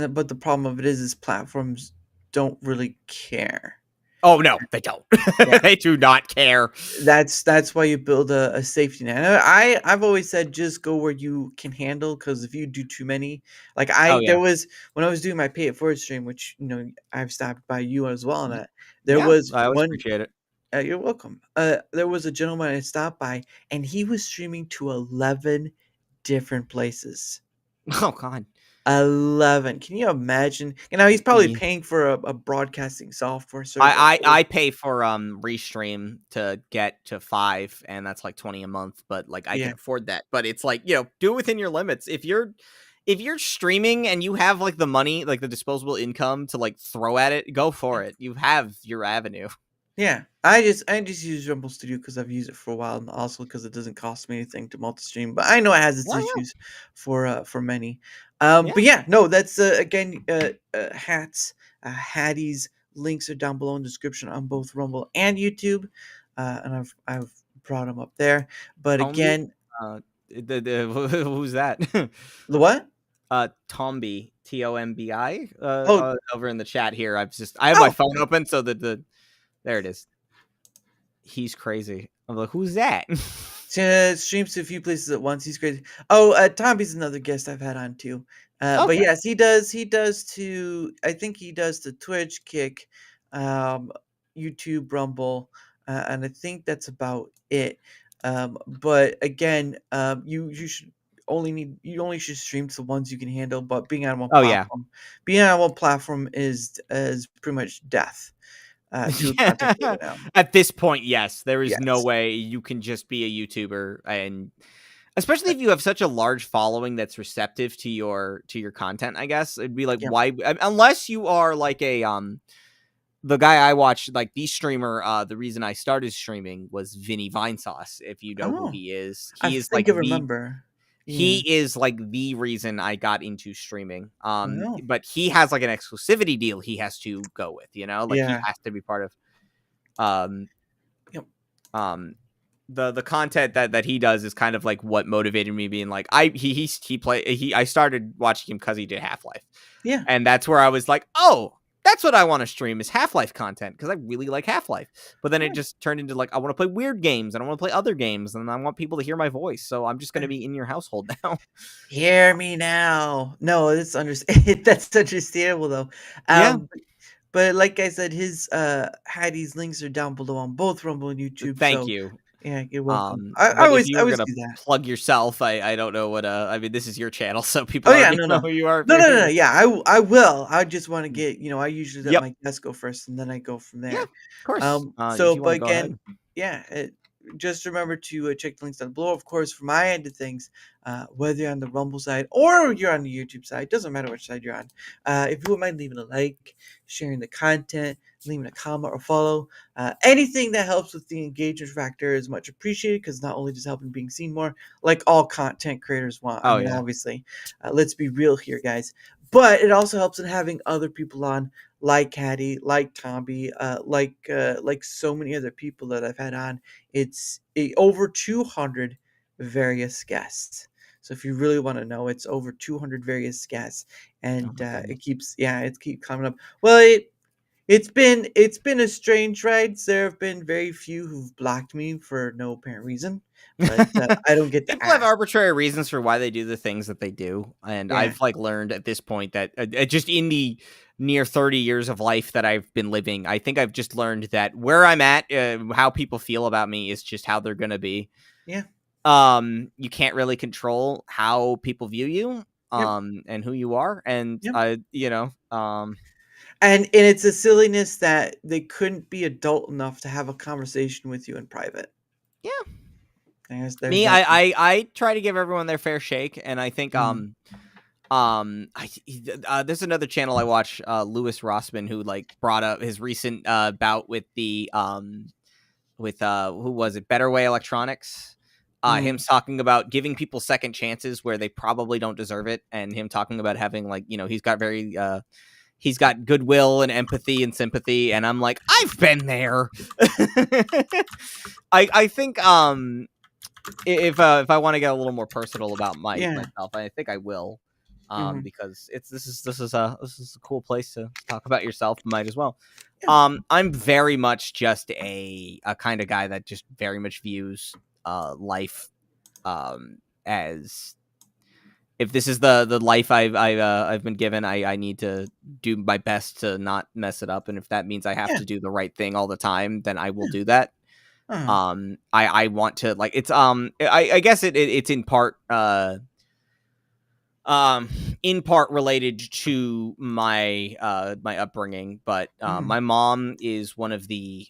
but the problem of it is platforms don't really care. Oh no, they don't. Yeah. They do not care. That's why you build a safety net. And I've always said just go where you can handle because if you do too many, like Oh, yeah. there was when I was doing my pay it forward stream, which I've stopped by you as well on that. There Yeah, was I always one. appreciate it. You're welcome. There was a gentleman I stopped by, and he was streaming to 11 different places. Oh God. 11. Can you imagine? He's probably Yeah. paying for a broadcasting software service. I pay for Restream to get to 5, and that's like 20 a month, but like I Yeah. can afford that. But it's like, do it within your limits. If you're streaming and you have like the money, like the disposable income to like throw at it, go for it. You have your avenue. Yeah, I just use Rumble Studio because I've used it for a while, and also because it doesn't cost me anything to multi-stream. But I know it has its Oh, yeah. issues for many. Yeah. But yeah, no, that's again hats, Hattie's links are down below in the description on both Rumble and YouTube, and I've brought them up there. But Tombi? again, Who's that? the what? Tombi, Tombi. Oh. Over in the chat here. I have my phone open so that there it is. He's crazy. I'm like, who's that? Streams to a few places at once. He's crazy. Oh, Tommy's another guest I've had on too. But Okay. yes, he does. I think he does to Twitch, Kick, YouTube, Rumble, and I think that's about it. But again, you should stream to the ones you can handle. But being on one Oh, yeah. being on one platform is pretty much death. To a content creator now. At this point, yes, there is no Yes. way you can just be a YouTuber, and especially if you have such a large following that's receptive to your content. I guess it'd be like, Yeah. why? Unless you are like a the guy I watched, like the streamer. The reason I started streaming was Vinny Vinesauce. If you know who he is, I he is think like I remember. He is like the reason I got into streaming. Wow. But he has like an exclusivity deal he has to go with, like he Yeah. has to be part of Yep. the content that he does is kind of like what motivated me being like I started watching him because he did Half-Life. Yeah. And that's where I was like, oh, that's what I want to stream is Half-Life content because I really like Half-Life. But then it just turned into like I want to play weird games and I want to play other games and I want people to hear my voice. So I'm just going to be in your household now. Hear me now. No, that's that's understandable though. Yeah. But like I said, his Hattie's links are down below on both Rumble and YouTube. Thank you. Yeah, you're welcome. But I always if you were do gonna that. plug yourself, I don't know what I mean this is your channel, so people Oh yeah, already know who you are. no. Yeah, I will. I just want to get I usually let Yep. my guest go first, and then I go from there. Yeah, of course. So, if you but wanna go again, ahead. yeah, just remember to check the links down below. Of course, from my end of things, whether you're on the Rumble side or you're on the YouTube side, doesn't matter which side you're on. If you wouldn't mind leaving a like, sharing the content, leaving a comment or follow, anything that helps with the engagement factor is much appreciated, because not only does it help in being seen more, like all content creators want. I Oh, mean, yeah. obviously, let's be real here, guys. But it also helps in having other people on, like Caddy, like Tomby, like so many other people that I've had on. It's over 200 various guests. So if you really want to know, it's over 200 various guests, Oh and my goodness. it keeps coming up. Well, it's been a strange ride. There have been very few who've blocked me for no apparent reason, but I don't get to People have ask. arbitrary reasons for why they do the things that they do, and Yeah, I've like learned at this point that just in the near 30 years of life that I've been living, I think I've just learned that where I'm at, how people feel about me is just how they're gonna be. yeah, You can't really control how people view you, yep, and who you are, and yep. And it's a silliness that they couldn't be adult enough to have a conversation with you in private. Yeah. There's Me, that. I try to give everyone their fair shake, and I think Mhm. there's another channel I watch, Louis Rossman, who like brought up his recent bout with the with who was it, Better Way Electronics. Him Mhm. talking about giving people second chances where they probably don't deserve it, and him talking about having, like, he's got goodwill and empathy and sympathy, and I'm like, I've been there. I think if I want to get a little more personal about Yeah. myself, I think I will, Mhm. because this is a cool place to talk about yourself. Might as well. Yeah. I'm very much just a kind of guy that just very much views life as, if this is the life I've been given, I need to do my best to not mess it up, and if that means I have Yeah. to do the right thing all the time, then I will do that. Uh-huh. I want to, like, it's I guess it's in part related to my my upbringing, but Mhm. my mom is one of the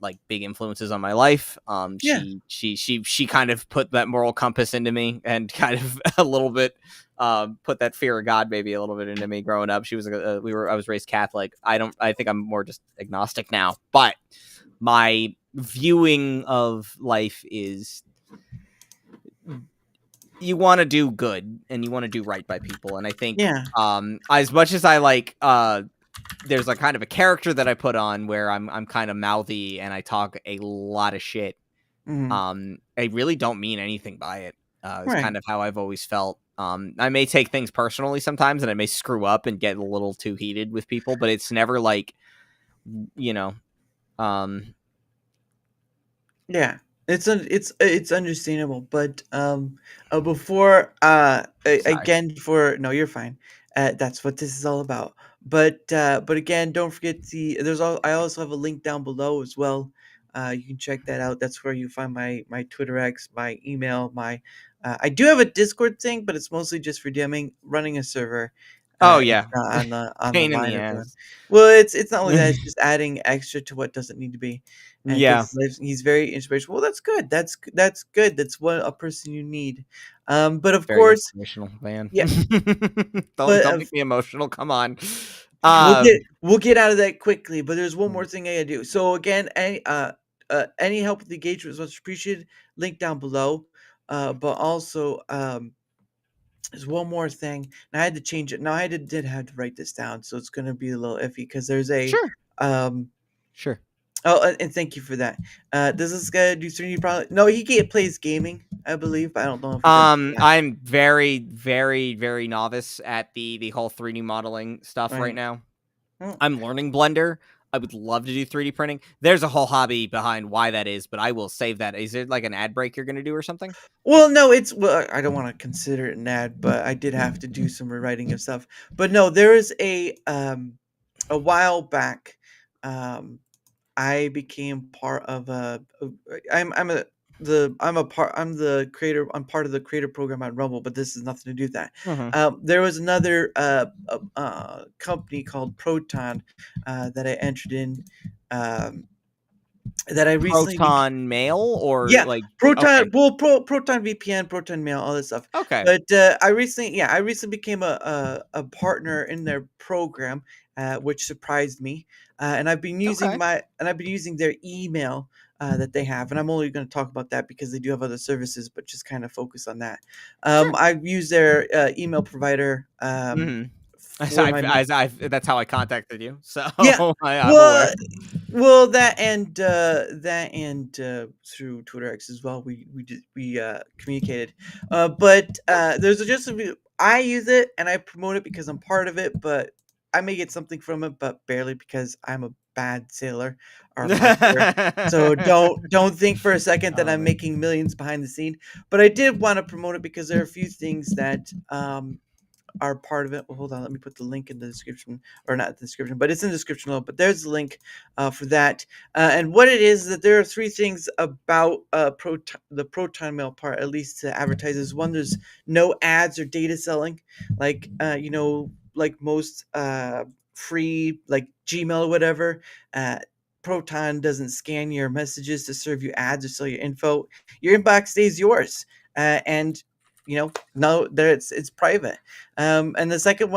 like big influences on my life. Yeah. She kind of put that moral compass into me, and kind of a little bit put that fear of God maybe a little bit into me growing up. She was I was raised Catholic. I think I'm more just agnostic now, but my viewing of life is, you want to do good and you want to do right by people, and I think Yeah. as much as I like there's a kind of a character that I put on where I'm kind of mouthy and I talk a lot of shit. Mhm. I really don't mean anything by it. It's Right. kind of how I've always felt. I may take things personally sometimes, and I may screw up and get a little too heated with people, but it's never like, you know um Yeah, it's understandable, but before sorry. again, before, no, you're fine. That's what this is all about. But again, don't forget I also have a link down below as well. You can check that out. That's where you find my Twitter X, my email, my I do have a Discord thing, but it's mostly just for DMing, running a server. Oh It's yeah. not on the Pain in line the or doing. ass. Well, it's not only that; it's just adding extra to what doesn't need to be. And Yeah. because he's very inspirational. Well, that's good. That's good. That's what a person you need. But of Very course, inspirational, man. yeah. Don't But don't make me emotional. Come on. we'll Um, get out of that quickly. But there's one mm, more thing I gotta do. So again, any help with the engagement is much appreciated. Link down below. But also, there's one more thing. And I had to change it. Now did have to write this down, so it's gonna be a little iffy because there's a sure, um sure. Oh, and thank you for that. Does this guy do 3D probably? No, plays gaming, I believe, but I don't know if he does. Yeah. I'm very, very, very novice at the whole 3D modeling stuff right Right. now. Well, I'm learning Blender. I would love to do 3D printing. There's a whole hobby behind why that is, but I will save that. Is it like an ad break you're gonna do or something? no, I don't want to consider it an ad, but I did have to do some rewriting of stuff. But no, there is a while back, um I became part of I'm a the I'm a part I'm the creator I'm part of the creator program on Rumble, but this has nothing to do with that. Hmm. There was another company called Proton that I entered in. Um, that I recently Proton Mail or yeah, like okay. Proton VPN, Proton Mail, all this stuff. Okay. But I recently became a partner in their program, which surprised me. And Okay. I've been using their email that they have, and I'm only going to talk about that because they do have other services, but just kind of focus on that. Sure. I've used their email provider Mhm. As for my I've that's how I contacted you. So yeah. I'm aware. Well, that and through Twitter X as well. We communicated, but there's just a few. I use it and I promote it because I'm part of it, but I may get something from it, but barely because I'm a bad sailor or marketer. So don't think for a second that Oh, I'm man. making millions behind the scene. But I did want to promote it because there are a few things that are part of it. Well, hold on, let me put the link in the description, or not the description, but it's in the description below. But there's the link for that. And what it is that there are three things about the Proton Mail part, at least to advertisers. One, there's no ads or data selling, like like most free like Gmail or whatever. Proton doesn't scan your messages to serve you ads or sell your info. Your inbox stays yours, and no, there it's private. And the second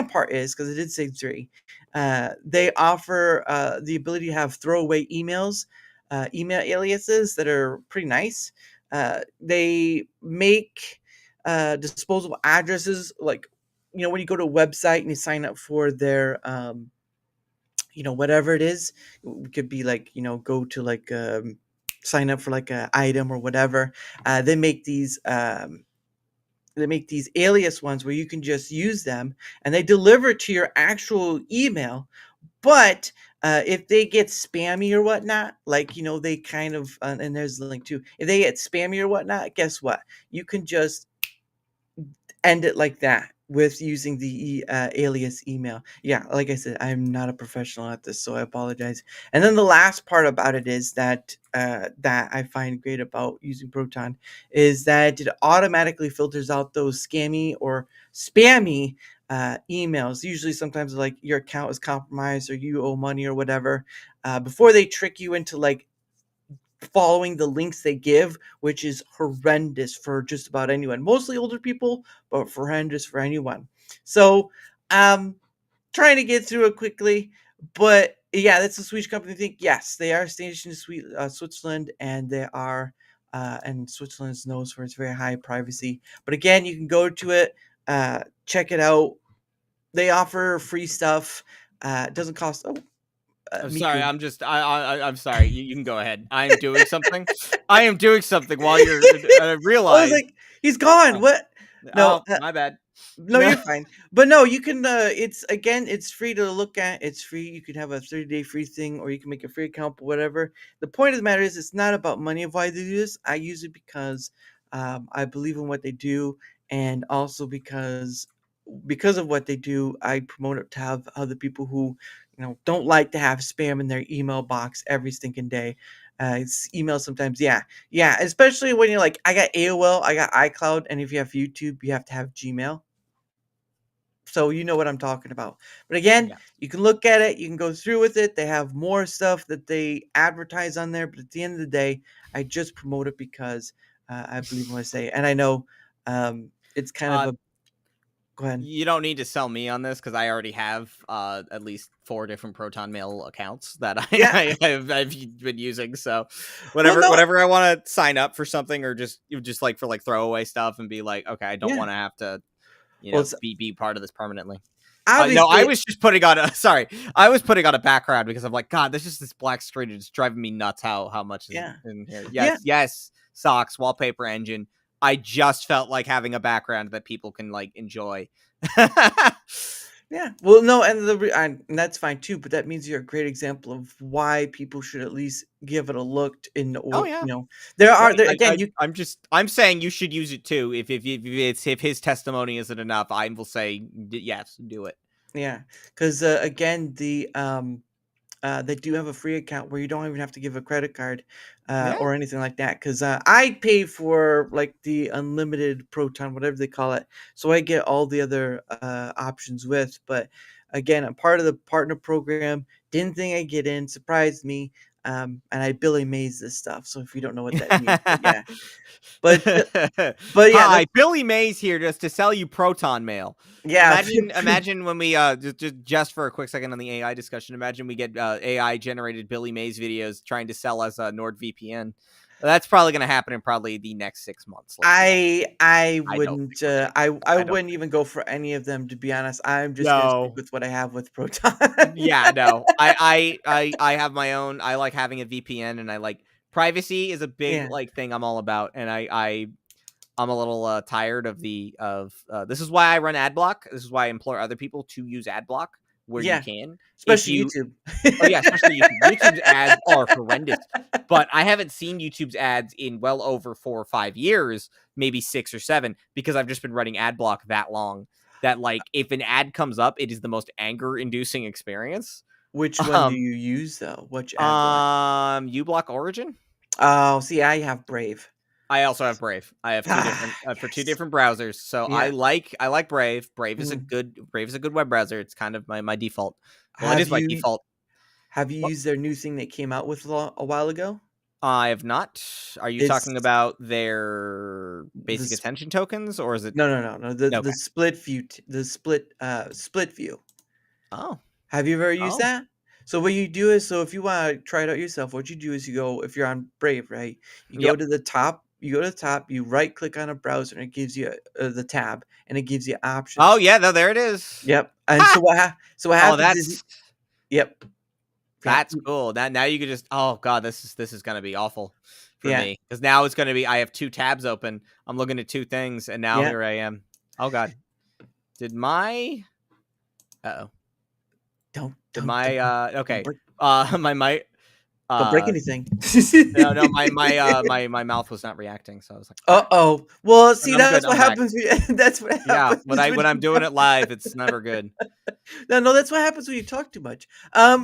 part is because it did say three. They offer the ability to have throwaway email aliases that are pretty nice. They make disposable addresses like when you go to a website and you sign up for their whatever it is. It could be like go to like sign up for like a item or whatever. They make these alias ones where you can just use them and they deliver to your actual email. But if they get spammy or whatnot, like they kind of and there's the link too. If they get spammy or whatnot, guess what? You can just end it like that with using the alias email. Yeah, like I said, I'm not a professional at this, so I apologize. And then the last part about it is that I find great about using Proton is that it automatically filters out those scammy or spammy emails. Usually, sometimes like your account is compromised or you owe money or whatever, before they trick you into like following the links they give, which is horrendous for just about anyone. Mostly older people, but horrendous for anyone. So, trying to get through it quickly, but yeah, that's a Swedish company. I think yes, they are stationed in Switzerland, and they are, and Switzerland is known for its very high privacy. But again, you can go to it, check it out. They offer free stuff. It doesn't cost. Oh, I'm sorry. Miku. I'm sorry. You can go ahead. I'm doing something. I am doing something while you're. I I was realize. like, he's gone. Oh, What? No, oh, my bad. no, you're fine. But no, you can. It's free to look at. It's free. You can have a 30-day free thing, or you can make a free account, whatever. The point of the matter is, it's not about money of why they do this. I use it because I believe in what they do, and also because of what they do, I promote it to have other people who, don't like to have spam in their email box every stinking day. It's email sometimes, yeah, yeah. Especially when you're like, I got AOL, I got iCloud, and if you have YouTube, you have to have Gmail. So you know what I'm talking about. But again, Yeah. you can look at it, you can go through with it. They have more stuff that they advertise on there, but at the end of the day, I just promote it because I believe in what I say, and I know it's kind of Uh, a. Go ahead. you don't need to sell me on this because I already have at least 4 different Proton Mail accounts that Yeah. I've been using. So Well, no. whenever I want to sign up for something or just like for like throwaway stuff and be like, okay, I don't Yeah. want to have to Well, it's be part of this permanently. No, I obviously. was just putting on a sorry. I was putting on a background because I'm like, God, this is this black screen. It's driving me nuts. How much is Yeah. in here? Yeah. Yes. Socks, wallpaper engine. I just felt like having a background that people can like enjoy. Yeah. Well, no, and that's fine too. But that means you're a great example of why people should at least give it a look. Oh yeah, There are right. there again. I'm saying you should use it too. If his testimony isn't enough, I will say yes, do it. Yeah, because again, they do have a free account where you don't even have to give a credit card Yeah. or anything like that. Because I pay for like the unlimited Proton, whatever they call it, so I get all the other options with. But again, I'm part of the partner program. Didn't think I'd get in. Surprised me. and I Billy Mays this stuff. So if you don't know what that means, but yeah, but but yeah, Hi, Billy Mays here just to sell you proton mail. yeah, Imagine when we just for a quick second on the AI discussion. Imagine we get AI generated Billy Mays videos trying to sell us NordVPN. That's probably going to happen in probably the next 6 months. I I don't wouldn't think we're I don't wouldn't think even go for any of them, to be honest. I'm just gonna stick No. with what I have with Proton. Yeah, no. I have my own. I like having a VPN, and I like privacy is a big Yeah, thing I'm all about, and I'm a little tired of this is why I run ad block. This is why I implore other people to use ad block where you yeah, can. If especially you YouTube. Oh yeah, especially YouTube. YouTube's ads are horrendous. But I haven't seen YouTube's ads in well over 4 or 5 years, maybe 6 or 7, because I've just been running ad block that long that like if an ad comes up, it is the most anger-inducing experience. Which one do Um you use though? Which ad block? uBlock Origin. Oh, see, I have Brave. I also have Brave. I have two different for two Yes. different browsers. So Yeah. I like Brave. Brave is a Mhm. good web browser. It's kind of my default. Well, it Have is my you default. have you What? used their new thing they came out with a while ago? I have not. Are you talking It's about their the basic s- attention tokens, or is it no, the okay? split view. Oh, Have you ever used oh, that? So what you do is, so if you want to try it out yourself, what you do is you go, if you're on Brave, right? You go yep. to the top, you right click on a browser and it gives you the tab and it gives you Oh options. yeah, no, there it is. Yep. And Ha! so what Oh, happens is, yep, yeah, that's cool. Now you could just. Oh god, this is gonna be awful for yeah, me because now it's gonna be. I have 2 tabs open. I'm looking at 2 things, and now yeah. here I am. Oh god, did my oh did my Don't okay break, my don't break uh anything. no my mouth was not reacting, so I was like, ah, Uh-oh. Well, see, I'm good. that's what I'm back. happens. That's what Yeah, happens when when I'm you doing talk. it live, it's never good. No, that's what happens when you talk too much. Oh,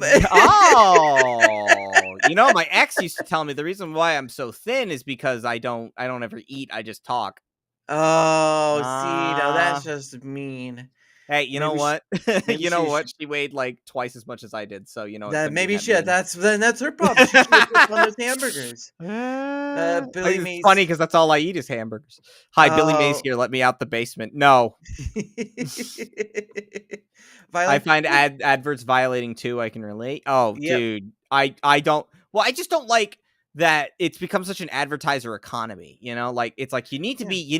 my ex used to tell me the reason why I'm so thin is because I don't ever eat. I just talk. Oh, see, now Uh, that's just mean. hey, you know Maybe she, what? maybe You know she what? should. She weighed like twice as much as I did, so it That couldn't be maybe that she. mean. That's her problem. She should have quit on those hamburgers. Billy It's funny Mays. because that's all I eat is hamburgers. Hi, Billy Mays Oh, here. Let me out the basement. No, I Violent. find adverts violating too. I can relate. Oh, Yep. dude, I don't. Well, I just don't like that it's become such an advertiser economy. Like it's like Yeah. you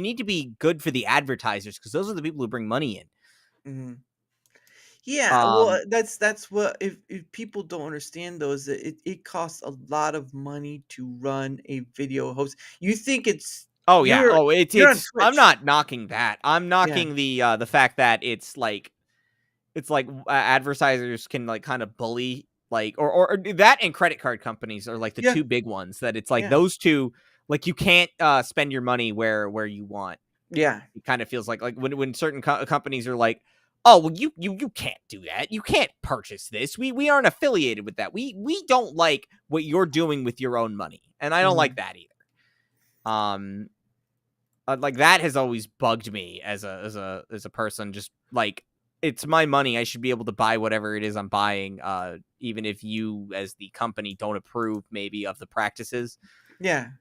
need to be good for the advertisers because those are the people who bring money in. Mhm. Yeah, well, Um. that's what, if people don't understand though, is that it costs a lot of money to run a video host. You think it's Oh yeah. Oh, you're on it's. I'm Twitch. not knocking that. I'm Yeah. knocking the fact that it's like advertisers can like kind of bully like or that and credit card companies are like the Yeah. 2 big ones that it's like Yeah. those 2 like you can't spend your money where you want. Yeah. It kind of feels like when certain companies are like, oh well, you can't do that, you can't purchase this, we aren't affiliated with that, we don't like what you're doing with your own money, and I don't like Mhm. that either. um like that has always bugged me as a person. Just like it's my money, I should be able to buy whatever it is I'm buying, even if you as the company don't approve maybe of the practices, Yeah.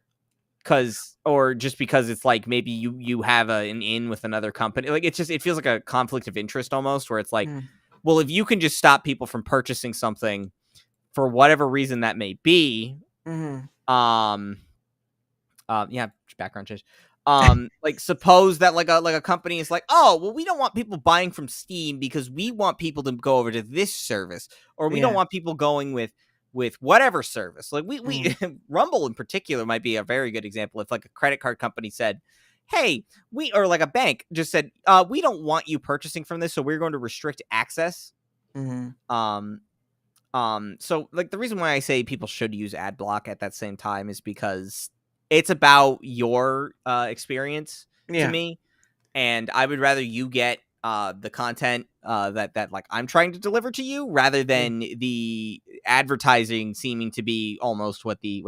or just because it's like maybe you have an in with another company. Like it feels like a conflict of interest almost, where it's like, Mm. well, if you can just stop people from purchasing something for whatever reason that may be, Mhm. um yeah, background change. Like suppose that like a company is like, oh well, we don't want people buying from Steam because we want people to go over to this service, or we don't Yeah. want people going with whatever service. Like we Mhm. Rumble in particular might be a very good example. If like a credit card company said, hey, or like a bank just said, we don't want you purchasing from this, so we're going to restrict access. Mhm. So like the reason why I say people should use ad block at that same time is because it's about your experience to Yeah. me, and I would rather you get the content that like I'm trying to deliver to you rather Yeah. than the advertising seeming to be almost what the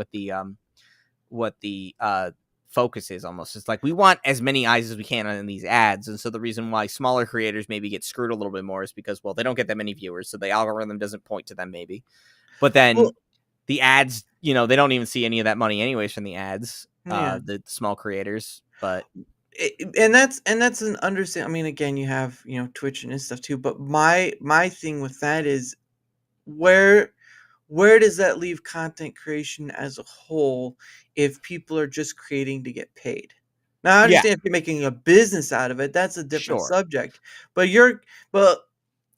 focus is. Almost it's like we want as many eyes as we can on these ads, and so the reason why smaller creators maybe get screwed a little bit more is because, well, they don't get that many viewers, so the algorithm doesn't point to them maybe. But Well, then the ads, they don't even see any of that money anyways from the ads. Yeah. The small creators, but And that's an understand. I mean, again, you have Twitch and stuff too. But my thing with that is where does that leave content creation as a whole if people are just creating to get paid? Now, I yeah, understand if you're making a business out of it, that's a different sure. subject. But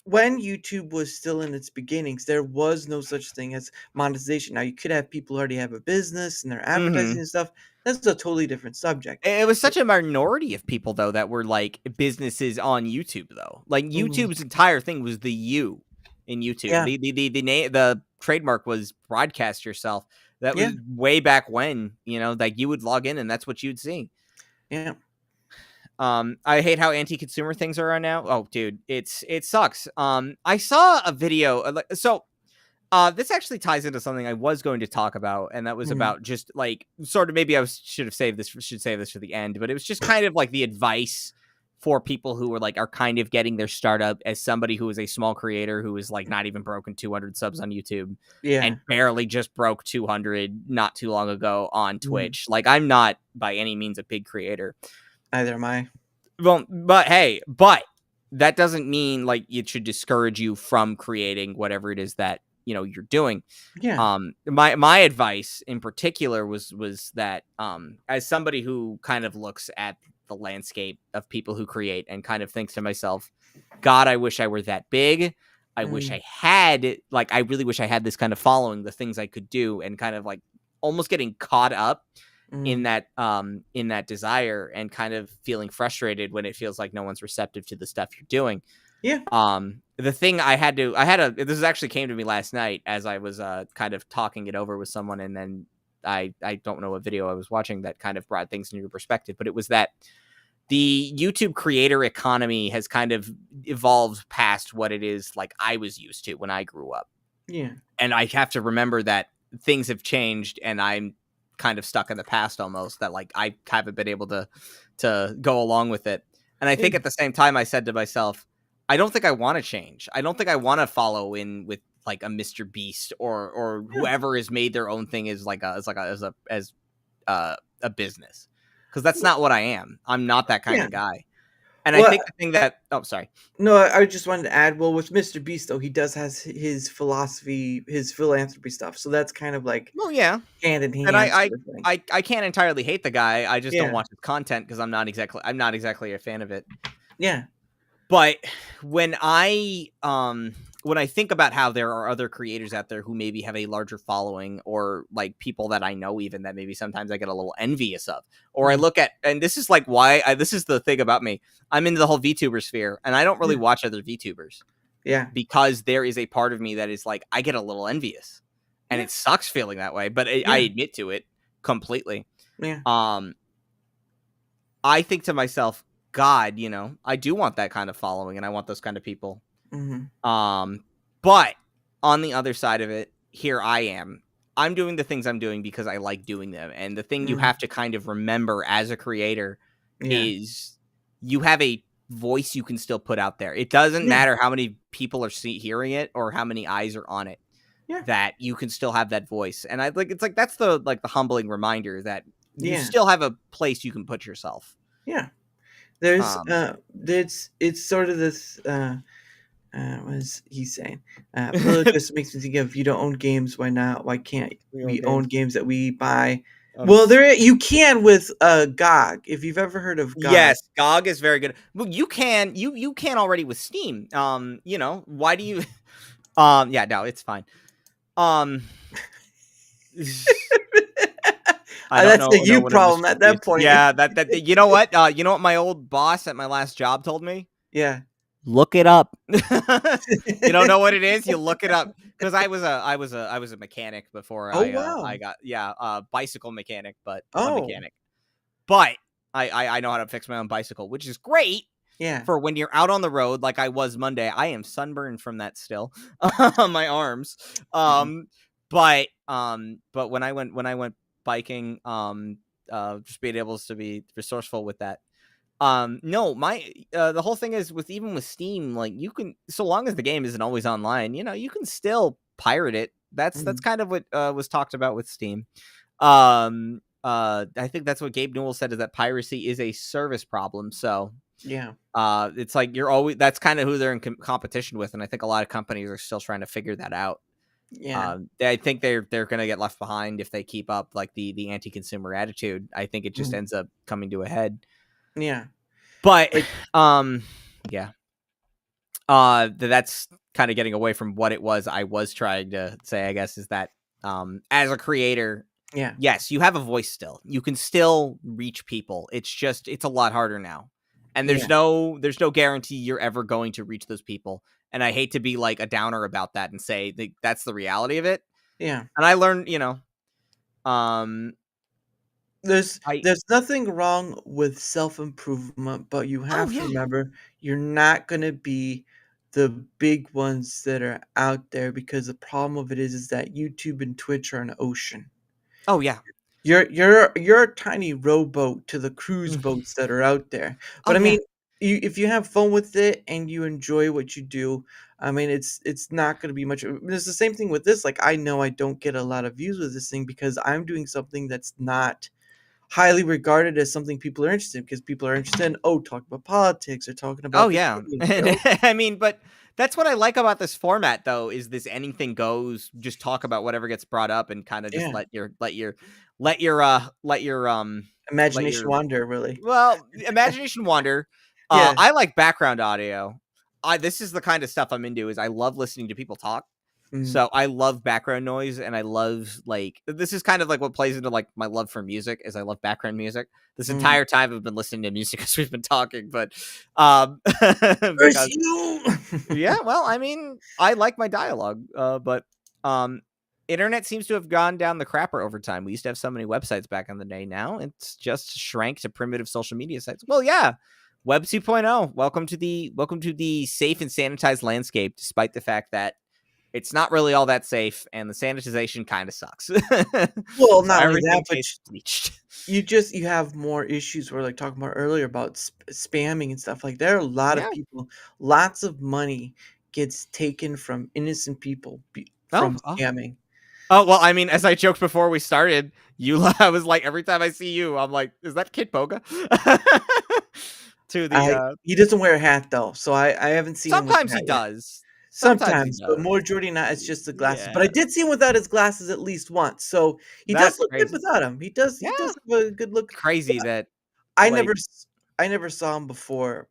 when YouTube was still in its beginnings, there was no such thing as monetization. Now, you could have people who already have a business and they're advertising Mhm. and stuff. That's a totally different subject. It was such a minority of people though that were like businesses on YouTube though. Like Mhm. YouTube's entire thing was the U in YouTube. Yeah, The trademark was broadcast yourself. That yeah, was way back when, like you would log in and that's what you'd see. yeah. I hate how anti-consumer things are now. Oh, dude, it sucks. I saw a video. This actually ties into something I was going to talk about, and that was Mhm. about just like sort of maybe should save this for the end, but it was just kind of like the advice for people who are kind of getting their startup as somebody who is a small creator who is like not even broken 200 subs on YouTube Yeah. and barely just broke 200 not too long ago on Mhm. Twitch. Like I'm not by any means a big creator. Neither am I. Well, but that doesn't mean like it should discourage you from creating whatever it is that you're doing. Yeah. My advice in particular was that as somebody who kind of looks at the landscape of people who create and kind of thinks to myself, God, I wish I were that big. I wish Mm, I had I really wish I had this kind of following, the things I could do, and kind of like almost getting caught up mm. in that desire and kind of feeling frustrated when it feels like no one's receptive to the stuff you're doing. Yeah. The thing this actually came to me last night as I was kind of talking it over with someone, and then I don't know what video I was watching that kind of brought things into perspective, but it was that the YouTube creator economy has kind of evolved past what it is like I was used to when I grew up. Yeah. And I have to remember that things have changed and I'm kind of stuck in the past almost, that like I haven't been able to go along with it. And I Yeah. think at the same time I said to myself, I don't think I want to change. I don't think I want to follow in with like a Mr. Beast or Yeah. whoever has made their own thing as a business, because that's not what I am. I'm not that kind Yeah. of guy. And I Well, think the thing that sorry. no, I just wanted to add. Well, with Mr. Beast though, he does has his philosophy, his philanthropy stuff. So that's kind of like Well, yeah. hand in And hand sort of thing. I can't entirely hate the guy. I just don't Yeah. watch his content because I'm not exactly a fan of it. Yeah. But when I think about how there are other creators out there who maybe have a larger following, or like people that I know even that maybe sometimes I get a little envious of, or I Mhm. look at, and this is like this is the thing about me. I'm into the whole VTuber sphere and I don't really Yeah. watch other VTubers Yeah. because there is a part of me that is like, I get a little envious and Yeah. it sucks feeling that way, but I Yeah. admit to it completely. Yeah. I think to myself, God, I do want that kind of following and I want those kind of people. Mhm. But on the other side of it, here I am. I'm doing the things I'm doing because I like doing them. And the thing you Mhm. have to kind of remember as a creator Yeah. is you have a voice you can still put out there. It doesn't Yeah. matter how many people are hearing it or how many eyes are on it. Yeah. That you can still have that voice. And I like, it's like that's the humbling reminder that you Yeah. still have a place you can put yourself. Yeah. There's Um, it's sort of this what is he saying? Political just makes me think of, you don't own games, why not? Why can't we own games that we buy? Well, there you can with GOG, if you've ever heard of GOG. Yes, GOG is very good. Well, you can already with Steam. Why do you yeah, no, it's fine. I don't That's know a you what a problem Mr. at that Beast- point. Yeah, that you know what? You know what my old boss at my last job told me? Yeah. Look it up. You don't know what it is? You look it up, because I was a mechanic before Oh, I wow. got bicycle mechanic, but a Oh, mechanic. But I know how to fix my own bicycle, which is great yeah. for when you're out on the road like I was Monday. I am sunburned from that still on my arms. Mhm. But when I went biking, just being able to be resourceful with that. No, my the whole thing is with Steam, like you can, so long as the game isn't always online, you can still pirate it. That's Mhm. kind of what was talked about with Steam. I think that's what Gabe Newell said, is that piracy is a service problem. So Yeah. it's like that's kind of who they're in competition with, and I think a lot of companies are still trying to figure that out. Yeah. I think they're going to get left behind if they keep up like the anti-consumer attitude. I think it just Mhm. ends up coming to a head. Yeah. But Like, yeah. That's kind of getting away from what it was I was trying to say, I guess, is that as a creator, yeah. yes, you have a voice still. You can still reach people. It's a lot harder now. And Yeah. there's no guarantee you're ever going to reach those people. And I hate to be like a downer about that and say that's the reality of it. Yeah. And I learned, um I There's nothing wrong with self-improvement, but you oh have to yeah. remember you're not gonna be the big ones that are out there, because the problem of it is that YouTube and Twitch are an ocean. Oh yeah. You're a tiny rowboat to the cruise boats that are out there. But Oh I yeah. mean, if you have fun with it and you enjoy what you do, I mean, it's not going to be much. It's the same thing with this. Like, I know I don't get a lot of views with this thing because I'm doing something that's not highly regarded as something people are interested in, because people are interested in, oh, talking about politics or talking Oh about the yeah. game. And I mean, but that's what I like about this format though, is this anything goes, just talk about whatever gets brought up and kind of just Yeah, let your let imagination your wander, really. imagination wander. Yeah. I like background audio. This is the kind of stuff I'm into, is I love listening to people talk. Mm, So I love background noise, and I love, like, this is kind of like what plays into like my love for music, is I love background music. This mm. entire time I've been listening to music as we've been talking, but Curse because you! yeah, well, I mean, I like my dialogue, but um, internet seems to have gone down the crapper over time. We used to have so many websites back in the day. Now it's just shrank to primitive social media sites. Well, yeah, Web 2.0. Welcome to the safe and sanitized landscape, despite the fact that it's not really all that safe, and the sanitization kind of sucks. Well, So not only that, everything but tastes bleached. you have more issues where, like, talking about earlier about spamming and stuff. Like, there are a lot of Yeah. people, lots of money gets taken from innocent people Oh, from oh, scamming. oh. Well, I mean, as I joked before we started, I was like, every time I see you, I'm like, is that Kid Boga? To the I He doesn't wear a hat though, so I haven't seen him with sometimes a he hat yet. does. Sometimes he Sometimes, but does. majority not. It's just the glasses. But I Yeah, did see him without his glasses at least once, so he does that's look good crazy. without him. Yeah, He does have a good look. crazy that, I like, never s I never saw him before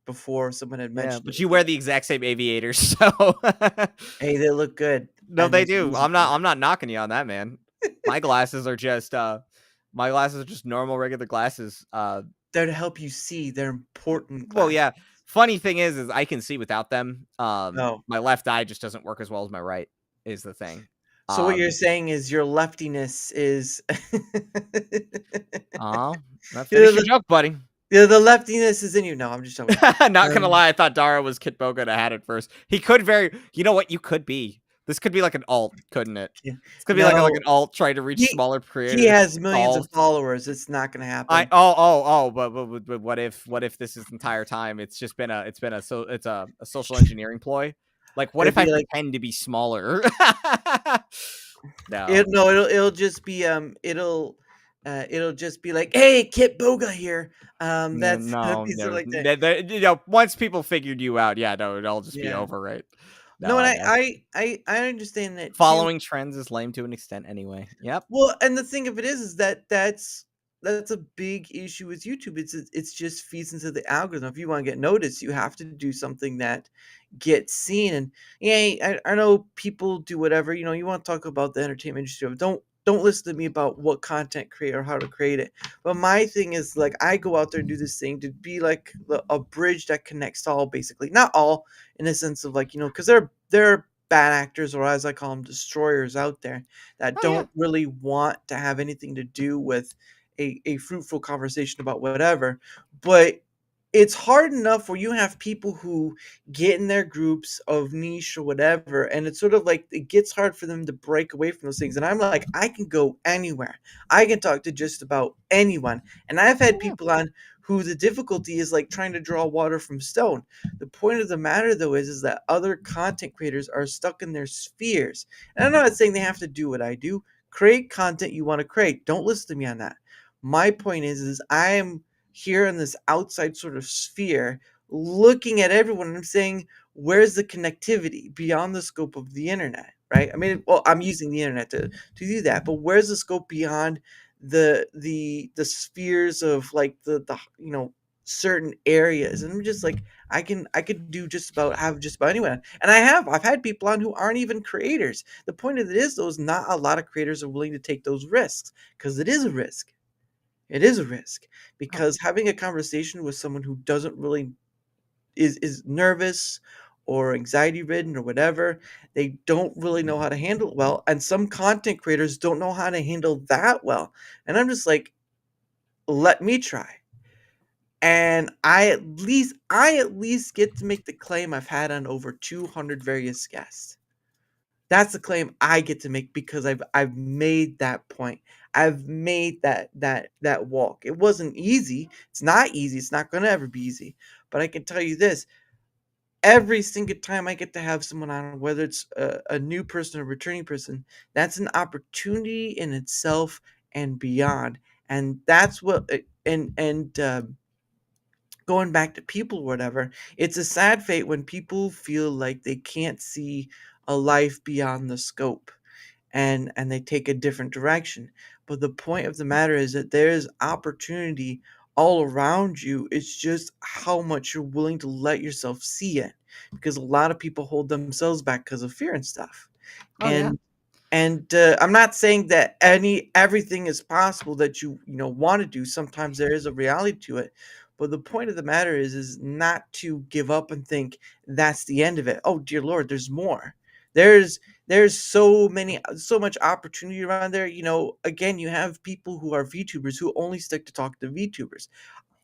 someone had yeah, mentioned but it you to me. wear the exact same aviators, so Hey, they look good, no, and they it's do. easy to. I'm not knocking you on that, man. My glasses are just normal regular glasses. They're to help you see, they're important Well, glasses. yeah. Funny thing is I can see without them. Oh, My left eye just doesn't work as well as my right, is the thing. so what you're Um, saying is your leftiness is oh, now you know, finish your joke, buddy. the leftiness is in you. No, I'm just joking. Not gonna Um, lie, I thought Dara was Kit Boga and I had it first. He could you know what? You could be. This could be like an alt, couldn't it? yeah. This could be like No, an alt trying to reach he smaller he creators. has millions of Alt. followers, it's not gonna I happen. but what if this entire time it's a social engineering ploy? Like, what It'd if I be like pretend to be smaller? it No. no, it'll just be, it'll just be like, "Hey, Kit Boga here." No, That's it'll no, be sort of no. like that. Once people figured you out, yeah, no, it'll all just be Yeah. over, right? No, No, and I know. I understand that too. Following trends is lame to an extent anyway. Yep. Well, and the thing of it is that that's a big issue with YouTube. It's just feeds into the algorithm. If you want to get noticed, you have to do something that gets seen. And yeah, I know people do whatever. You know, you want to talk about the entertainment industry. But don't listen to me about what content create or how to create it. But my thing is, like, I go out there and do this thing to be like a bridge that connects all, basically. Not all, in a sense of, like, because there are bad actors, or as I call them, destroyers out there that Oh yeah. don't really want to have anything to do with a fruitful conversation about whatever. But it's hard enough where you have people who get in their groups of niche or whatever, and it's sort of like it gets hard for them to break away from those things. And I'm like, I can go anywhere. I can talk to just about anyone. And I've had Yeah. people on who the difficulty is like trying to draw water from stone. The point of the matter though is that other content creators are stuck in their spheres. And I'm not saying they have to do what I do. Create content you want to create. Don't listen to me on that. My point is I am here in this outside sort of sphere looking at everyone and I'm saying, where's the connectivity beyond the scope of the internet? Right? I mean, well, I'm using the internet to do that, but where's the scope beyond the spheres of like the certain areas? And I'm just like, I could do just about have just about anyone. And I've had people on who aren't even creators. The point of it is though is not a lot of creators are willing to take those risks, because it is a risk. It is a risk, Oh, because having a conversation with someone who doesn't really is nervous or anxiety ridden or whatever, they don't really know how to handle it well, and some content creators don't know how to handle that well. And I'm just like, let me try. And I at least get to make the claim I've had on over 200 various guests. That's the claim I get to make because I've made that point. I've made that walk. It wasn't easy. It's not easy. It's not going to ever be easy. But I can tell you this, every single time I get to have someone on, whether it's a new person or a returning person, that's an opportunity in itself and beyond. And that's what going back to people or whatever, it's a sad fate when people feel like they can't see a life beyond the scope, and they take a different direction. But the point of the matter is that there's opportunity all around you. It's just how much you're willing to let yourself see it, because a lot of people hold themselves back because of fear and stuff. oh yeah. And I'm not saying that everything is possible that you want to do. Sometimes there is a reality to it, but the point of the matter is not to give up and think that's the end of it. Oh dear Lord, there's more. There's so much opportunity around there. Again, you have people who are VTubers who only stick to talk to VTubers.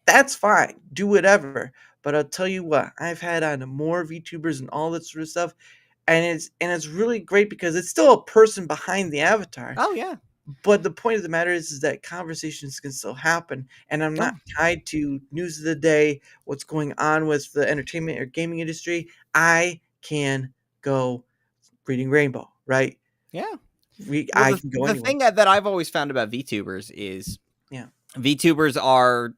That's fine. Do whatever. But I'll tell you what, I've had on more VTubers and all that sort of stuff, and it's really great because it's still a person behind the avatar. Oh yeah. But the point of the matter is that conversations can still happen, and I'm not Oh tied to news of the day, what's going on with the entertainment or gaming industry. I can go reading Rainbow, right? yeah. Well, I the can go the anywhere. thing that I've always found about VTubers is Yeah. VTubers are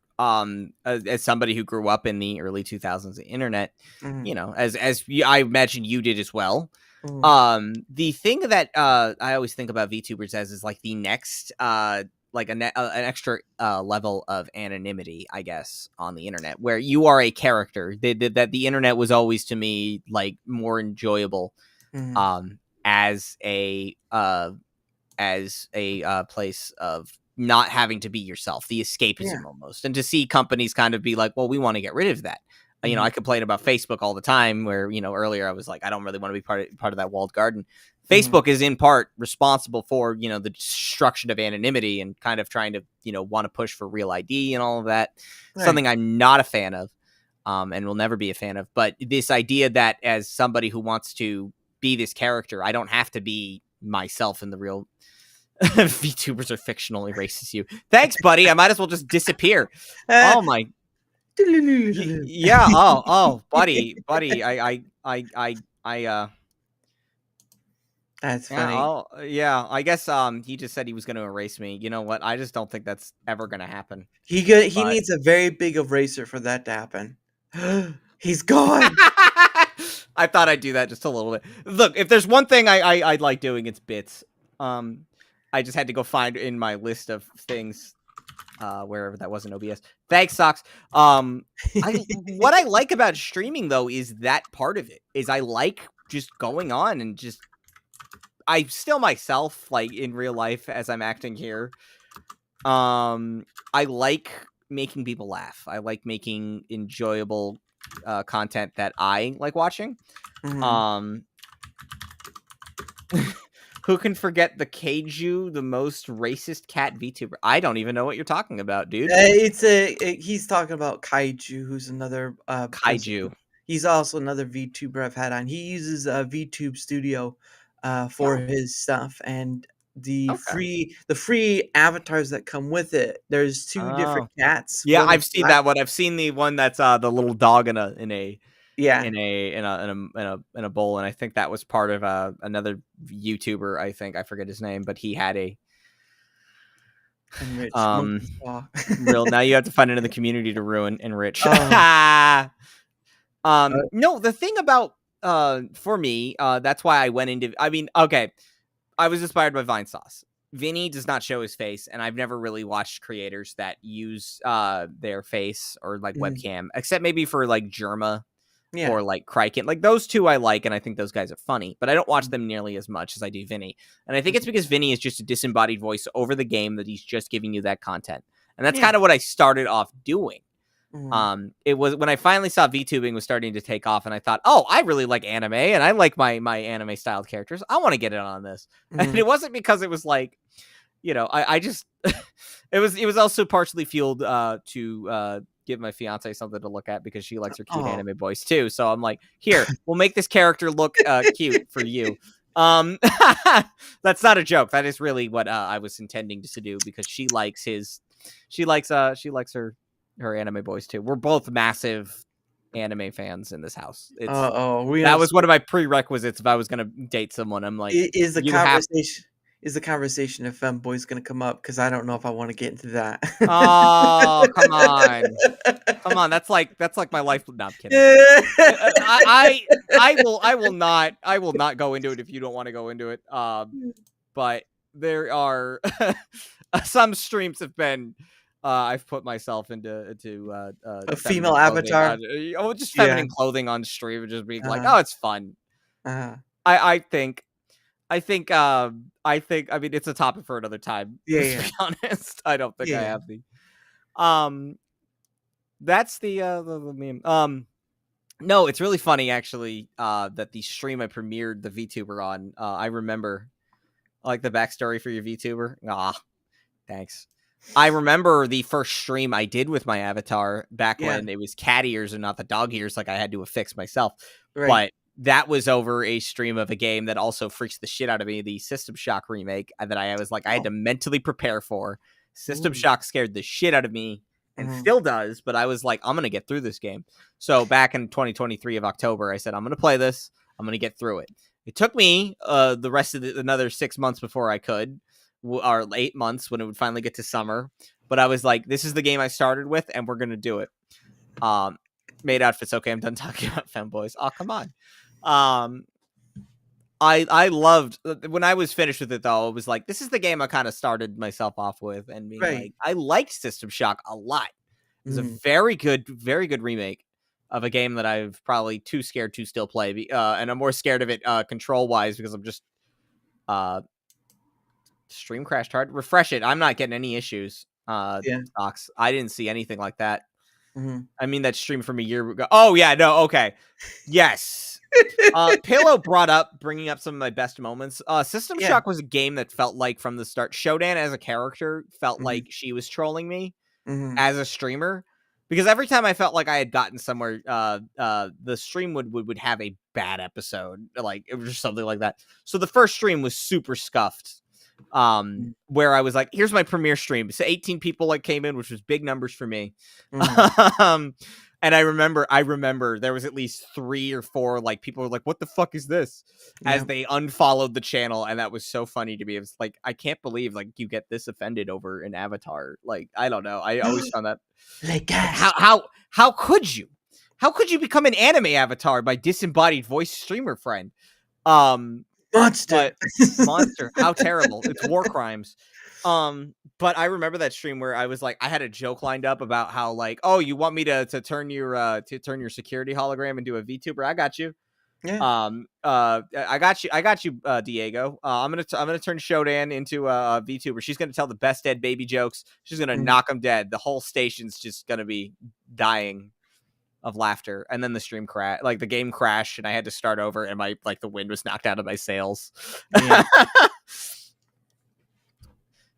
as somebody who grew up in the early 2000s internet, Mhm, I imagine you did as well. mhm. The thing that I always think about VTubers as is like the next like an extra level of anonymity, I guess, on the internet, where you are a character. That the internet was always to me like more enjoyable Mhm. um as a place of not having to be yourself, the Yeah. escapism almost, and to see companies kind of be like, well, we want to get rid of that. Mhm. I complain about Facebook all the time, where earlier I was like, I don't really want to be part of that walled garden. Mhm. Facebook is in part responsible for the destruction of anonymity and kind of trying to want to push for real ID and all of that. Right. Something I'm not a fan of, and will never be a fan of. But this idea that as somebody who wants to be this character, I don't have to be myself in the real. VTubers are fictional, erases you. Thanks, buddy. I might as well just disappear. Ah. Oh my, yeah. Buddy. That's Yeah. funny. Oh, yeah. I guess he just said he was going to erase me. You know what? I just don't think that's ever going to happen. He But needs a very big eraser for that to happen. He's gone. I thought I'd do that just a little bit. Look, if there's one thing I'd like doing, it's bits. I just had to go find in my list of things wherever that was in OBS. Thanks, Socks. What I like about streaming though is that part of it is I like just going on and just I still myself like in real life as I'm acting here. I like making people laugh. I like making enjoyable content that I like watching. Mhm. Um Who can forget the Kaiju, the most racist cat VTuber? I don't even know what you're talking about, dude. He's talking about Kaiju, who's another Kaiju. He's also another VTuber I've had on. He uses a VTube Studio for his stuff, and the Okay. free avatars that come with it. There's two different Oh. cats. Yeah, One I've is seen black. that one. I've seen the one that's the little dog Yeah, in a bowl, and I think that was part of another YouTuber. I think I forget his name, but he had a and Rich um Monkey Paw. real. Now you have to find it in the community to ruin enrich. Oh, No, the thing about for me, that's why I went into. I mean, okay, I was inspired by Vine Sauce. Vinny does not show his face, and I've never really watched creators that use their face or like mhm. webcam, except maybe for like Germa Yeah. or like Kraken. Like those two I like, and I think those guys are funny, but I don't watch Mm, them nearly as much as I do Vinny. And I think it's mhm. because Vinny is just a disembodied voice over the game that he's just giving you that content. And that's Yeah. kind of what I started off doing. Mhm. It was when I finally saw VTubing was starting to take off, and I thought, oh, I really like anime, and I like my anime styled characters. I want to get in on this. And Mhm. it wasn't because it was like, I just it was also partially fueled to give my fiance something to look at because she likes her cute Oh. anime boys too. So I'm like, here, we'll make this character look cute for you. That's not a joke. That is really what I was intending to do because she likes her anime boys too. We're both massive anime fans in this house. We That have was one of my prerequisites if I was gonna date someone. I'm like, is the you have. conversation if femboy's gonna come up? Because I don't know if I want to get into that. Oh, come on. Come on, that's like my life. No, I'm kidding. I will not go into it if you don't want to go into it. But there are some streams have been I've put myself into A feminine female clothing, avatar. just Yeah. feminine clothing on stream, just being like, Uh, oh, it's fun. uh, I think I mean it's a topic for another time. yeah, Let's yeah, be honest. I don't think I yeah. have the um that's the meme. No, it's really funny actually. That the stream I premiered the VTuber on. I remember like the backstory for your VTuber. Ah, thanks. I remember the first stream I did with my avatar back Yeah, when it was cat ears and not the dog ears, like I had to affix myself. right. But that was over a stream of a game that also freaks the shit out of me, the System Shock remake that I was like I had Oh, to mentally prepare for. System ooh, Shock scared the shit out of me and mhm, still does, but I was like, I'm gonna get through this game. So back in 2023 of October, I said, I'm gonna play this, I'm gonna get through it. It took me the rest of another 6 months before I could, or 8 months when it would finally get to summer. But I was like, this is the game I started with, and we're gonna do it. Made outfits. Okay, I'm done talking about femboys. Oh, come on. Um, I loved when I was finished with it though. It was like this is the game I kind of started myself off with, and being right. like, I liked System Shock a lot. It was a Mhm, very good remake of a game that I've probably too scared to still play. And I'm more scared of it control wise because I'm just stream crashed hard. Refresh it. I'm not getting any issues. yeah. Stocks. I didn't see anything like that. Mhm. I mean that stream from a year ago. Oh yeah, no, okay. Yes. Pillow brought up bringing up some of my best moments. System Yeah. Shock was a game that felt like from the start, Shodan as a character felt Mhm, like she was trolling me mhm. as a streamer. Because every time I felt like I had gotten somewhere, the stream would have a bad episode, like it was just something like that. So the first stream was super scuffed, Mm, where I was like, "Here's my premiere stream." So 18 people like came in, which was big numbers for me. mhm. um, and I remember there was at least 3 or 4 like people were like, "What the fuck is this?" As Yeah. they unfollowed the channel, and that was so funny to me. It was like, I can't believe like you get this offended over an avatar. Like I don't know. I always found that Like like gas. how could you? How could you become an anime avatar by disembodied voice streamer friend? Monster. But monster, how terrible. It's war crimes. But I remember that stream where I was like, I had a joke lined up about how like, oh, you want me to turn your security hologram into a VTuber? I got you. Yeah. I got you, Diego. I'm gonna turn Shodan into a VTuber. She's gonna tell the best dead baby jokes. She's gonna Mhm. knock them dead. The whole station's just gonna be dying. of laughter, and then the stream like the game crashed, and I had to start over, and the wind was knocked out of my sails. Yeah.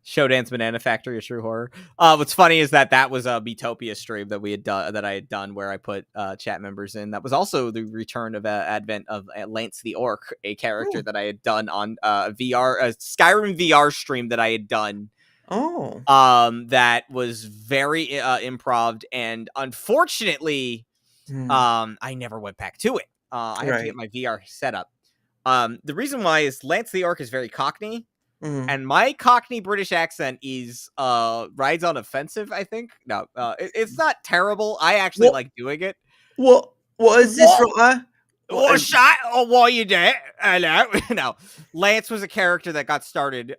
Showdance Banana Factory, a true horror. What's funny is that was a Beatopia stream that I had done where I put chat members in. That was also the return of advent of Lance the Orc, a character that I had done on a Skyrim VR stream that I had done. Oh. That was very improv, and unfortunately, I never went back to it. I have to get my VR set up. The reason why is Lance the Orc is very Cockney. And my Cockney British accent is rides on offensive, I think. No, it's not terrible. I actually like doing it. What is this from? What shot? Oh, why you there? Hello. No, Lance was a character that got started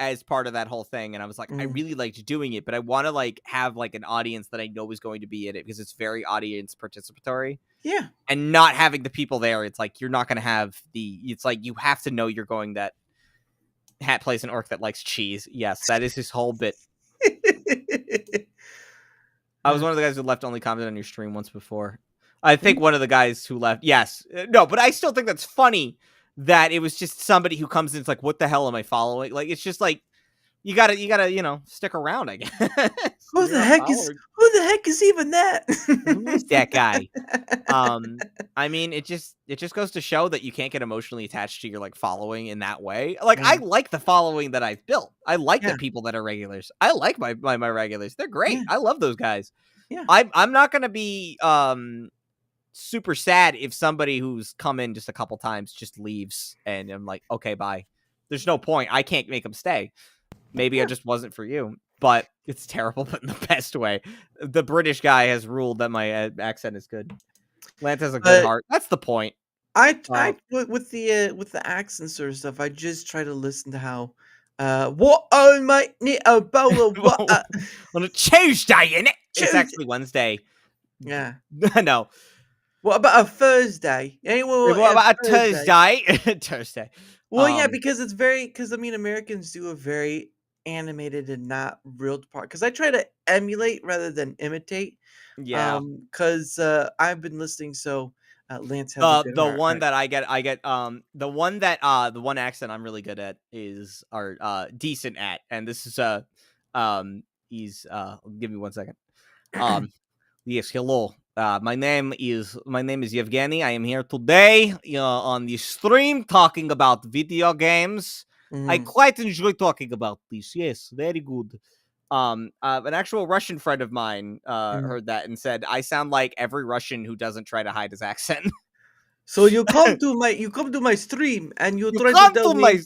as part of that whole thing, and I was like, I really liked doing it, but I want to like have like an audience that I know is going to be in it because it's very audience participatory. Yeah, and not having the people there, it's like you're not going to have it's like you have to know you're going that. Hat plays an orc that likes cheese. Yes, that is his whole bit. I was one of the guys who left only comment on your stream once before. I think one of the guys who left. Yes. No, but I still think that's funny that it was just somebody who comes in. It's like, what the hell am I following? Like, it's just like, you gotta, stick around, I guess. Who the heck is even that? Who's that guy? I mean, it just goes to show that you can't get emotionally attached to your like following in that way. Like, I like the following that I've built. I like the people that are regulars. I like my regulars. They're great. I love those guys. Yeah. I'm not gonna be super sad if somebody who's come in just a couple times just leaves, and I'm like, okay, bye. There's no point. I can't make them stay. Maybe I just wasn't for you, but it's terrible, but in the best way. The British guy has ruled that my accent is good. Lance has a good heart. That's the point. I with the accent sort of stuff. I just try to listen to how. What oh mate, what on a Tuesday, innit? It's actually Wednesday. Yeah. No. What about a Thursday? What about a Thursday? Thursday. Well, yeah, because it's because I mean Americans do a very animated and not real part. Because I try to emulate rather than imitate. Yeah. Because I've been listening, so Lance has the one that I get the one accent I'm really good at is decent at, and this is he's give me 1 second. Yes, hello. My name is Yevgeny. I am here today on the stream talking about video games. I quite enjoy talking about this. Yes, very good. An actual Russian friend of mine heard that and said, I sound like every Russian who doesn't try to hide his accent. So you come to my stream and you try to tell me.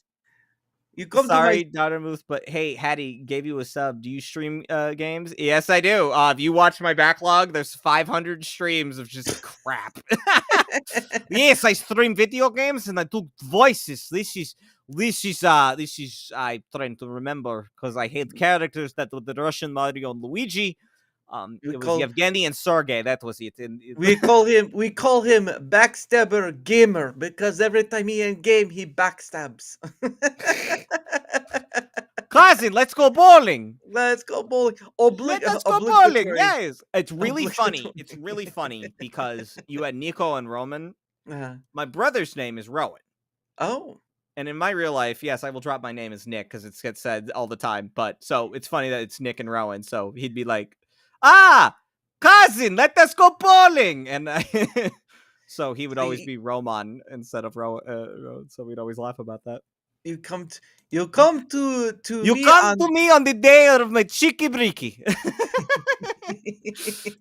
Sorry, Daramouthe, but hey, Hattie gave you a sub. Do you stream games? Yes, I do. If you watch my backlog, there's 500 streams of just crap. Yes, I stream video games and I do voices. This is I'm trying to remember because I hate characters that were the Russian Mario and Luigi. It was Yevgeny and Sergey. That was it. We call him Backstabber Gamer because every time he in game he backstabs. Cousin, let's go bowling. Let's go bowling. Let's go bowling. Yes, it's really funny. It's really funny because you had Nico and Roman. My brother's name is Rowan. Oh. And in my real life, yes, I will drop my name as Nick because it gets said all the time. But so it's funny that it's Nick and Rowan. So he'd be like, cousin, let us go bowling. And so he would always be Roman instead of Rowan. So we'd always laugh about that. You come to me on the day of my cheeky breaky.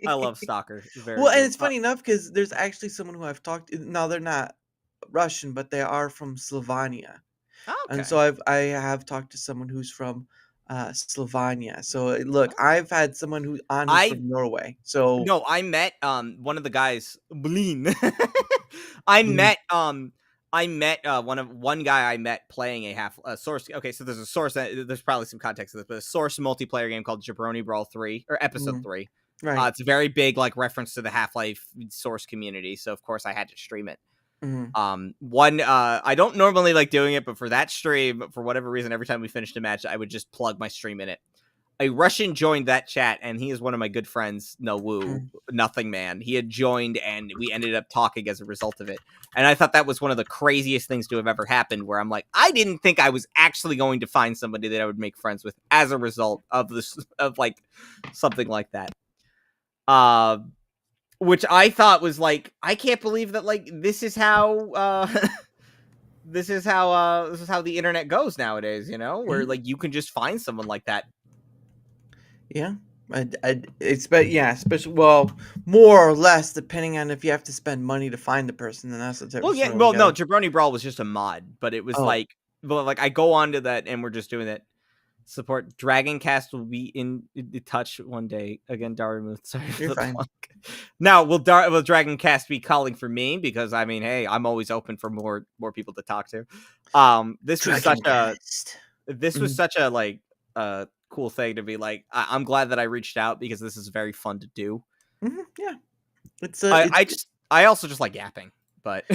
I love Stalker. And it's funny enough because there's actually someone who I've talked to. Now they're not Russian, but they are from Slovenia. Okay. And so I have talked to someone who's from Slovenia. So look, I've had someone who's from Norway. So no, I met one of the guys, Blin. I met one guy I met playing a Source. Okay, so there's a Source. There's probably some context to this, but a Source multiplayer game called Jabroni Brawl 3 or Episode 3. Right. It's a very big like reference to the Half-Life Source community. So of course I had to stream it. I don't normally like doing it, but for that stream, for whatever reason, every time we finished a match, I would just plug my stream in it. a Russian joined that chat, and he is one of my good friends, Nowu, Nothing Man. He had joined, and we ended up talking as a result of it. And I thought that was one of the craziest things to have ever happened, where I'm like, I didn't think I was actually going to find somebody that I would make friends with as a result of this, of like something like that. Which I thought was like, I can't believe that like this is how this is how the internet goes nowadays, you know, where like you can just find someone like that. Yeah, especially more or less depending on if you have to spend money to find the person. Then that's the type. Well, yeah, well, no, Jabroni Brawl was just a mod, but it was like, well, like I go on to that, and we're just doing that. Support Dragoncast will be in touch one day again. Daramouthe, sorry, You're fine. Now, will Dragoncast be calling for me? Because I mean, hey, I'm always open for more people to talk to. This was such a like cool thing to be like. I'm glad that I reached out because this is very fun to do. Yeah, I also just like yapping, but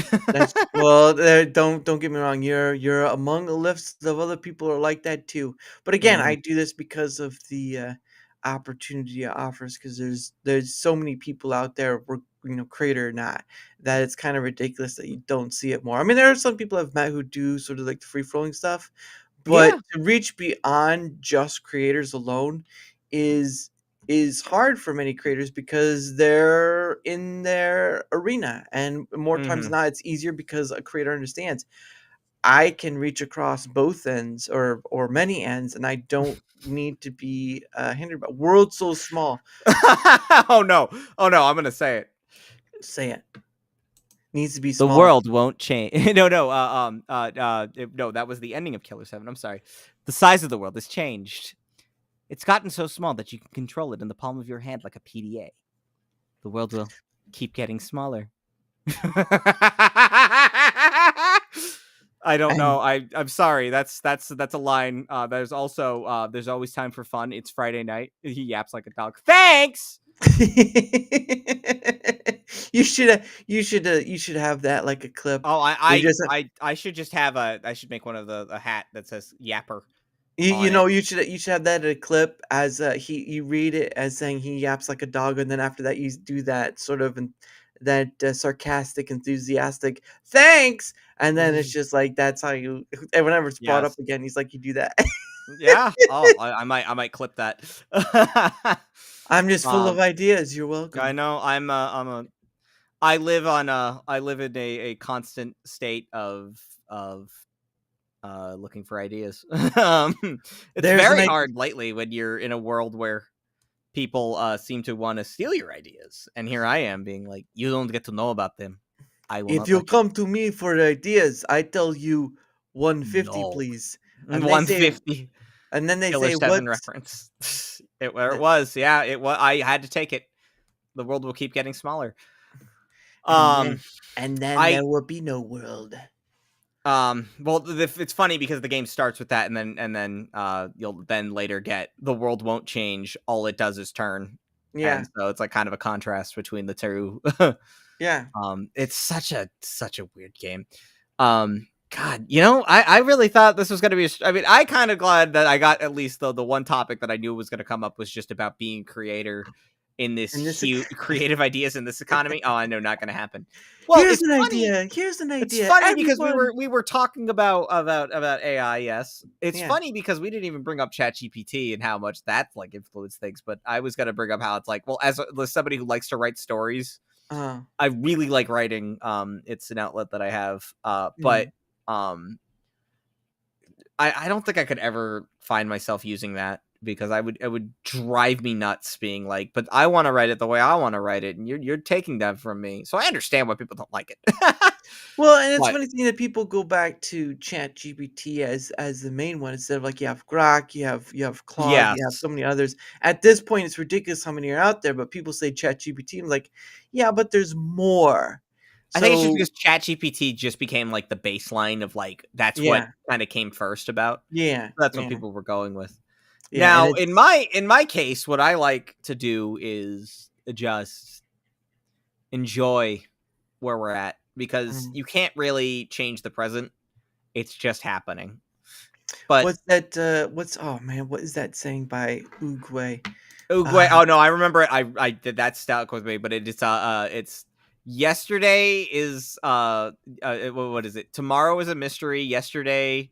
don't get me wrong. You're among a list of other people who are like that too. But again, I do this because of the opportunity it offers. Because there's so many people out there, creator or not, that it's kind of ridiculous that you don't see it more. I mean, there are some people I've met who do sort of like the free flowing stuff. But to reach beyond just creators alone is hard for many creators because they're in their arena, and more times than not, it's easier because a creator understands I can reach across both ends or many ends, and I don't need to be hindered by world's so small. Oh no, I'm gonna say it. Say it. Needs to be small. The world won't change. No, that was the ending of Killer 7. I'm sorry. The size of the world has changed. It's gotten so small that you can control it in the palm of your hand like a PDA. The world will keep getting smaller. I don't know. I'm sorry. That's a line. There's also there's always time for fun. It's Friday night. He yaps like a dog. Thanks. You should have that like a clip. Oh, I should just have I should make one of a hat that says yapper. You should have that at a clip as you read it as saying he yaps like a dog, and then after that you do that sort of that sarcastic, enthusiastic thanks, and then it's just like that's how you. And whenever it's brought up again, he's like, you do that. Yeah. Oh, I might clip that. I'm just full of ideas. You're welcome. I know. I live in a constant state of looking for ideas. It's very hard lately when you're in a world where people seem to want to steal your ideas, and here I am being like, you don't get to know about them. If you come to me for ideas, I tell you 150, please. And 150. And then they Killer say 7 what reference. It was. Yeah, it was. I had to take it. The world will keep getting smaller. And then there will be no world. Well, it's funny because the game starts with that, and then you'll then later get the world won't change. All it does is turn. Yeah. And so it's like kind of a contrast between the two. Yeah. It's such a weird game. God, I really thought this was going to be. I mean, I kind of glad that I got at least the one topic that I knew was going to come up was just about being a creator in this huge creative ideas in this economy. Oh, I know, not going to happen. Well, Here's an idea. It's funny because we were talking about AI. Yes, it's funny because we didn't even bring up ChatGPT and how much that's like influenced things. But I was going to bring up how it's like, well, as somebody who likes to write stories, I really like writing. It's an outlet that I have. But I don't think I could ever find myself using that because it would drive me nuts being like, but I want to write it the way I want to write it, and you're taking that from me. So I understand why people don't like it. Well, and it's funny thing that people go back to ChatGPT as the main one instead of like you have Grok, you have Claude, you have so many others. At this point, it's ridiculous how many are out there, but people say ChatGPT. I'm like, yeah, but there's more. I think it's just because ChatGPT just became like the baseline of like that's what kind of came first about. Yeah, that's what people were going with. Yeah, now, in my case, what I like to do is just enjoy where we're at because you can't really change the present; it's just happening. But What's that? What's oh man? What is that saying by Uguay? Uruguay. Oh no, I remember it. I did that stuck with me, but it's yesterday is what is it? Tomorrow is a mystery. Yesterday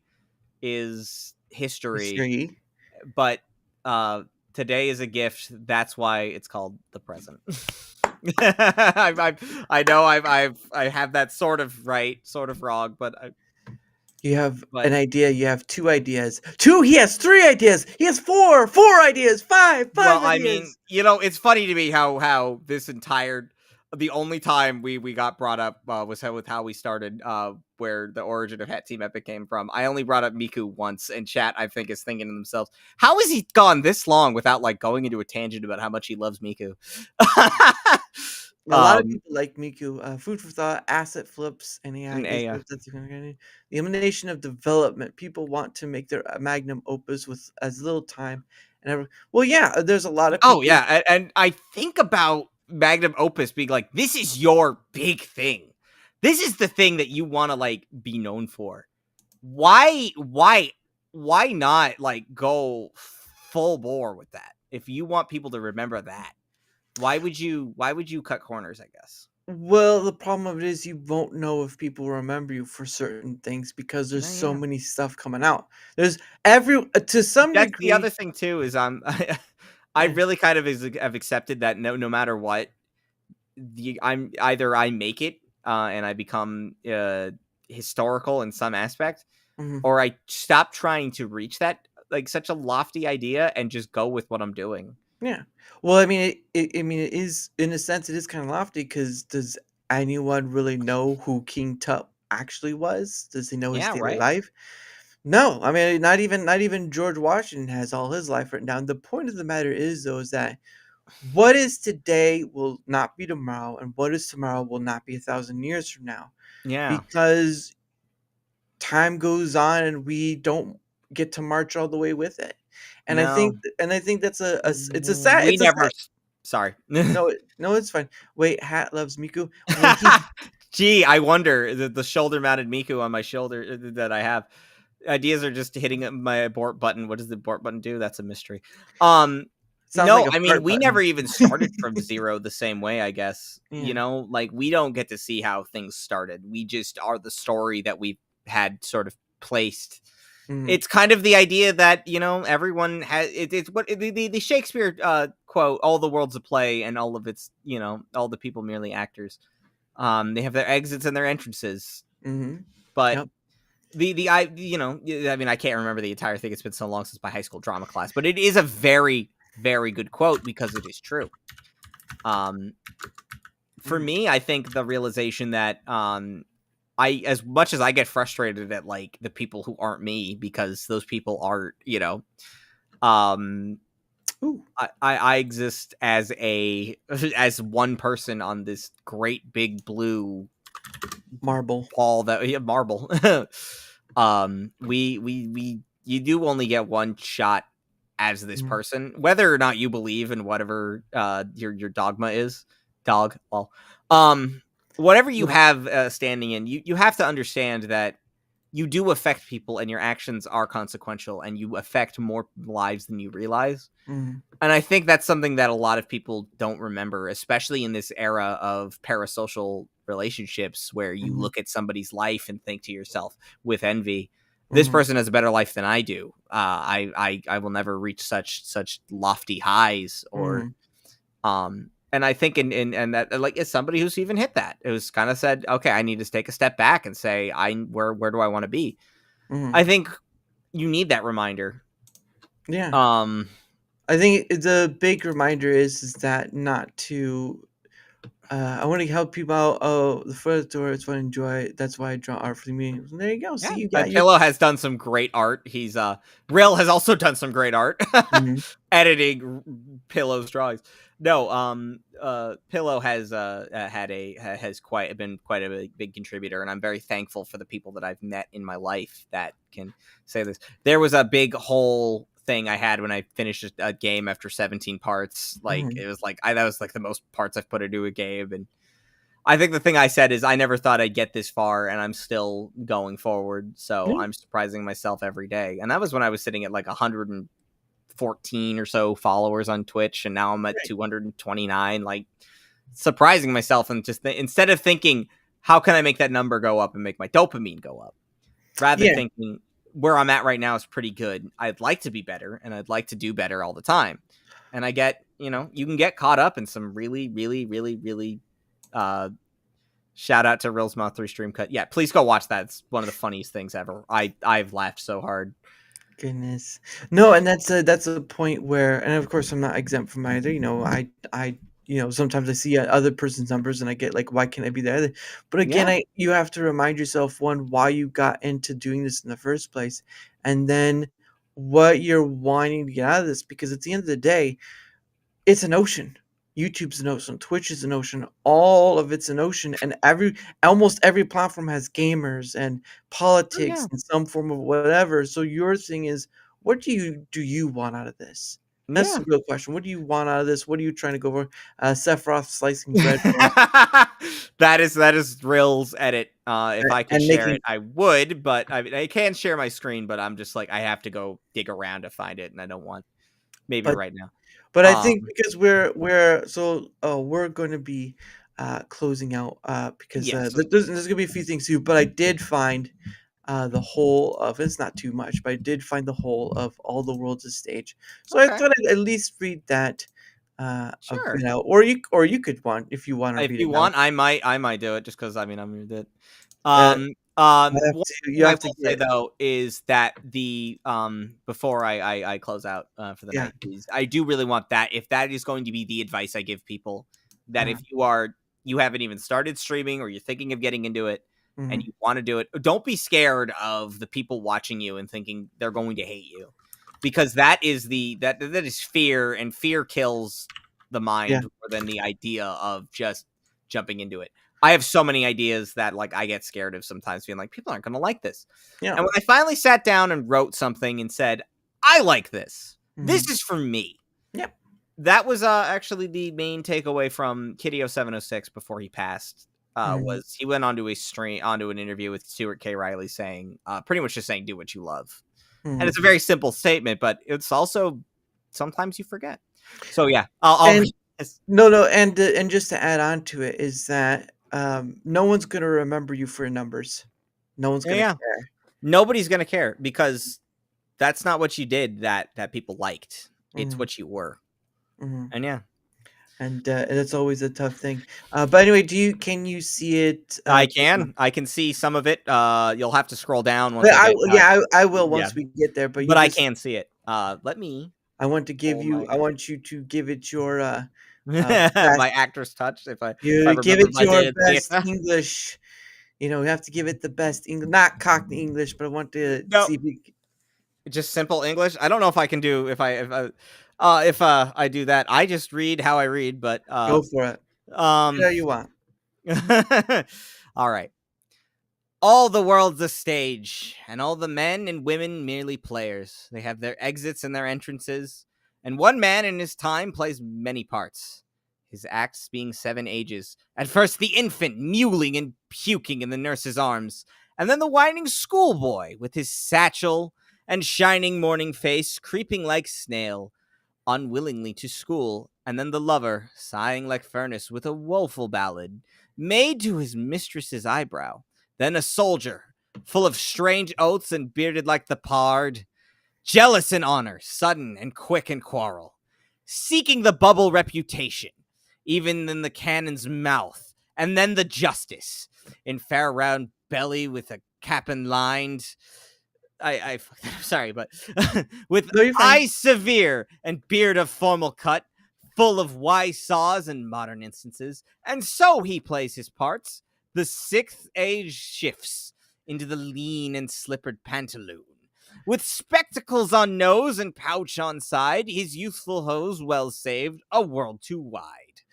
is history, History. but today is a gift. That's why it's called the present. I know I have that sort of right, sort of wrong, but You have but an idea. You have two ideas. Two. He has three ideas. He has four. Four ideas. Five. well, Five I mean, ideas. it's funny to me how this entire the only time we got brought up was with how we started, where the origin of Het Team Epic came from. I only brought up Miku once, and chat I think is thinking to themselves, how has he gone this long without like going into a tangent about how much he loves Miku? A lot of people like Miku. Food for thought. Asset flips. Any And ideas? That's the elimination of development. People want to make their magnum opus with as little time and ever. Well, yeah. There's a lot of people. oh yeah, and I think about magnum opus being like, this is your big thing. This is the thing that you want to like be known for. Why not like go full bore with that? If you want people to remember that, why would you cut corners, I guess? Well, the problem of it is you won't know if people remember you for certain things because there's No, so yeah. many stuff coming out. There's every to some That's the other degree. thing too, is I Yeah. really kind of have accepted that no matter what, I'm either I make it and I become historical in some aspect, Mhm. or I stop trying to reach that like such a lofty idea and just go with what I'm doing. Yeah. Well, I mean, it is in a sense it is kind of lofty because does anyone really know who King Tut actually was? Does he know his Yeah, daily right. life? No. I mean, not even George Washington has all his life written down. The point of the matter is, though, is that what is today will not be tomorrow, and what is tomorrow will not be 1,000 years from now, Yeah. because time goes on and we don't get to march all the way with it. And I No. think that's it's a sad We it's a never sad sorry. no, it's fine. Wait, Hat loves Miku. When he Gee, I wonder the shoulder mounted Miku on my shoulder that I have. Ideas are just hitting my abort button. What does the abort button do? That's a mystery. sounds like No, a I mean, fart we never button. even started from zero the same way, I guess. Yeah. Like we don't get to see how things started. We just are the story that we had sort of placed. Mhm. It's kind of the idea that, everyone has it's what the Shakespeare quote, all the world's a play and all of its, all the people merely actors. They have their exits and their entrances. Mhm. But Yep. I mean, I can't remember the entire thing. It's been so long since my high school drama class, but it is a very, very good quote because it is true. For Mhm. me, I think the realization that as much as I get frustrated at like the people who aren't me because those people are, um, Ooh, I exist as as one person on this great big blue marble. ball that marble. We you do only get one shot as this Mhm. person, whether or not you believe in whatever your dogma is. Well, whatever you Yeah. have standing in, you have to understand that you do affect people, and your actions are consequential, and you affect more lives than you realize. Mhm. And I think that's something that a lot of people don't remember, especially in this era of parasocial relationships where you Mhm. look at somebody's life and think to yourself with envy, this Mhm. person has a better life than I do. I will never reach such lofty highs or Mhm. and I think in that, like, as somebody who's even hit that, it was kind of said, okay, I need to take a step back and say, where do I want to be? Mhm. I think you need that reminder. Yeah. Um, I think the big reminder is that not to. I want to help people out. Oh, the first door is what I enjoy. That's why I draw art for me. There you go. Yeah, See, you got your. Pillow has done some great art. He's Rill has also done some great art, Mhm. editing Pillow's drawings. No, Pillow has been quite a big contributor, and I'm very thankful for the people that I've met in my life that can say this. There was a big whole thing I had when I finished a game after 17 parts. Like Mhm. it was like that was like the most parts I've put into a game, and I think the thing I said is I never thought I'd get this far, and I'm still going forward. So Yeah. I'm surprising myself every day. And that was when I was sitting at like 114 or so followers on Twitch, and now I'm at 229. Like surprising myself, and just instead of thinking how can I make that number go up and make my dopamine go up, rather thinking where I'm at right now is pretty good. I'd like to be better, and I'd like to do better all the time. And I get, you can get caught up in some really, really, really, really. Shout out to Rilsmouth 3 Stream Cut. Yeah, please go watch that. It's one of the funniest things ever. I've laughed so hard. Goodness. No, and that's a point where, and of course I'm not exempt from either. I sometimes I see other person's numbers and I get like, why can't I be there? But again, you have to remind yourself, one, why you got into doing this in the first place, and then what you're wanting to get out of this, because at the end of the day, it's an ocean. YouTube's an ocean, Twitch is an ocean, all of it's an ocean, and almost every platform has gamers and politics and some form of whatever. So your thing is, what do you want out of this? That's the real question. What do you want out of this? What are you trying to go for? Sephiroth slicing bread. That is Rill's edit. If I could share it, I would, but I can share my screen, but I'm just like, I have to go dig around to find it, and I don't want right now. But I think because we're going to be closing out because there's going to be a few things too. But I did find the whole of, it's not too much, but I did find the whole of All the World's a Stage. So I thought I'd at least read that sure. out, or you could want, if you want to. If you want, I might do it just because I'm gonna do it. You have to say though is that the before I close out for the night, I do really want that, if that is going to be the advice I give people, that if you haven't even started streaming or you're thinking of getting into it and you want to do it, don't be scared of the people watching you and thinking they're going to hate you, because that is that is fear, and fear kills the mind more than the idea of just jumping into it. I have so many ideas that like I get scared of sometimes, being like, people aren't going to like this. Yeah. And when I finally sat down and wrote something and said, I like this. This is for me. Yep. That was actually the main takeaway from Kitty0706 before he passed. Was he went onto an interview with Stuart K. Riley saying, pretty much just saying, do what you love. And it's a very simple statement, but it's also sometimes you forget. So yeah, I'll no, and just to add on to it is that no one's gonna remember you for your numbers. No one's gonna care. Nobody's gonna care, because that's not what you did that people liked. It's what you were. And and it's always a tough thing. But anyway, can you see it? I can see some of it. You'll have to scroll down. Once I will once we get there. But I can see it. Let me. I want you to give it your my actor's touch. If I give it your best English, you have to give it the best English, not Cockney English, but I want to see just simple English. I don't know if I can do if I do that. I just read how I read, but go for it. Whatever you want. All right. All the world's a stage, and all the men and women merely players. They have their exits and their entrances, and one man in his time plays many parts, his acts being 7 ages. At first the infant mewling and puking in the nurse's arms, and then the whining schoolboy with his satchel and shining morning face creeping like snail, unwillingly to school, and then the lover sighing like furnace with a woeful ballad made to his mistress's eyebrow. Then a soldier, full of strange oaths and bearded like the pard, jealous in honor, sudden and quick in quarrel, seeking the bubble reputation, even in the cannon's mouth, and then the justice, in fair round belly with a cap and lined, I'm sorry, but with eyes severe and beard of formal cut, full of wise saws and modern instances, and so he plays his parts. The 6th age shifts into the lean and slippered pantaloon. With spectacles on nose and pouch on side, his youthful hose well saved, a world too wide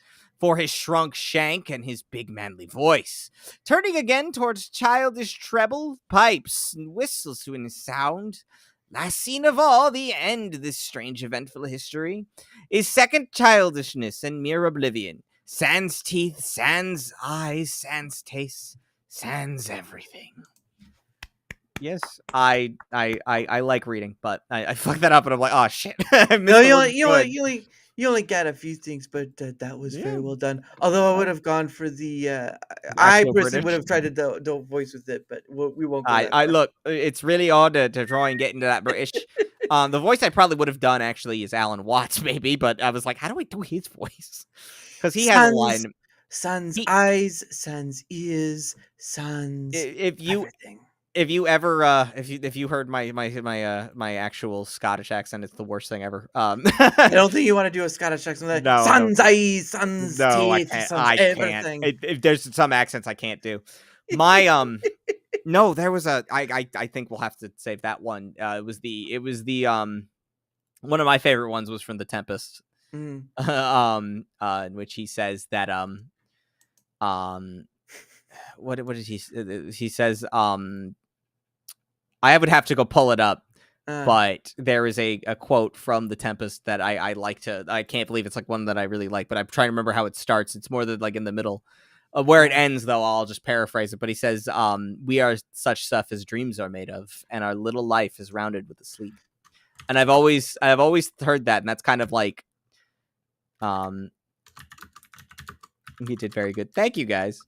for his shrunk shank and his big manly voice. Turning again towards childish treble, pipes and whistles to his sound. Last scene of all, the end of this strange eventful history, is second childishness and mere oblivion. sans teeth, sans eyes, sans taste, sans everything. Yes, I like reading, but I fucked that up, and I'm like, oh shit, I missed No, the word good. you only got a few things, but that was Yeah. very well done. Although I would have gone for the I Actual personally would British. have tried to do voice with it, but we won't go that I far. look, it's really odd to try and get into that British. The voice I probably would have done actually is Alan Watts, maybe, but I was like, how do I do his voice? Because he has a Sans, line. sans He, eyes, sans ears, sans if you everything. if you ever if you heard my actual Scottish accent, it's the worst thing ever. I don't think you want to do a Scottish accent. Like, No, I don't. sans eyes, sans No, I teeth, can't. sans I can't. everything. If there's some accents I can't do. My no, there was a. I think we'll have to save that one. It was the one of my favorite ones was from The Tempest. Mm. In which he says that what did he says I would have to go pull it up. But there is a quote from The Tempest that I like to. I can't believe it's like one that I really like, but I'm trying to remember how it starts. It's more than like in the middle. Where it ends, though, I'll just paraphrase it. But he says, "We are such stuff as dreams are made of, and our little life is rounded with a sleep." And I've always heard that, and that's kind of like, you did very good. Thank you, guys.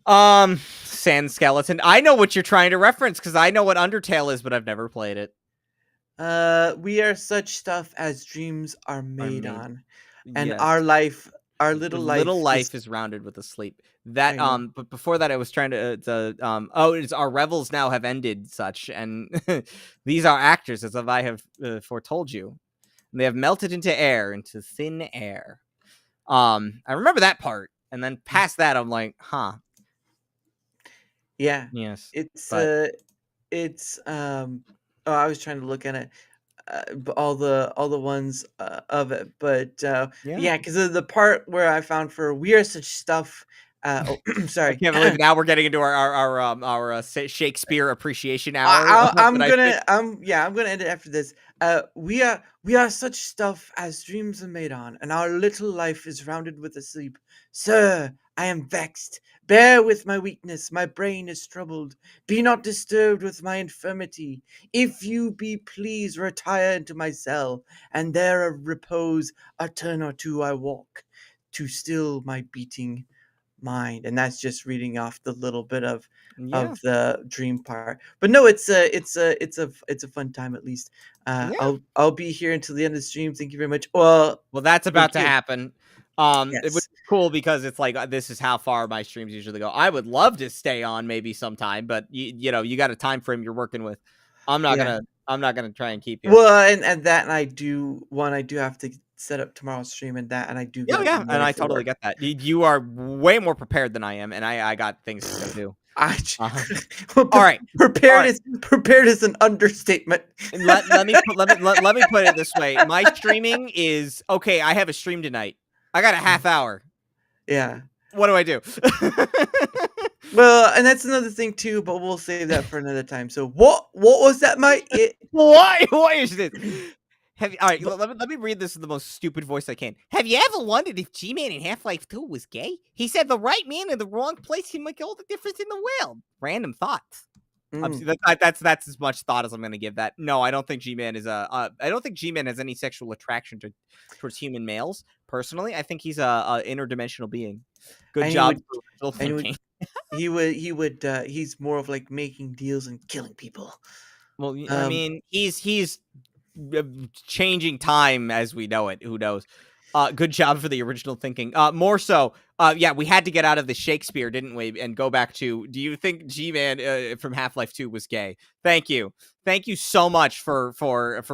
Sand Skeleton. I know what you're trying to reference because I know what Undertale is, but I've never played it. We are such stuff as dreams are made on, and Yes. our little life is rounded with a sleep. That but before that, I was trying to it's our revels now have ended, such, and these are actors, as I have foretold you. And they have melted into air, into thin air. I remember that part, and then past that, I'm like, huh. Yeah. Yes. It's but... oh, I was trying to look at it. All the ones of it, but yeah, because of the part where I found for we are such stuff. Oh, sorry. I can't believe now we're getting into our Shakespeare appreciation hour. I'm gonna end it after this. We are such stuff as dreams are made on, and our little life is rounded with a sleep. Sir, I am vexed. Bear with my weakness, my brain is troubled. Be not disturbed with my infirmity. If you be pleased, retire into my cell, and there of repose a turn or two I walk, to still my beating mind. And that's just reading off the little bit of the dream part. But no, it's a fun time at least. I'll be here until the end of the stream. Thank you very much. Well, that's about to happen. Yes. It was cool because it's like this is how far my streams usually go. I would love to stay on maybe sometime, but you know you got a time frame you're working with. I'm not gonna try and keep you. Well, and that, and I do have to set up tomorrow's stream, and I do. And I totally get that. You are way more prepared than I am, and I got things to go do. All right. Prepared is an understatement. let me put it this way. My streaming is okay. I have a stream tonight. I got a half hour. Yeah. What do I do? Well, and that's another thing too, but we'll save that for another time. So what was that, Mike? Why is this? All right, let me read this in the most stupid voice I can. Have you ever wondered if G-Man in Half-Life 2 was gay? He said the right man in the wrong place can make all the difference in the world. Random thoughts. That's as much thought as I'm going to give that. No, I don't think G-Man is I don't think G-Man has any sexual attraction towards human males. Personally, I think he's a interdimensional being. Good job. He's more of like making deals and killing people. Well, I mean, he's changing time as we know it. Who knows? Good job for the original thinking. More so, we had to get out of the Shakespeare, didn't we? And go back to, do you think G-Man from Half-Life 2 was gay? Thank you so much for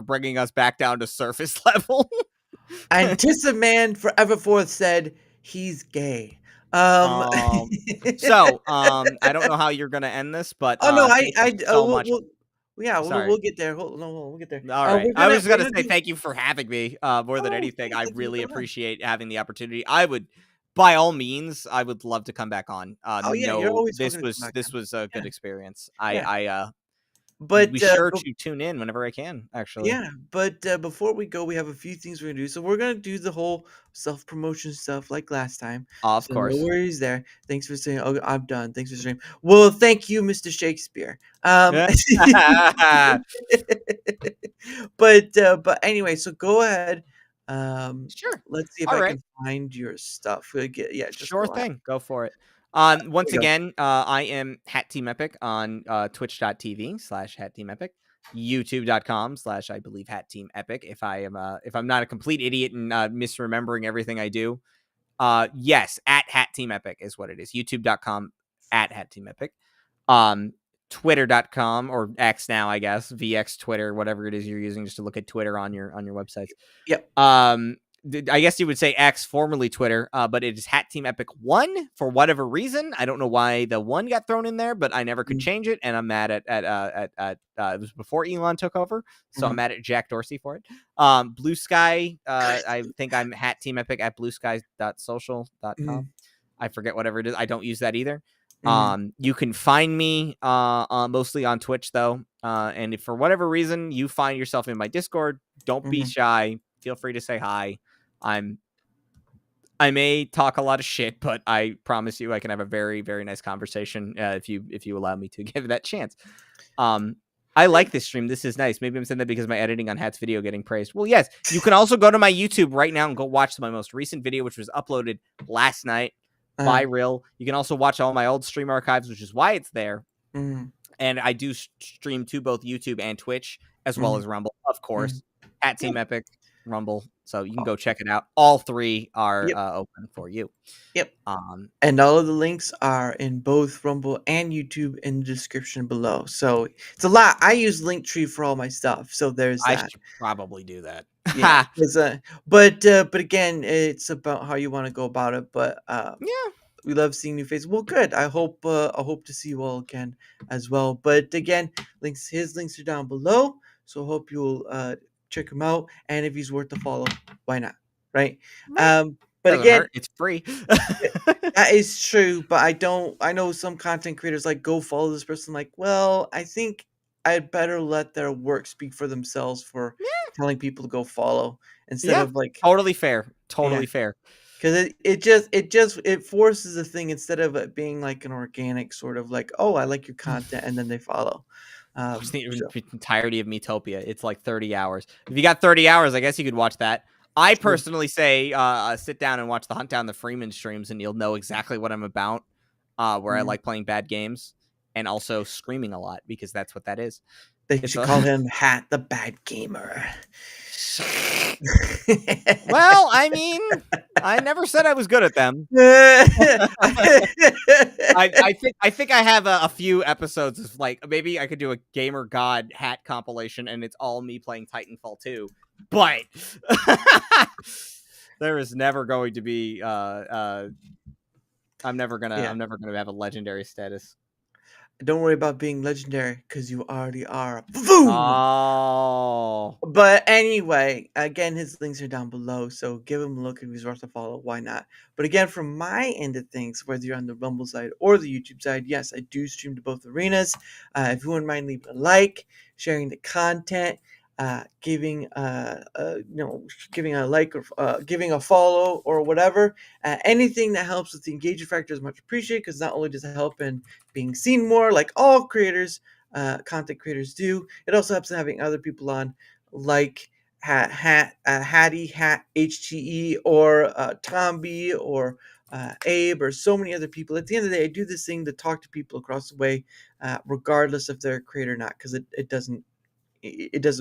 bringing us back down to surface level. And Tissaman Forever Forth said he's gay. So I don't know how you're gonna end this, but we'll get there. We'll get there. All right. I was gonna say thank you for having me. More than anything, I really appreciate having the opportunity. I would, by all means, I would love to come back on. You're always this was a good experience. But be sure to tune in whenever I can. Actually, yeah, but before we go, we have a few things we're gonna do. So we're gonna do the whole self-promotion stuff like last time. of So no course. worries there. Thanks for saying, "Oh, I'm done." Thanks for saying, "Well, thank you, Mr. Shakespeare." But anyway, so go ahead. Sure. Let's see if All I right. can find your stuff. Yeah, just Sure go ahead. thing. Go for it. There Once we go. again, I am Hat Team Epic on twitch.tv/Hat Team Epic, youtube.com/ I believe Hat Team Epic. If I'm not a complete idiot and misremembering everything I do, yes, at Hat Team Epic is what it is. youtube.com at Hat Team Epic. Um, Twitter.com or X now, I guess, VX Twitter, whatever it is you're using just to look at Twitter on your websites. Yep. I guess you would say X, formerly Twitter, but it is Hat Team Epic 1 for whatever reason. I don't know why the 1 got thrown in there, but I never could change it, and I'm mad at it was before Elon took over, so I'm mad at Jack Dorsey for it. Blue Sky, I think I'm Hat Team Epic at bluesky.social.com. I forget whatever it is. I don't use that either. You can find me mostly on Twitch though, and if for whatever reason you find yourself in my Discord, don't be shy. Feel free to say hi. I may talk a lot of shit, but I promise you I can have a very, very nice conversation if you allow me to give that chance. I like this stream. This is nice. Maybe I'm saying that because my editing on Hat's video getting praised. Well, yes, you can also go to my YouTube right now and go watch my most recent video, which was uploaded last night by Real. You can also watch all my old stream archives, which is why it's there. And I do stream to both YouTube and Twitch, as well as Rumble, of course. At Team Epic, Rumble. So you can go check it out. All three are open for you. Yep. And all of the links are in both Rumble and YouTube in the description below. So it's a lot. I use Linktree for all my stuff. So there's that. I should probably do that. Yeah. But again, it's about how you want to go about it. But yeah, we love seeing new faces. Well, good. I hope to see you all again as well. But again, his links are down below. So hope you'll check him out. And if he's worth a follow, why not? Right. But doesn't again, hurt. It's free. that is true. But I know some content creators like go follow this person. Like, well, I think I'd better let their work speak for themselves for telling people to go follow instead of like totally fair. Totally fair. Because it forces a thing instead of it being like an organic sort of like, oh, I like your content, and then they follow. The entirety of Metopia. It's like 30 hours. If you got 30 hours, I guess you could watch that. I personally say sit down and watch the Hunt Down the Freeman streams, and you'll know exactly what I'm about. Where I like playing bad games and also screaming a lot, because that's what that is. They should call him Hat the Bad Gamer. Well, I mean, I never said I was good at them. I think I have a few episodes of like maybe I could do a Gamer God Hat compilation, and it's all me playing Titanfall 2. But there is never going to be. I'm never gonna have a legendary status. Don't worry about being legendary, because you already are. Oh. But anyway, again, his links are down below, so give him a look if he's worth a follow. Why not? But again, from my end of things, whether you're on the Rumble side or the YouTube side, yes, I do stream to both arenas. If you wouldn't mind leaving a like, sharing the content, giving giving a like or giving a follow or whatever, anything that helps with the engagement factor is much appreciated, because not only does it help in being seen more, like all creators, content creators do, it also helps in having other people on, like Hattie, Hat HTE, or Tomby, or Abe, or so many other people. At the end of the day, I do this thing to talk to people across the way, regardless if they're a creator or not, because it doesn't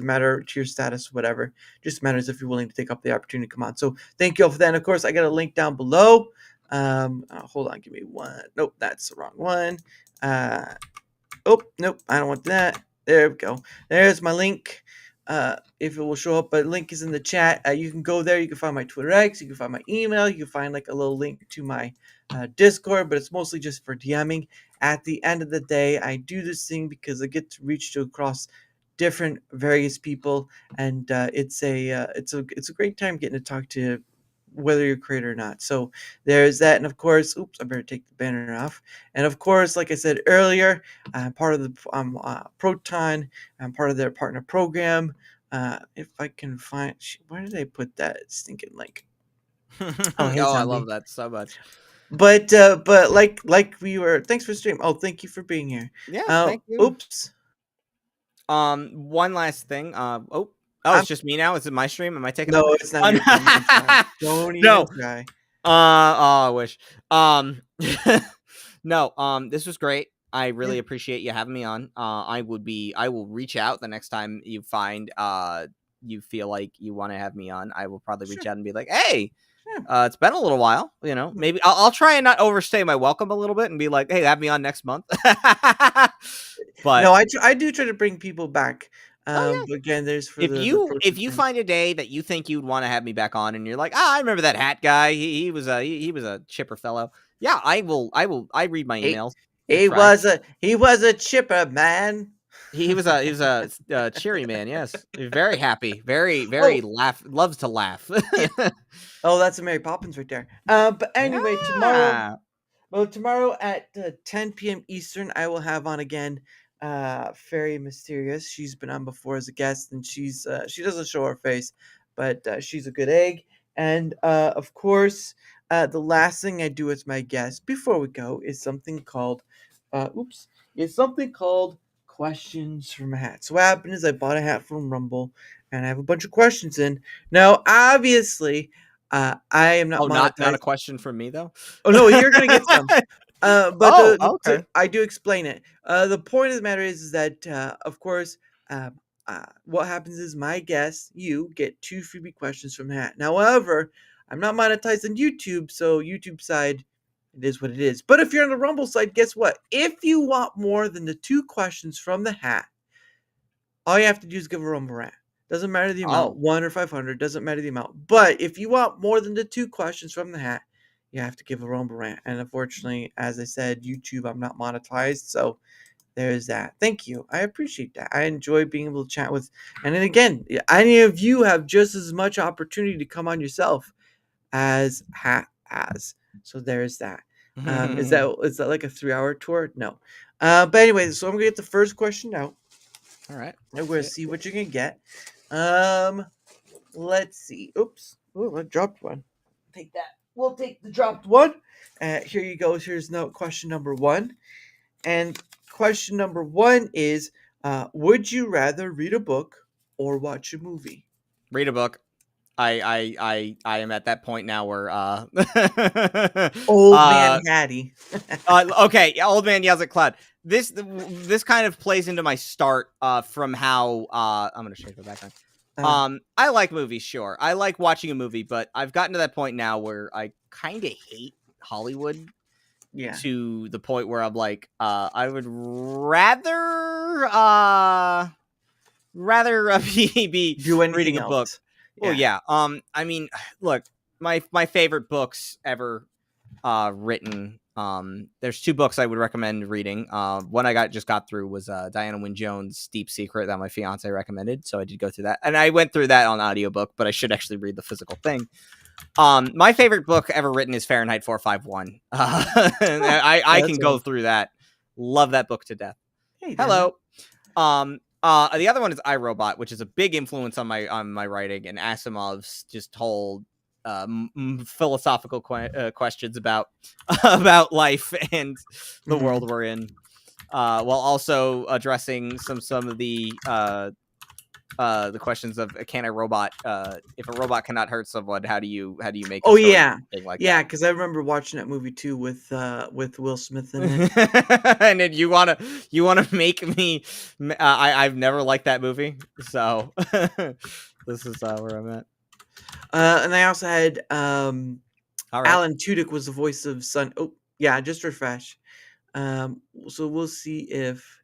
matter to your status, whatever. It just matters if you're willing to take up the opportunity to come on. So thank you all for that. And of course, I got a link down below. Hold on, give me one. Nope, that's the wrong one. Oh, nope, I don't want that. There we go. There's my link. If it will show up, but link is in the chat. You can go there. You can find my Twitter X. You can find my email. You can find like a little link to my Discord, but it's mostly just for DMing. At the end of the day, I do this thing because I get to reach to across various people, and it's a great time getting to talk to whether you're a creator or not. So there's that. And of course, oops, I better take the banner off. And of course, like I said earlier, I'm part of the Proton. I'm part of their partner program. If I can find, where did I put that stinking link? Oh, hey, Oh, I zombie. love that so much. But like we were. Thanks for stream. Oh, thank you for being here. Yeah, thank you. Oops. One last thing. Oh, I'm- it's just me now. Is it my stream? Am I taking? No, over? it's not your turn. I'm sorry. Don't even No. try. Oh, I wish. No. This was great. I really Yeah. appreciate you having me on. I will reach out the next time you find you feel like you want to have me on. I will probably reach Sure. out and be like, hey. Yeah. It's been a little while, maybe I'll try and not overstay my welcome a little bit and be like, hey, have me on next month. But No, I do try to bring people back. yeah. But again, there's for if the you thing. find a day that you think you'd want to have me back on and you're like, I remember that hat guy. He was a chipper fellow. Yeah, I read my He- emails. he was a chipper man. He was a cheery man. Yes, very happy, very loves to laugh. Oh, that's a Mary Poppins right there. But anyway, Yeah. tomorrow at 10 p.m. Eastern, I will have on again Fairy Mysterious. She's been on before as a guest, and she doesn't show her face, but she's a good egg. And of course, the last thing I do with my guests before we go is something called questions from a hat. So what happened is I bought a hat from Rumble, and I have a bunch of questions in. Now, obviously, I am not Not a monetized. question from me though. Oh no, you're gonna get some. But Okay. I do explain it. The point of the matter is that, of course, what happens is my guests, you get 2 freebie questions from Hat. Now, however, I'm not monetized on YouTube, so YouTube side, it is what it is. But if you're on the Rumble side, guess what? If you want more than the 2 questions from the Hat, all you have to do is give a Rumble rant. Doesn't matter the amount, 1 or 500, doesn't matter the amount. But if you want more than the 2 questions from the Hat, you have to give a Rumble rant. And unfortunately, as I said, YouTube, I'm not monetized. So there's that. Thank you. I appreciate that. I enjoy being able to chat with. And then again, any of you have just as much opportunity to come on yourself as Hat has. So there's that. Is that like a 3-hour tour? No. But anyway, so I'm going to get the first question out. All right. And we're going to see what you're going to get. Let's see. Oops. Oh, I dropped one. Take that. We'll take the dropped one. Here you go. Here's question number 1. And question number 1 is, would you rather read a book or watch a movie? Read a book. I am at that point now where Old man Hattie. Okay, old man yells at cloud. This kind of plays into my start from how I'm gonna change my background. I like movies, sure. I like watching a movie, but I've gotten to that point now where I kind of hate Hollywood. Yeah. To the point where I'm like, I would rather be do anything reading a book. else. Well, yeah. I mean, look, my favorite books ever written. There's 2 books I would recommend reading. One I just got through was Diana Wynne Jones' Deep Secret that my fiance recommended, so I did go through that, and I went through that on audiobook, but I should actually read the physical thing. My favorite book ever written is Fahrenheit 451. And I can go through that. Love that book to death. Hey, hello. The other one is iRobot, which is a big influence on my writing, and Asimov's just whole philosophical questions about life and the world we're in, while also addressing some of the questions of, can a robot, if a robot cannot hurt someone, how do you make a story like that? that? Because I remember watching that movie too with Will Smith in it. And then you wanna make me I've never liked that movie, so this is where I'm at. And I also had All right. Alan Tudyk was the voice of Son. Oh yeah, just refresh. So we'll see if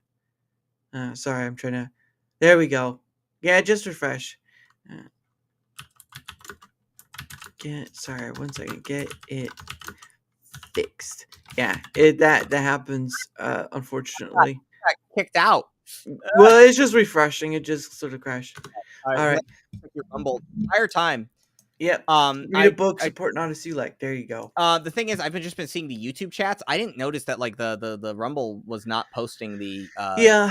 sorry, I'm trying to, there we go. Yeah, just refresh. Sorry, 1 second. Get it fixed. Yeah, that happens. Unfortunately, I got kicked out. Well, it's just refreshing. It just sort of crashed. All right. Your Rumble the entire time. Yep. Um, Read a I, book, I, support an artist you like. There you go. the thing is, I've just been seeing the YouTube chats. I didn't notice that like the Rumble was not posting the Yeah.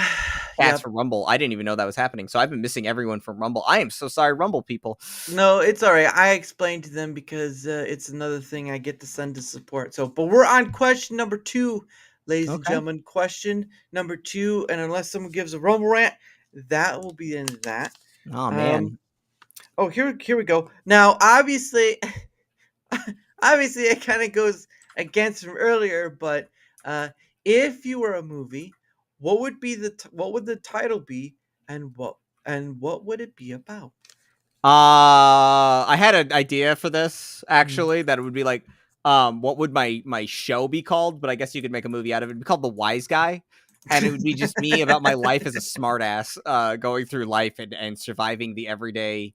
chats Yep. for Rumble. I didn't even know that was happening. So I've been missing everyone from Rumble. I am so sorry, Rumble people. No, it's all right. I explained to them because it's another thing I get to send to support. So, but we're on question number 2, ladies and Okay. gentlemen. Question number 2, and unless someone gives a rumble rant, that will be the end of that. Oh Um. man. Oh, here we go. Now, obviously, obviously, it kind of goes against from earlier, but uh, if you were a movie, what would be what would the title be, and what would it be about? I had an idea for this Mhm. actually that it would be like, what would my show be called? But I guess you could make a movie out of it. It'd be called The Wise Guy, and it would be just me about my life as a smartass, going through life and surviving the everyday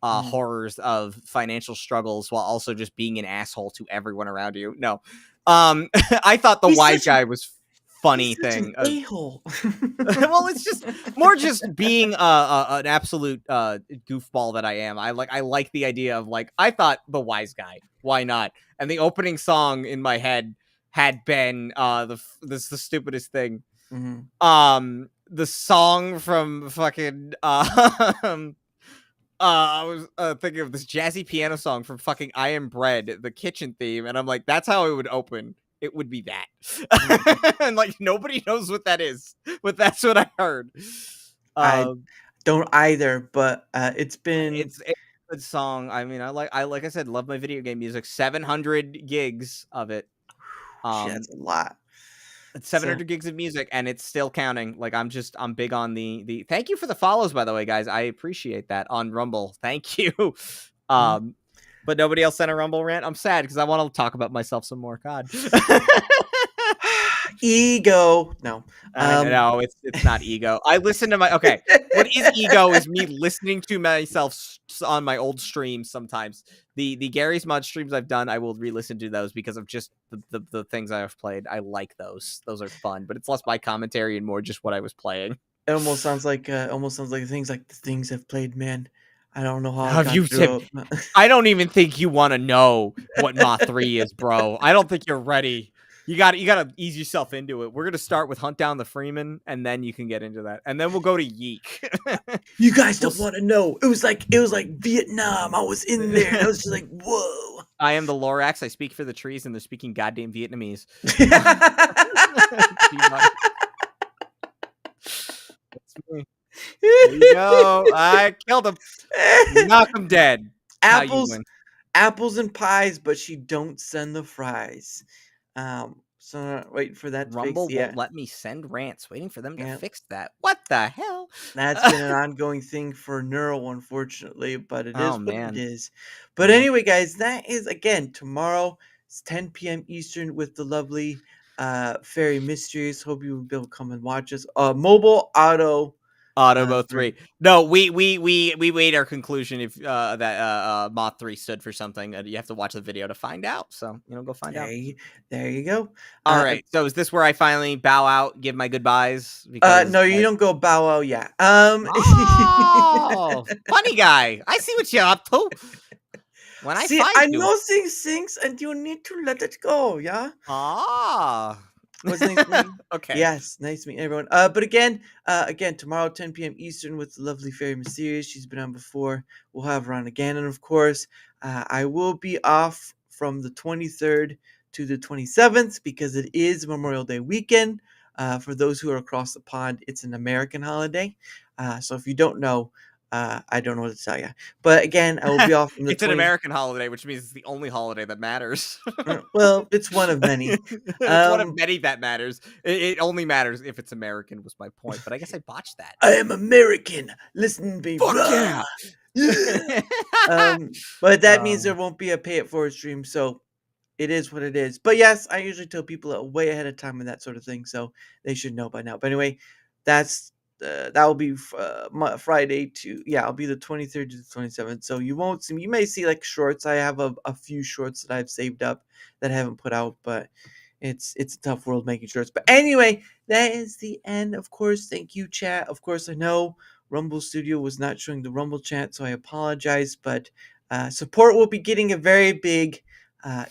Mhm. horrors of financial struggles while also just being an asshole to everyone around you. No, I thought The He's Wise such a Guy was funny he's such an thing. a-hole. Well, it's just more just being an absolute goofball that I am. I like the idea of like I thought The Wise Guy. Why not? And the opening song in my head had been the stupidest thing. Mhm. The song from fucking I was thinking of this jazzy piano song from fucking I Am Bread, the kitchen theme, and I'm like, that's how it would open. It would be that, and like nobody knows what that is, but that's what I heard. I Um, don't either, but it's been it's a good song. I mean, I said, love my video game music. 700 gigs of it. shit, Um, that's a lot. it's So 700 gigs of music, and it's still counting. Like I'm big on the. Thank you for the follows, by the way, guys. I appreciate that on Rumble. Thank you. mhm. Um, but nobody else sent a Rumble rant. I'm sad because I want to talk about myself some more. God. Ego. No. I know it's not ego. I listen to my okay. What is ego is me listening to myself on my old streams sometimes. The Gary's Mod streams I've done, I will re-listen to those because of just the things I've played. I like those. Those are fun, but it's less my commentary and more just what I was playing. It almost sounds like the things I've played, man. I don't know how I Have got you through it. I don't even think you want to know what Moth 3 is, bro. I don't think you're ready. You gotta ease yourself into it. We're gonna start with Hunt Down the Freeman, and then you can get into that. And then we'll go to Yeek. You guys We'll don't want to know. It was like Vietnam. I was in there, and I was just like, whoa. I am the Lorax. I speak for the trees, and they're speaking goddamn Vietnamese. That's me. There you go. I killed him. Knock him dead. How you apples, win. apples and pies, but she don't send the fries. So waiting for that to fix. Rumble Yeah, won't let me send rants. Waiting for them to yeah. fix that. What the hell? That's been an ongoing thing for Neural, unfortunately, but it Oh is what it man. is. But Yeah. anyway, guys, that is again tomorrow. It's 10 p.m. Eastern with the lovely Fairy Mysteries. Hope you will be able to come and watch us. Mobile Auto. Automo For 3. No, we made our conclusion if that Moth 3 stood for something. You have to watch the video to find out. So, go find out. there you go. All right. So is this where I finally bow out, give my goodbyes? Because No, you don't go bow wow yet. oh, funny guy. I see what you're up to. When I See, find I you. know things, and you need to let it go. Yeah. Ah. Was nice meeting. Okay. Yes, nice meeting everyone. But again, tomorrow 10 p.m. Eastern with the lovely Fairy Mysterious. She's been on before. We'll have her on again, and of course, I will be off from the 23rd to the 27th because it is Memorial Day weekend. For those who are across the pond, it's an American holiday. So if you don't know, I don't know what to tell you. But again, I will be off from the It's an American holiday, which means it's the only holiday that matters. Well, it's one of many. It's one of many that matters. It only matters if it's American, was my point. But I guess I botched that. I am American. Listen, baby. Fuck yeah. But that means there won't be a pay it forward stream, so it is what it is. But yes, I usually tell people way ahead of time and that sort of thing, so they should know by now. But anyway, that will be Friday to I'll be the 23rd to the 27th. So you won't see me. You may see like shorts. I have a few shorts that I've saved up that I haven't put out, but it's a tough world making shorts. But anyway, that is the end. Of course, thank you, chat. Of course, I know Rumble Studio was not showing the Rumble chat, so I apologize. But support will be getting a very big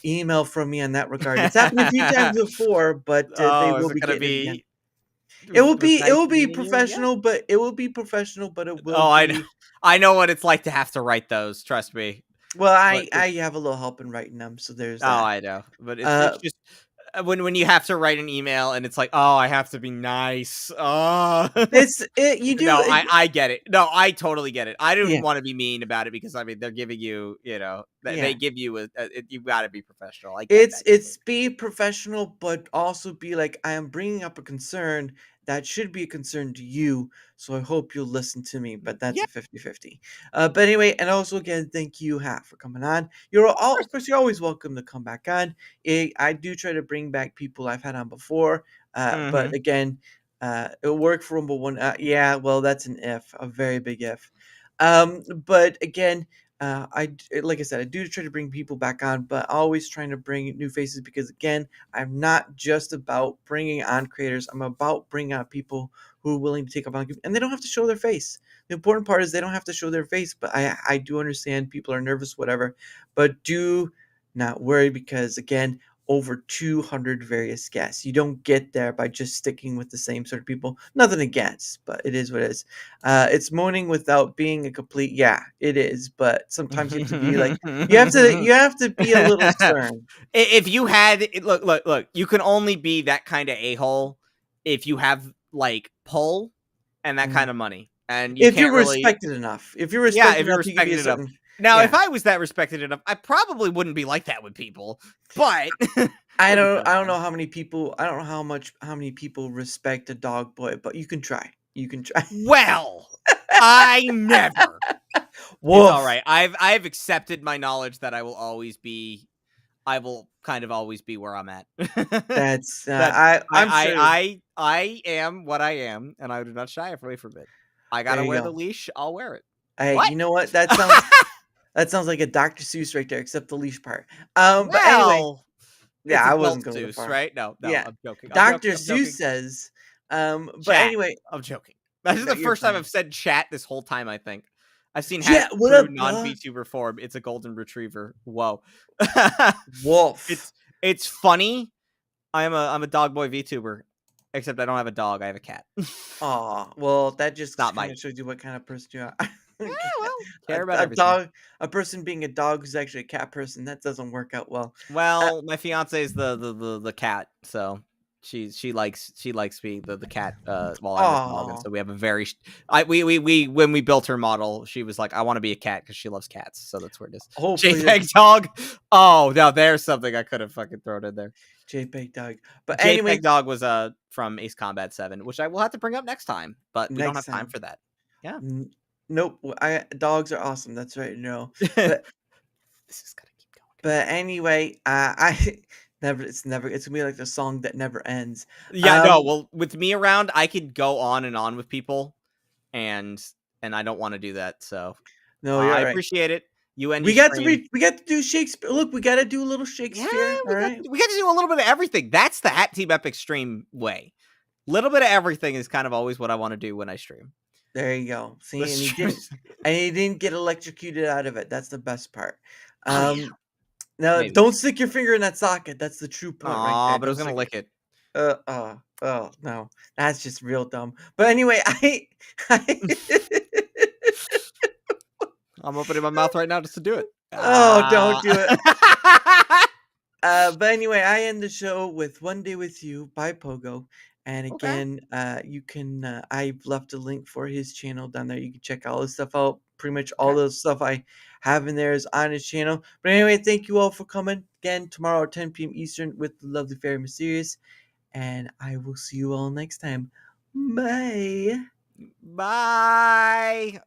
email from me on that regard. It's happened a few times before, but they Oh, is will it be gonna getting it again. be was It nice will be meeting you? Yeah. professional, but it will be professional, but it will Oh, I know. be I know what it's like to have to write those. Trust me. well. But I have a little help in writing them, so there's oh, that. I know. But it's Uh, just when you have to write an email and it's like, oh, I have to be nice. Oh, it's it. You do no, it, I get it. No, I totally get it. I yeah, didn't want to be mean about it because I mean they're giving you, they yeah. give you you got to be professional. I get that. It's be professional, but also be like, I am bringing up a concern that should be a concern to you. So I hope you'll listen to me. But that's Yeah, a 50-50. But anyway, and also again, thank you, Hat, for coming on. of course. Of course, you're always welcome to come back on. I do try to bring back people I've had on before. But Hmm. again, it'll work for Rumble One. Yeah, well, that's an if, a very big if. But again, like I said, I do try to bring people back on, but always trying to bring new faces because again, I'm not just about bringing on creators. I'm about bringing on people who are willing to take up on, and they don't have to show their face. The important part is they don't have to show their face. But I do understand people are nervous, whatever. But do not worry because again, over 200 various guests. You don't get there by just sticking with the same sort of people. Nothing against, but it is what it is. It's moaning without being a complete yeah, it is, but sometimes you have to be like you have to be a little stern. If you had look, you can only be that kind of a-hole if you have like pull and that kind Mhm. of money. And you If you're can't really respected enough. If you're yeah, respected if you're enough, you can be a respected enough. certain Now, if yeah. I was that respected enough, I probably wouldn't be like that with people. But that'd be kind of I don't fun. know how many people I don't know how many people respect a dog boy, but you can try. You can try. Well, I never. It's all Woof. right. I've accepted my knowledge that I will kind of always be where I'm at. That's That I'm sure. I am what I am, and I do not shy away from it. I There gotta you wear the go. leash. I'll wear it. Hey, What? you know what? That sounds like a Dr. Seuss right there, except the leash part. But anyway, Well, yeah, it's I adult wasn't going that Zeus, far. right? No, no, Yeah, I'm joking. I'm Dr. joking. I'm Seuss joking. says, but Chat. anyway, I'm joking. This is no, the you're first time fine. I've said chat this whole time, I think. I've seen hat Jet, what true up, non bro? VTuber form. It's a golden retriever. Whoa. Wolf. It's funny. I'm a dog boy VTuber. Except I don't have a dog, I have a cat. Aw, well, that just Not kind my of shows you what kind of person you are. yeah, Cat- well, care about a everything. dog, a person being a dog who's actually a cat person, that doesn't work out well. Uh, Well, my fiance is the cat, so she likes being the cat while I'm the dog, and aw, so we have a very we when we built her model, she was like, I want to be a cat because she loves cats, so that's where it is. hopefully JPEG this dog. Oh, now there's something I could have fucking thrown in there. JPEG dog. But JPEG anyway, dog was from Ace Combat 7, which I will have to bring up next time, but we don't next have time time. for that. Yeah. Nope. I dogs are awesome. That's right. No, This but is gonna keep going. anyway, I never it's gonna be like the song that never ends. Yeah, no, Um, well, with me around, I could go on and on with people, and I don't want to do that. So no, I you're right. appreciate it. You end your stream. We got to do Shakespeare. Look, we got to do a little Yeah, Shakespeare. All right. we got to do a little bit of everything. That's the Hat Team Epic stream way. Little bit of everything is kind of always what I want to do when I stream. There you go. The See, stream and he didn't get electrocuted out of it. That's the best part. oh yeah, Now maybe. don't stick your finger in that socket. That's the true point right Aw, there. but I Don't was gonna stick lick it. oh no, that's just real dumb. But anyway, I I'm opening my mouth right now just to do it. oh, don't do it. Ah. But anyway, I end the show with "One Day with You" by Pogo. And Okay. again, you can I've left a link for his channel down there. You can check all his stuff out. Pretty much all Okay. the stuff I have in there is on his channel. But anyway, thank you all for coming again tomorrow at 10 p.m. Eastern with the lovely Fairy Mysterious. And I will see you all next time. Bye. Bye.